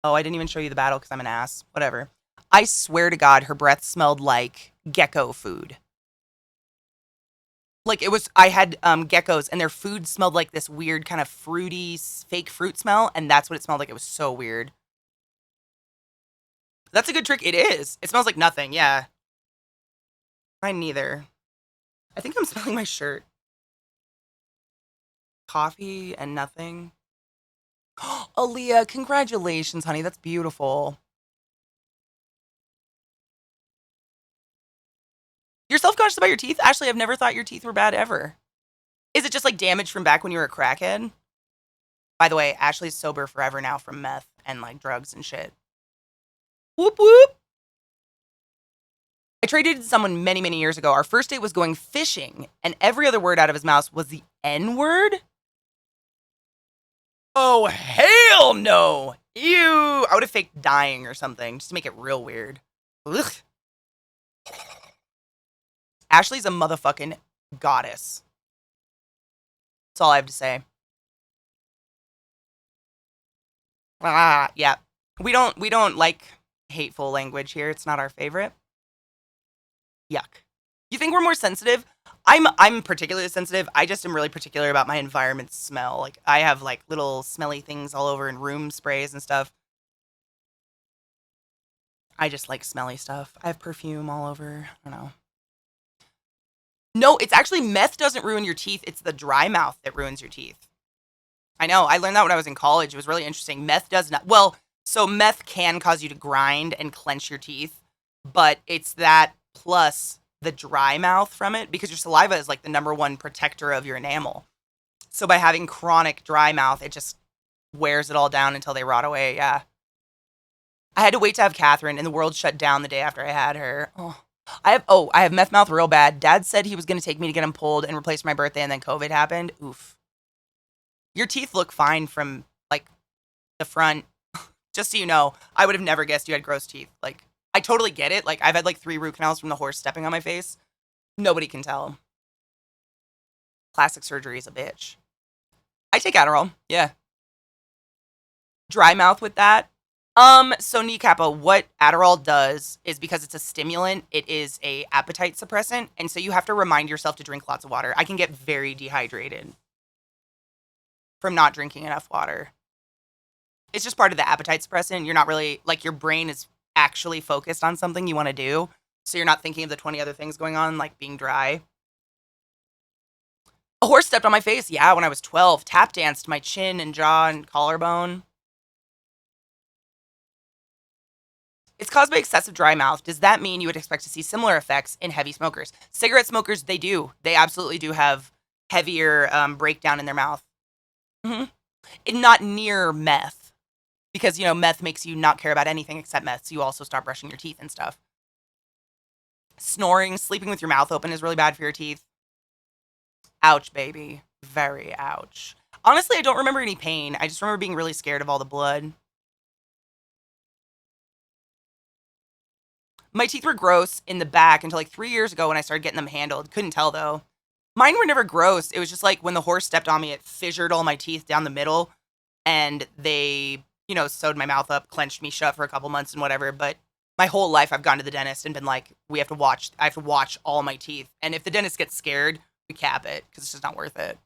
Oh, I didn't even show you the battle because I'm an ass. Whatever. I swear to God, her breath smelled like gecko food. I had geckos, and their food smelled like this weird kind of fruity, fake fruit smell, and that's what it smelled like. It was so weird. That's a good trick. It is. It smells like nothing, yeah. Mine neither. I think I'm smelling my shirt. Coffee and nothing. Aaliyah, congratulations, honey. That's beautiful. You're self-conscious about your teeth? Ashley, I've never thought your teeth were bad ever. Is it just damage from back when you were a crackhead? By the way, Ashley's sober forever now from meth and drugs and shit. Whoop whoop. I traded someone many, many years ago. Our first date was going fishing, and every other word out of his mouth was the N-word. Oh, hell no! Ew! I would have faked dying or something, just to make it real weird. Ugh. Ashley's a motherfucking goddess. That's all I have to say. Yeah. We don't like hateful language here. It's not our favorite. Yuck. You think we're more sensitive? I'm particularly sensitive. I just am really particular about my environment smell. I have little smelly things all over in room sprays and stuff. I just like smelly stuff. I have perfume all over. I don't know. No, it's actually meth doesn't ruin your teeth. It's the dry mouth that ruins your teeth. I know. I learned that when I was in college. It was really interesting. Meth does not. Well, so meth can cause you to grind and clench your teeth, but it's that plus the dry mouth from it because your saliva is the #1 protector of your enamel. So by having chronic dry mouth, it just wears it all down until they rot away. Yeah. I had to wait to have Catherine, and the world shut down the day after I had her. Oh, I have meth mouth real bad. Dad said he was going to take me to get them pulled and replaced my birthday, and then COVID happened. Oof. Your teeth look fine from, like, the front. Just so you know, I would have never guessed you had gross teeth. Like, I totally get it. Like, I've had, like, 3 root canals from the horse stepping on my face. Nobody can tell. Plastic surgery is a bitch. I take Adderall. Yeah. Dry mouth with that. So Kneecappa, what Adderall does is, because it's a stimulant, it is a appetite suppressant, and so you have to remind yourself to drink lots of water. I can get very dehydrated from not drinking enough water. It's just part of the appetite suppressant. You're not really, like, your brain is actually focused on something you want to do, so you're not thinking of the 20 other things going on, like being dry. A horse stepped on my face, yeah, when I was 12. Tap danced my chin and jaw and collarbone. It's caused by excessive dry mouth. Does that mean you would expect to see similar effects in heavy smokers? Cigarette smokers, they do. They absolutely do have heavier breakdown in their mouth. Mm-hmm. Not near meth. Because, meth makes you not care about anything except meth, so you also stop brushing your teeth and stuff. Snoring, sleeping with your mouth open is really bad for your teeth. Ouch, baby. Very ouch. Honestly, I don't remember any pain. I just remember being really scared of all the blood. My teeth were gross in the back until like 3 years ago when I started getting them handled. Couldn't tell, though. Mine were never gross. It was just like when the horse stepped on me, it fissured all my teeth down the middle. And they, sewed my mouth up, clenched me shut for a couple months and whatever. But my whole life I've gone to the dentist and been like, I have to watch all my teeth. And if the dentist gets scared, we cap it because it's just not worth it.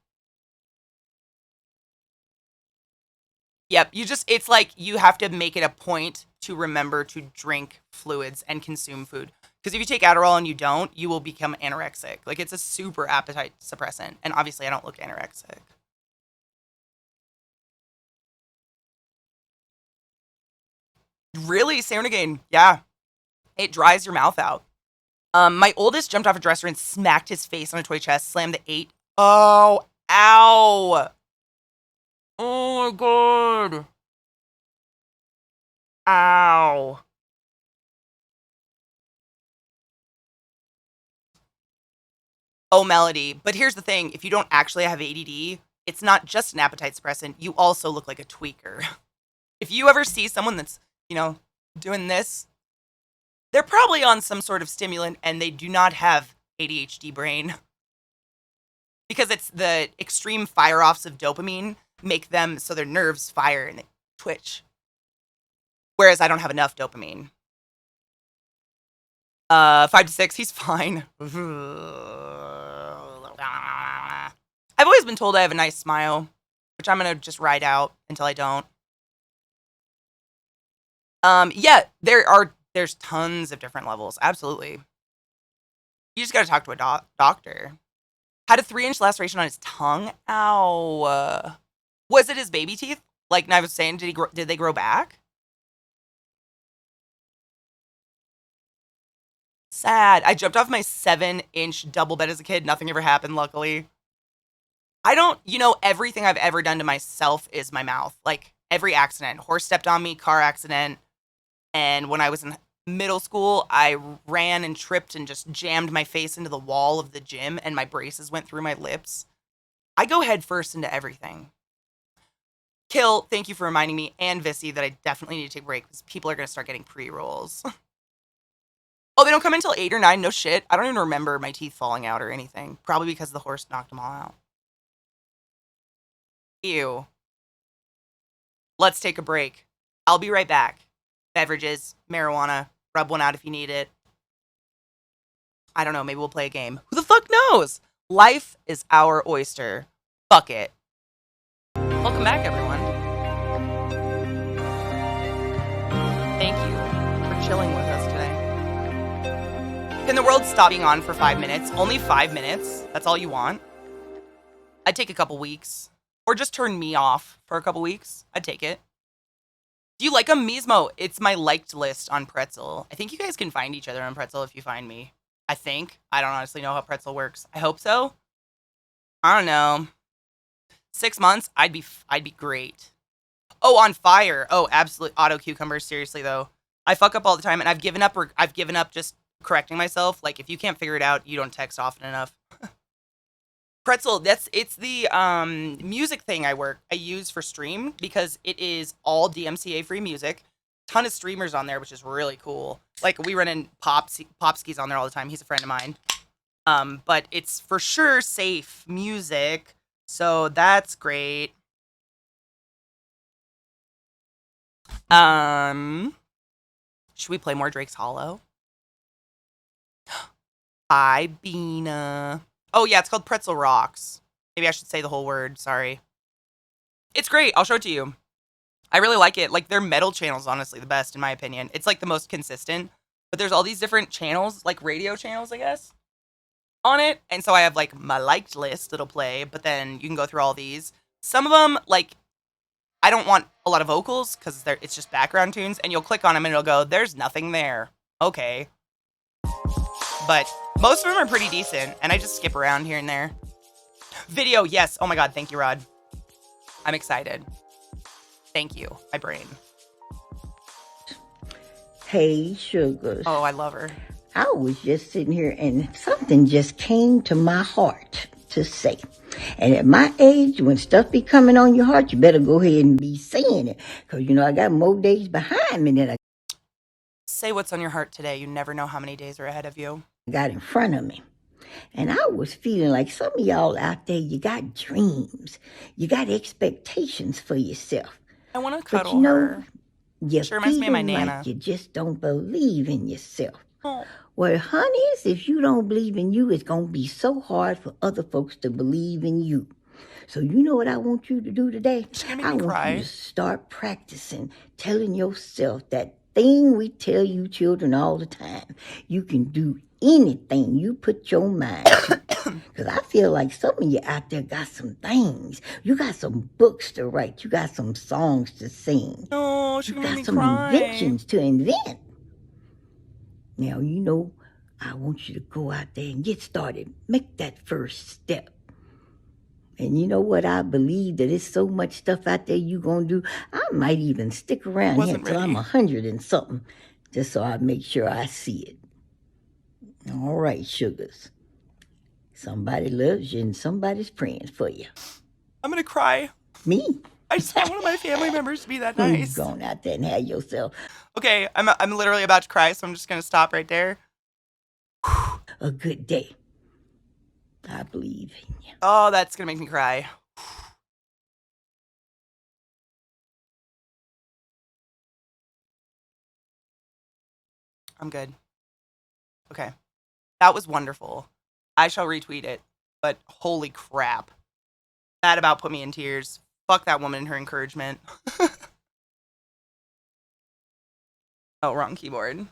Yep, it's like you have to make it a point to remember to drink fluids and consume food. Because if you take Adderall and you don't, you will become anorexic. Like, it's a super appetite suppressant. And obviously, I don't look anorexic. Really? Say it again. Yeah. It dries your mouth out. My oldest jumped off a dresser and smacked his face on a toy chest, slammed the 8. Oh, ow. Oh my god. Ow. Oh, Melody. But here's the thing. If you don't actually have ADD, it's not just an appetite suppressant. You also look like a tweaker. If you ever see someone that's, doing this, they're probably on some sort of stimulant and they do not have ADHD brain. Because it's the extreme fire-offs of dopamine make them so their nerves fire and they twitch. Whereas I don't have enough dopamine. 5 to 6, he's fine. I've always been told I have a nice smile, which I'm going to just ride out until I don't. Yeah, there's tons of different levels. Absolutely. You just got to talk to a doctor. Had a 3-inch laceration on his tongue. Ow. Was it his baby teeth? Like I was saying, did they grow back? Sad. I jumped off my 7-inch double bed as a kid. Nothing ever happened, luckily. I don't, everything I've ever done to myself is my mouth. Like, every accident. Horse stepped on me, car accident. And when I was in middle school, I ran and tripped and just jammed my face into the wall of the gym and my braces went through my lips. I go head first into everything. Kill, thank you for reminding me, and Vissy, that I definitely need to take a break because people are going to start getting pre-rolls. Oh, they don't come until 8 or 9? No shit. I don't even remember my teeth falling out or anything. Probably because the horse knocked them all out. Ew. Let's take a break. I'll be right back. Beverages, marijuana, rub one out if you need it. I don't know, maybe we'll play a game. Who the fuck knows? Life is our oyster. Fuck it. Welcome back, everyone. Thank you for chilling with us today. Can the world stop being on for 5 minutes? Only 5 minutes? That's all you want? I'd take a couple weeks. Or just turn me off for a couple weeks. I'd take it. Do you like a Mismo? It's my liked list on Pretzel. I think you guys can find each other on Pretzel if you find me. I think. I don't honestly know how Pretzel works. I hope so. I don't know. 6 months, I'd be great. Oh, on fire. Oh, absolutely. Auto cucumbers. Seriously though, I fuck up all the time, and I've given up just correcting myself. Like, if you can't figure it out, you don't text often enough. Pretzel, it's the music thing I use for stream because it is all DMCA free music. Ton of streamers on there, which is really cool. Like, we run in Popski's on there all the time. He's a friend of mine. But it's for sure safe music, so that's great. Should we play more Drake's Hollow? Hi, Bina. Oh, yeah, it's called Pretzel Rocks. Maybe I should say the whole word. Sorry. It's great. I'll show it to you. I really like it. Like, their metal channel's honestly the best, in my opinion. It's, like, the most consistent. But there's all these different channels, like radio channels, I guess, on it. And so I have, like, my liked list that'll play. But then you can go through all these. Some of them, like, I don't want a lot of vocals because it's just background tunes. And you'll click on them and it'll go, there's nothing there. Okay. But most of them are pretty decent, and I just skip around here and there. Video, yes. Oh my god, thank you, Rod. I'm excited. Thank you, my brain. Hey, Sugars. Oh, I love her. I was just sitting here and something just came to my heart to say. And at my age, when stuff be coming on your heart, you better go ahead and be saying it. Because, you know, I got more days behind me than I Say what's on your heart today. You never know how many days are ahead of you. got in front of me. And I was feeling like some of y'all out there, you got dreams. You got expectations for yourself. I want to But cuddle you know, her. you Sure reminds me of my feel Nana. like you just don't believe in yourself. Oh. Well, honeys, if you don't believe in you, it's going to be so hard for other folks to believe in you. So you know what I want you to do today? She's gonna make I me want cry. you to start practicing telling yourself that thing we tell you children all the time. You can do anything you put your mind to. Because I feel like some of you out there got some things. You got some books to write. You got some songs to sing. Oh, she's You gonna make got me some cry. inventions to invent. Now, you know, I want you to go out there and get started. Make that first step. And you know what? I believe that there's so much stuff out there you gonna do. I might even stick around here Wasn't until I'm ready. 100 and something, just so I make sure I see it. All right, sugars. Somebody loves you and somebody's praying for you. I'm gonna cry. Me? I just want one of my family members to be that You nice. going out there and have yourself Okay, I'm literally about to cry, so I'm just gonna stop right there. a good day. I believe in you. Oh, that's gonna make me cry. I'm good. Okay. That was wonderful. I shall retweet it, but holy crap. That about put me in tears. Fuck that woman and her encouragement. Oh, wrong keyboard.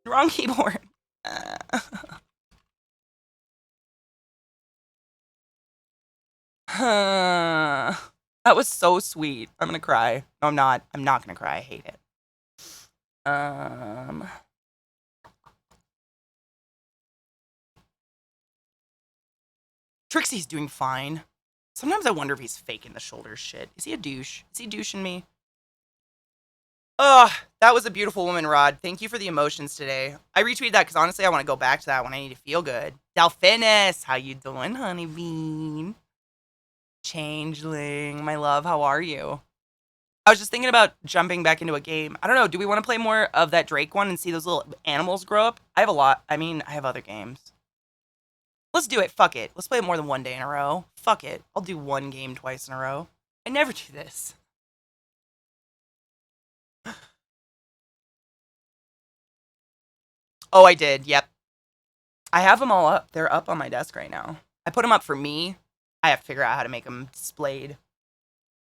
Wrong keyboard. That was so sweet. I'm gonna cry. No, I'm not. I'm not gonna cry. I hate it. Trixie's doing fine. Sometimes I wonder if he's faking the shoulder shit. Is he a douche? Is he douching me? Ugh, that was a beautiful woman, Rod. Thank you for the emotions today. I retweeted that because honestly, I want to go back to that when I need to feel good. Delphinus, how you doing, honeybean? Changeling, my love, how are you? I was just thinking about jumping back into a game. I don't know, do we want to play more of that Drake one and see those little animals grow up? I have a lot. I mean, I have other games. Let's do it. Fuck it. Let's play it more than one day in a row. Fuck it. I'll do one game twice in a row. I never do this. Oh, I did. Yep. I have them all up. They're up on my desk right now. I put them up for me. I have to figure out how to make them displayed.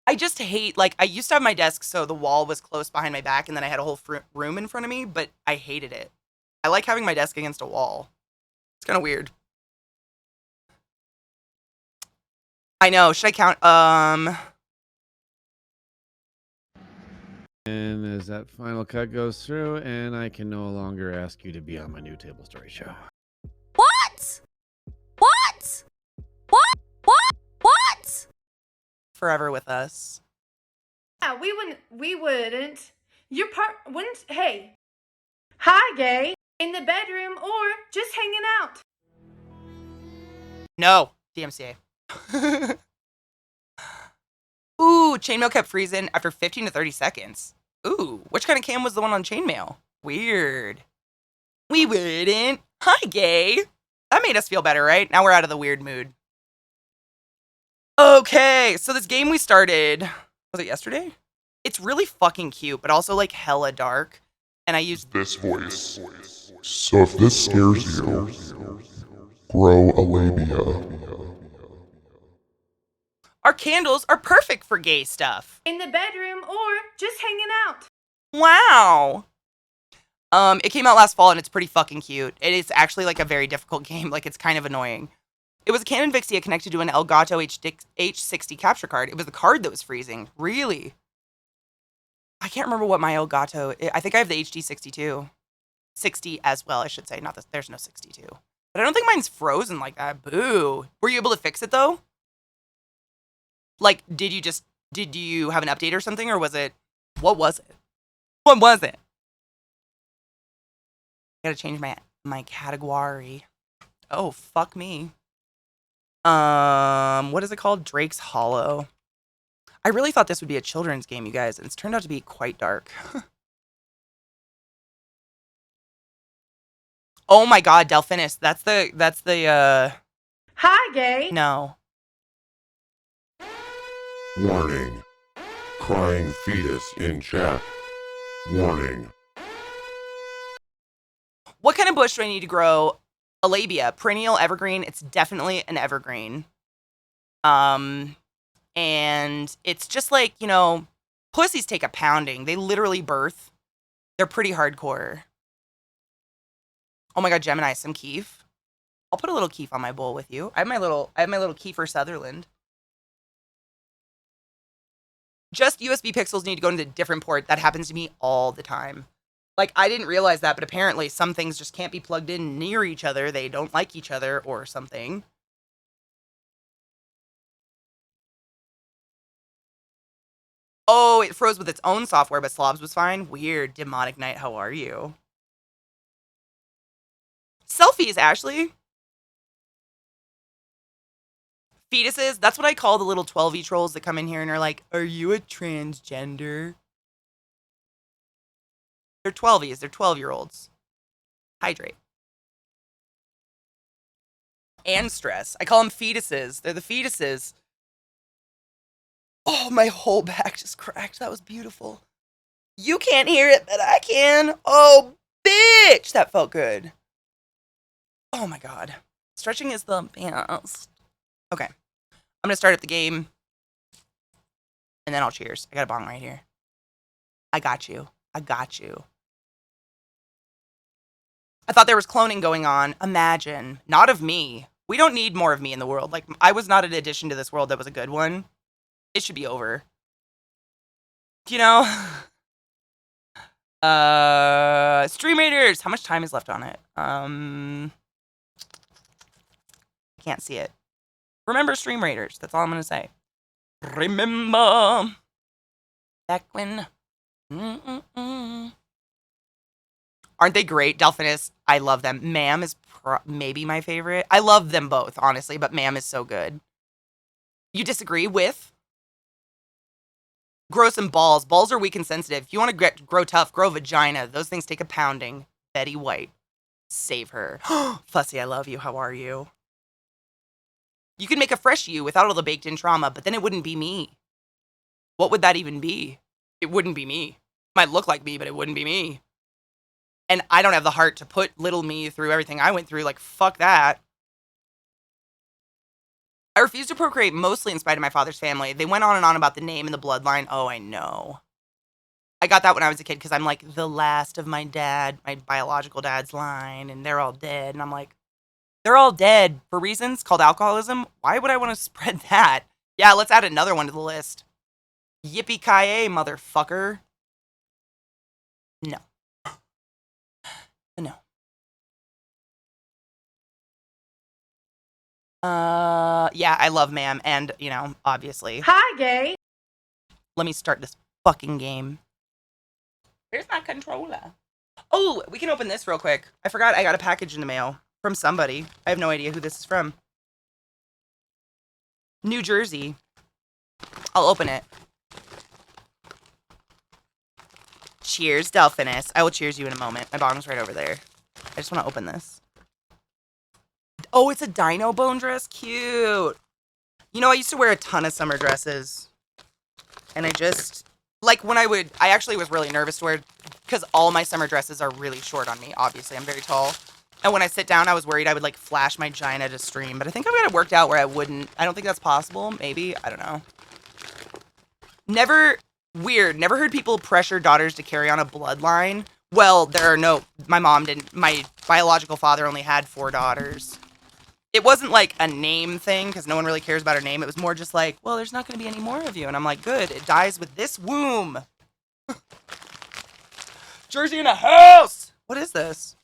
I just hate, like, I used to have my desk so the wall was close behind my back and then I had a whole room in front of me, but I hated it. I like having my desk against a wall. It's kind of weird. I know. Should I count? And as that final cut goes through, and I can no longer ask you to be on my new table story show. What? What? What? What? What? Forever with us. Yeah, we wouldn't. Hey. Hi, gay. In the bedroom or just hanging out. No, DMCA. Ooh, chainmail kept freezing after 15 to 30 seconds. Ooh, which kind of cam was the one on chainmail? Weird. We wouldn't. Hi, gay. That made us feel better, right? Now we're out of the weird mood. Okay, so this game we started, was it yesterday? It's really fucking cute, but also like hella dark. And I used This voice. So if this scares you, grow a labia. our candles are perfect for gay stuff. In the bedroom or just hanging out. Wow. It came out last fall and it's pretty fucking cute. It is actually like a very difficult game. Like it's kind of annoying. It was a Canon Vixia connected to an Elgato H60 capture card. It was the card that was freezing. Really? I can't remember what my Elgato. I think I have the HD62. 60 as well, I should say. Not this. There's no 62. But I don't think mine's frozen like that. Boo. Were you able to fix it though? Like, did you have an update or something, or was it? What was it? What was it? I gotta change my category. Oh, fuck me. What is it called? Drake's Hollow. I really thought this would be a children's game, you guys, and it's turned out to be quite dark. Oh my god, Delphinus. That's the Hi, gay. no. Warning. Crying fetus in chat. Warning. What kind of bush do I need to grow? A labia, perennial, evergreen. It's definitely an evergreen. And it's just like, you know, pussies take a pounding. They literally birth. They're pretty hardcore. Oh my god, Gemini, some keef. I'll put a little keef on my bowl with you. I have my little Kiefer Sutherland. Just USB pixels need to go into a different port. That happens to me all the time. Like, I didn't realize that, but apparently some things just can't be plugged in near each other. They don't like each other or something. Oh, it froze with its own software, but Slobs was fine. Weird. Demonic Knight, how are you? Selfies, Ashley. Fetuses, that's what I call the little 12E trolls that come in here and are like, are you a transgender? They're 12Es. They're 12-year-olds. Hydrate. And stress. I call them fetuses. They're the fetuses. Oh, my whole back just cracked. That was beautiful. You can't hear it, but I can. Oh, bitch. That felt good. Oh, my God. Stretching is the best. Okay. I'm going to start up the game. And then I'll cheers. I got a bong right here. I got you. I got you. I thought there was cloning going on. Imagine. Not of me. We don't need more of me in the world. Like, I was not an addition to this world that was a good one. It should be over. You know? Stream Raiders. How much time is left on it? Can't see it. Remember Stream Raiders. That's all I'm going to say. Remember. Back when. Aren't they great? Delphinus, I love them. Ma'am is maybe my favorite. I love them both, honestly, but Ma'am is so good. You disagree with? Grow some balls. Balls are weak and sensitive. If you want to grow tough, grow vagina. Those things take a pounding. Betty White. Save her. Fussy, I love you. How are you? You can make a fresh you without all the baked-in trauma, but then it wouldn't be me. What would that even be? It wouldn't be me. Might look like me, but it wouldn't be me. And I don't have the heart to put little me through everything I went through. Like, fuck that. I refused to procreate mostly in spite of my father's family. They went on and on about the name and the bloodline. Oh, I know. I got that when I was a kid because I'm like the last of my biological dad's line, and they're all dead. And I'm like, they're all dead for reasons called alcoholism. Why would I want to spread that? Yeah, let's add another one to the list. Yippee-ki-yay, motherfucker. No. No. Yeah, I love Ma'am, and, you know, obviously. Hi, gay. Let me start this fucking game. Where's my controller? Oh, we can open this real quick. I forgot I got a package in the mail from somebody. I have no idea who this is from. New Jersey. I'll open it. Cheers, Delphinus. I will cheers you in a moment. My bottom's right over there. I just want to open this. Oh, it's a dino bone dress. Cute. You know, I used to wear a ton of summer dresses. And I just, like when I actually was really nervous to wear, because all my summer dresses are really short on me. Obviously, I'm very tall. And when I sit down, I was worried I would like flash my giant at a stream. But I think I've got it worked out where I wouldn't. I don't think that's possible. Maybe. I don't know. Never heard people pressure daughters to carry on a bloodline. Well, my mom didn't. My biological father only had 4 daughters. It wasn't like a name thing because no one really cares about her name. It was more just like, well, there's not going to be any more of you. And I'm like, good. It dies with this womb. Jersey in a house. What is this?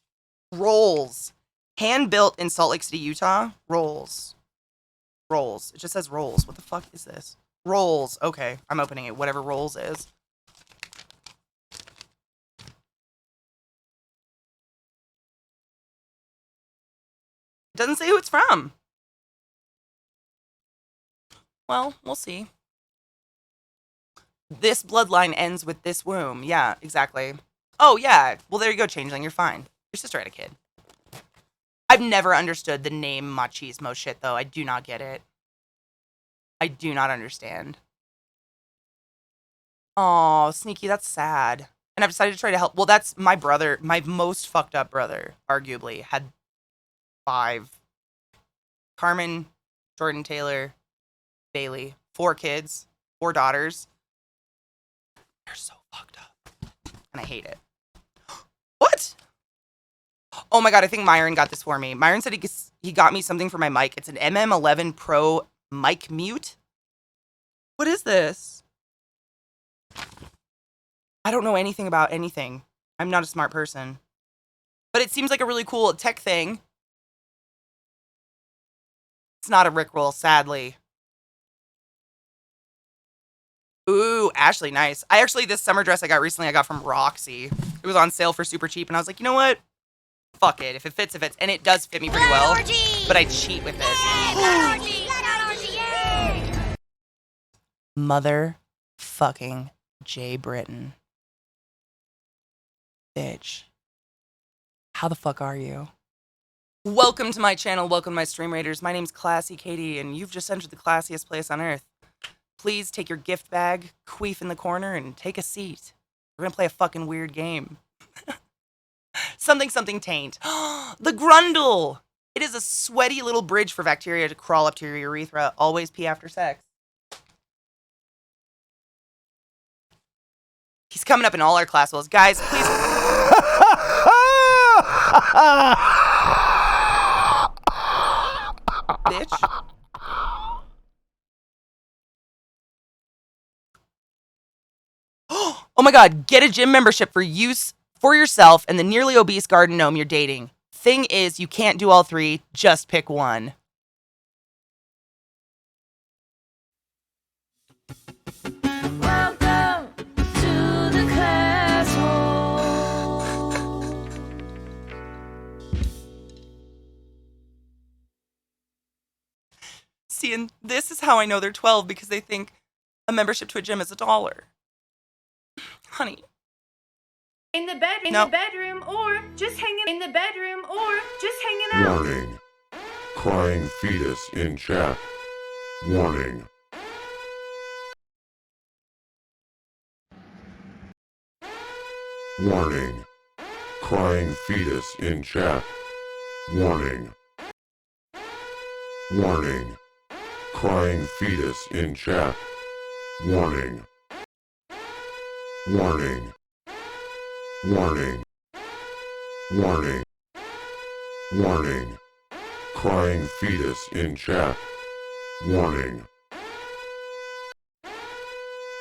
Rolls. Hand built in Salt Lake City, Utah. Rolls. Rolls. It just says rolls. What the fuck is this? Rolls. Okay. I'm opening it. Whatever rolls is. Doesn't say who it's from. Well, we'll see. This bloodline ends with this womb. Yeah, exactly. Oh, yeah. Well, there you go, Changeling. You're fine. Your sister had a kid. I've never understood the name machismo shit, though. I do not get it. I do not understand. Oh, Sneaky, that's sad. And I've decided to try to help. Well, that's my brother. My most fucked up brother, arguably, had 5. Carmen, Jordan Taylor, Bailey. 4 kids. 4 daughters. They're so fucked up. And I hate it. What? Oh my god, I think Myron got this for me. Myron said he got me something for my mic. It's an MM11 Pro mic mute. What is this? I don't know anything about anything. I'm not a smart person. But it seems like a really cool tech thing. It's not a Rickroll, sadly. Ooh, Ashley, nice. This summer dress I got recently, I got from Roxy. It was on sale for super cheap, and I was like, you know what? Fuck it. If it fits, it fits. And it does fit me pretty well. But I cheat with it. Mother fucking Jay Britton. Bitch. How the fuck are you? Welcome to my channel. Welcome to my stream raiders. My name's ClassyKatie, and you've just entered the classiest place on earth. Please take your gift bag, queef in the corner, and take a seat. We're gonna play a fucking weird game. Something taint. The Grundle! It is a sweaty little bridge for bacteria to crawl up to your urethra. Always pee after sex. He's coming up in all our class roles. Guys, please... Bitch. Oh my god, get a gym membership for use for yourself and the nearly obese garden gnome you're dating. Thing is, you can't do all 3, just pick one. Welcome to the class See, and this is how I know they're 12, because they think a membership to a gym is $1. Honey. In the bedroom, or just hanging in the bedroom, or just hanging out. Warning. Crying fetus in chat. Warning. Warning. Crying fetus in chat. Warning. Warning. Crying fetus in chat. Warning. Warning. Warning. Warning. Warning. Crying fetus in chat. Warning.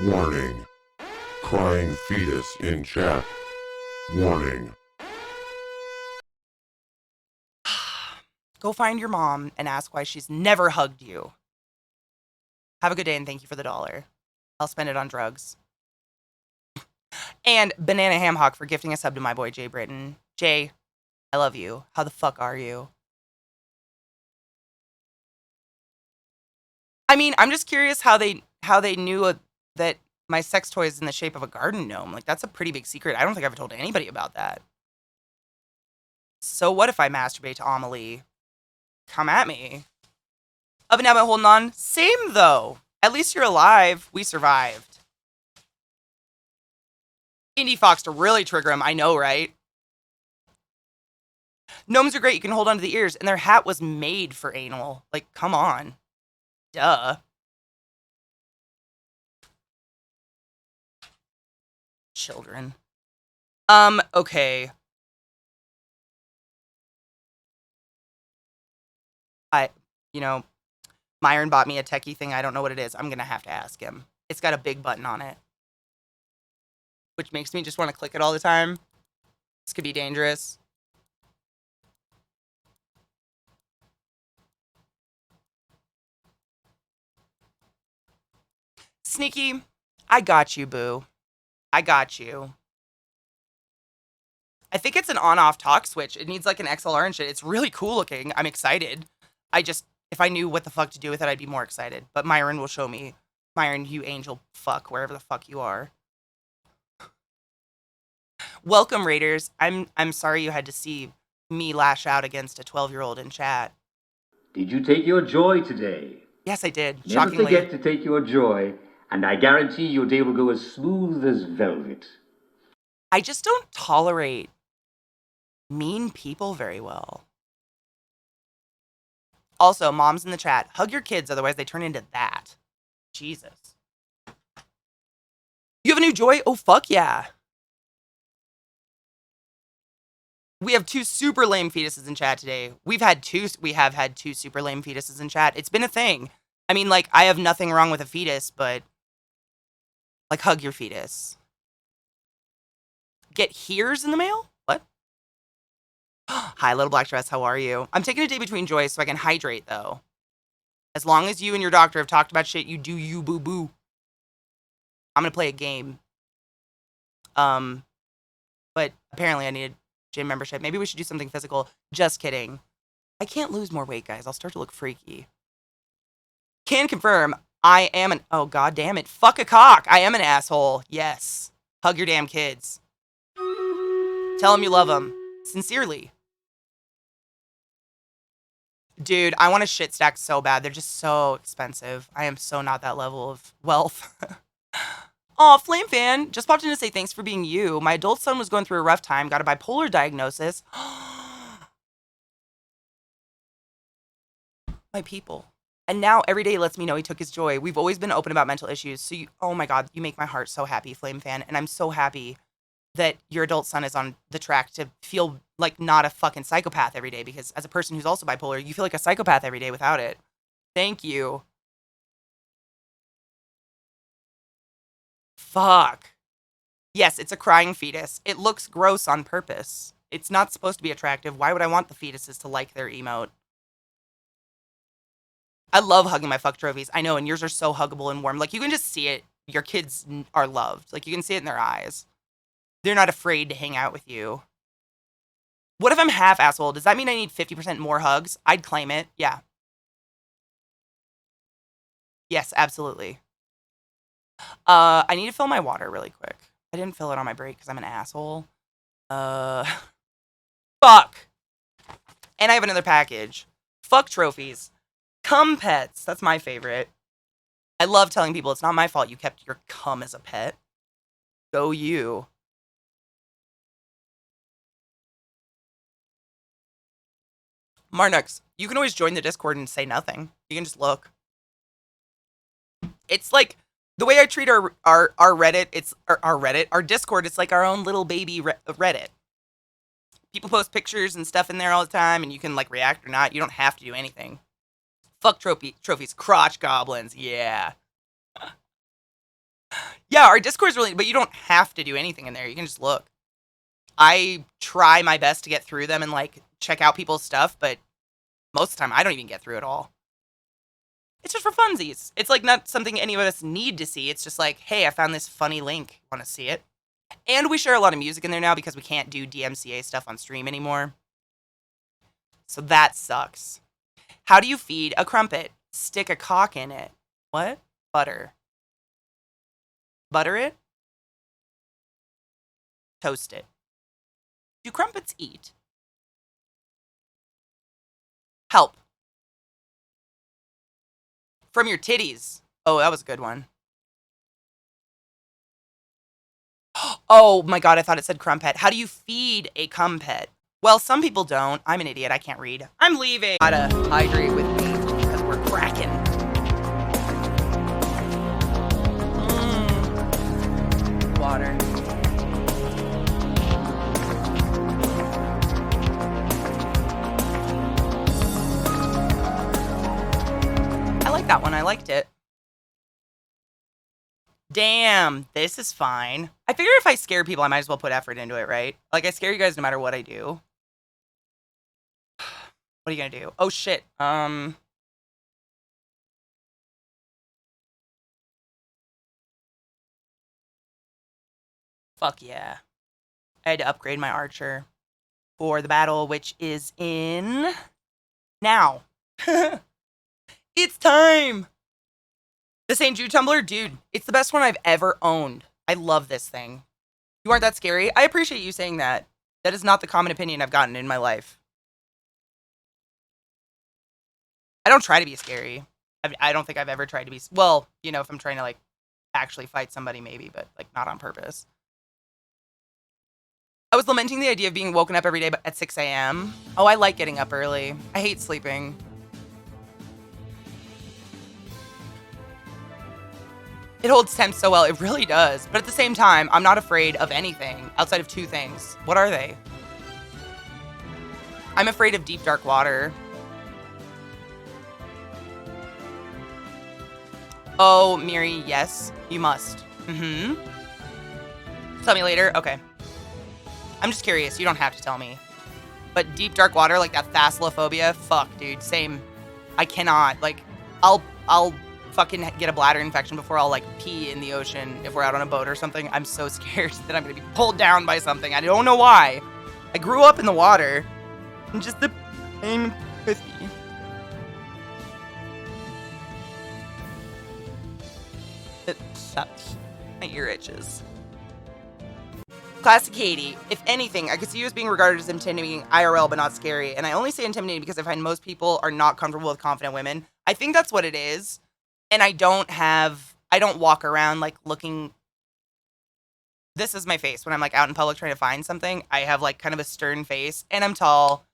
Warning. Crying fetus in chat. Warning. Go find your mom and ask why she's never hugged you. Have a good day and thank you for the $1. I'll spend it on drugs. And Banana Hamhock for gifting a sub to my boy Jay Britton. Jay, I love you. How the fuck are you? I mean, I'm just curious how they knew that my sex toy is in the shape of a garden gnome. Like, that's a pretty big secret. I don't think I've ever told anybody about that. So what if I masturbate to Amelie? Come at me. Up and down, but holding on. Same, though. At least you're alive. We survived. Indie Fox to really trigger him. I know, right? Gnomes are great. You can hold on to the ears. And their hat was made for anal. Like, come on. Duh. Children. Okay. Myron bought me a techie thing. I don't know what it is. I'm going to have to ask him. It's got a big button on it, which makes me just want to click it all the time. This could be dangerous. Sneaky, I got you, boo. I got you. I think it's an on-off talk switch. It needs like an XLR and shit. It's really cool looking. I'm excited. If I knew what the fuck to do with it, I'd be more excited. But Myron will show me. Myron, you angel fuck, wherever the fuck you are. Welcome, Raiders. I'm sorry you had to see me lash out against a 12-year-old in chat. Did you take your joy today? Yes, I did. Never Shockingly. forget to take your joy, and I guarantee your day will go as smooth as velvet. I just don't tolerate mean people very well. Also, moms in the chat, hug your kids, otherwise they turn into that. Jesus. You have a new joy? Oh, fuck yeah. We have 2 super lame fetuses in chat today. We have had 2 super lame fetuses in chat. It's been a thing. I mean, like, I have nothing wrong with a fetus, but, like, hug your fetus. Get here's in the mail? What? Hi, little black dress. How are you? I'm taking a day between joys so I can hydrate, though. As long as you and your doctor have talked about shit, you do you, boo-boo. I'm going to play a game. But apparently I need a gym membership. Maybe we should do something physical. Just kidding. I can't lose more weight, guys. I'll start to look freaky. Can confirm, I am an... Oh, god damn it. Fuck a cock. I am an asshole. Yes. Hug your damn kids. Tell them you love them. Sincerely. Dude, I want a shit stack so bad. They're just so expensive. I am so not that level of wealth. Aw, Flame Fan. Just popped in to say thanks for being you. My adult son was going through a rough time. Got a bipolar diagnosis. My people. And now every day lets me know he took his joy. We've always been open about mental issues. So oh my god, you make my heart so happy, Flame Fan. And I'm so happy that your adult son is on the track to feel like not a fucking psychopath every day, because as a person who's also bipolar, you feel like a psychopath every day without it. Thank you. Fuck. Yes, it's a crying fetus. It looks gross on purpose. It's not supposed to be attractive. Why would I want the fetuses to like their emote? I love hugging my fuck trophies. I know, and yours are so huggable and warm. Like, you can just see it. Your kids are loved. Like, you can see it in their eyes. They're not afraid to hang out with you. What if I'm half asshole? Does that mean I need 50% more hugs? I'd claim it. Yeah. Yes, absolutely. I need to fill my water really quick. I didn't fill it on my break because I'm an asshole. Fuck. And I have another package. Fuck trophies. Cum pets. That's my favorite. I love telling people it's not my fault you kept your cum as a pet. Go you. Marnux, you can always join the Discord and say nothing. You can just look. It's like the way I treat our Reddit, our Discord, it's like our own little baby Reddit. People post pictures and stuff in there all the time, and you can like react or not. You don't have to do anything. Fuck trophies, crotch goblins, yeah. Yeah, our Discord's really, but you don't have to do anything in there. You can just look. I try my best to get through them and like check out people's stuff, but most of the time I don't even get through it all. It's just for funsies. It's like not something any of us need to see. It's just like, hey, I found this funny link. Want to see it? And we share a lot of music in there now because we can't do DMCA stuff on stream anymore. So that sucks. How do you feed a crumpet? Stick a cock in it. What? Butter. Butter it? Toast it. Do crumpets eat? Help. From your titties. Oh, that was a good one. Oh my god, I thought it said crumpet. How do you feed a cumpet? Well, some people don't. I'm an idiot. I can't read. I'm leaving. Gotta hydrate with me because we're cracking. Water. I like that one. I liked it. Damn, this is fine. I figure if I scare people, I might as well put effort into it, right? Like, I scare you guys no matter what I do. What are you gonna do? Oh, shit. Fuck yeah. I had to upgrade my archer for the battle, which is in... now. It's time! The St. Jude tumbler? Dude, it's the best one I've ever owned. I love this thing. You aren't that scary? I appreciate you saying that. That is not the common opinion I've gotten in my life. I don't try to be scary. I don't think I've ever tried to be... well, you know, if I'm trying to, like, actually fight somebody, maybe, but, like, not on purpose. I was lamenting the idea of being woken up every day at 6 a.m. Oh, I like getting up early. I hate sleeping. It holds temp so well. It really does. But at the same time, I'm not afraid of anything outside of two things. What are they? I'm afraid of deep, dark water. Oh, Miri, yes, you must. Mm-hmm. Tell me later? Okay. I'm just curious. You don't have to tell me. But deep, dark water, like that thalassophobia, fuck, dude, same. I cannot. Like, I'll fucking get a bladder infection before I'll, like, pee in the ocean if we're out on a boat or something. I'm so scared that I'm gonna be pulled down by something. I don't know why. I grew up in the water. And just the pain with me. It sucks. My ear itches. ClassyKatie, if anything, I could see you as being regarded as intimidating IRL, but not scary. And I only say intimidating because I find most people are not comfortable with confident women. I think that's what it is. And I don't walk around like looking. This is my face when I'm like out in public trying to find something. I have like kind of a stern face and I'm tall.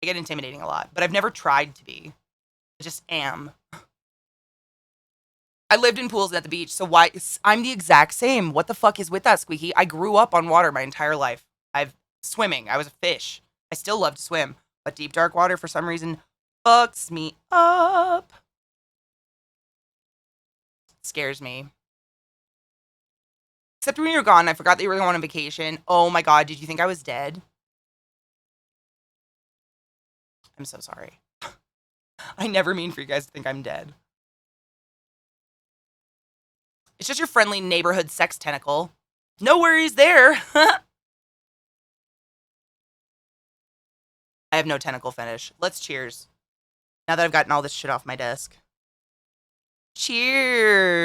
I get intimidating a lot, but I've never tried to be. I just am. I lived in pools and at the beach, so why? I'm the exact same. What the fuck is with that, Squeaky? I grew up on water my entire life. Swimming. I was a fish. I still love to swim, but deep, dark water, for some reason, fucks me up. Scares me. Except when you were gone, I forgot that you were going on vacation. Oh my god, did you think I was dead? I'm so sorry. I never mean for you guys to think I'm dead. It's just your friendly neighborhood sex tentacle. No worries there. I have no tentacle fetish. Let's cheers. Now that I've gotten all this shit off my desk. Cheers.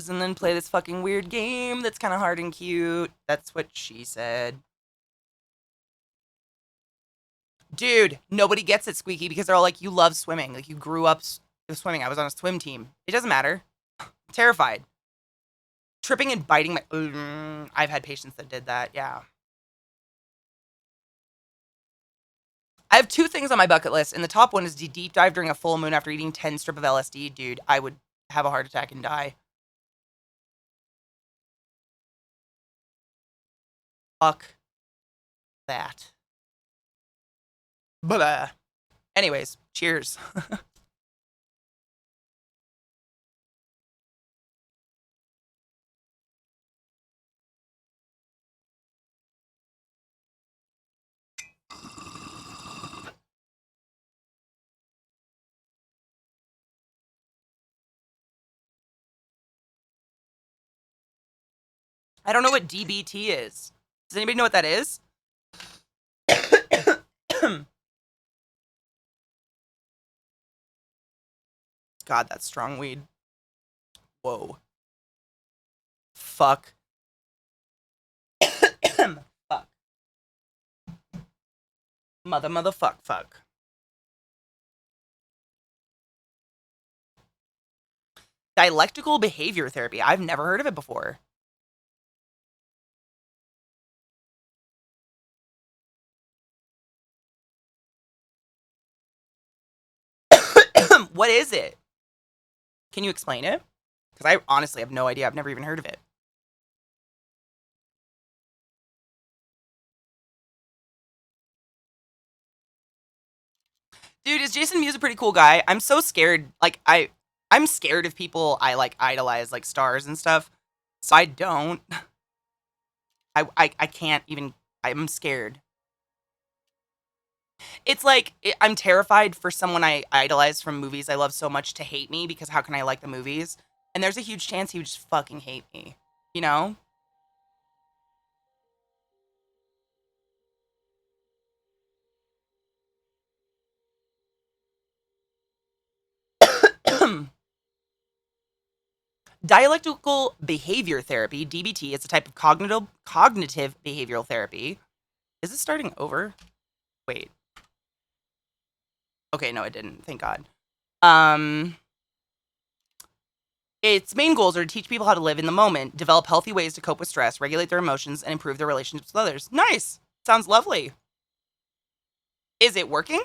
And then play this fucking weird game that's kind of hard and cute. That's what she said. Dude, nobody gets it, Squeaky, because they're all like, you love swimming. Like, you grew up swimming. I was on a swim team. It doesn't matter. Terrified. Tripping and biting my... I've had patients that did that, yeah. I have two things on my bucket list, and the top one is to deep dive during a full moon after eating 10 strip of LSD. Dude, I would have a heart attack and die. Fuck that. Blah. Anyways, cheers. I don't know what DBT is. Does anybody know what that is? God, that's strong weed. Whoa. Fuck. Fuck. Fuck. Dialectical behavior therapy. I've never heard of it before. What is it? Can you explain it? Because I honestly have no idea. I've never even heard of it. Dude, is Jason Mewes a pretty cool guy? I'm so scared. Like, I'm scared of people I, like, idolize, like, stars and stuff. So I don't. I can't even. I'm scared. It's like, I'm terrified for someone I idolize from movies I love so much to hate me, because how can I like the movies? And there's a huge chance he would just fucking hate me. You know? Dialectical behavior therapy, DBT, is a type of cognitive behavioral therapy. Is it starting over? Wait. Okay, no, it didn't. Thank God. Its main goals are to teach people how to live in the moment, develop healthy ways to cope with stress, regulate their emotions, and improve their relationships with others. Nice. Sounds lovely. Is it working?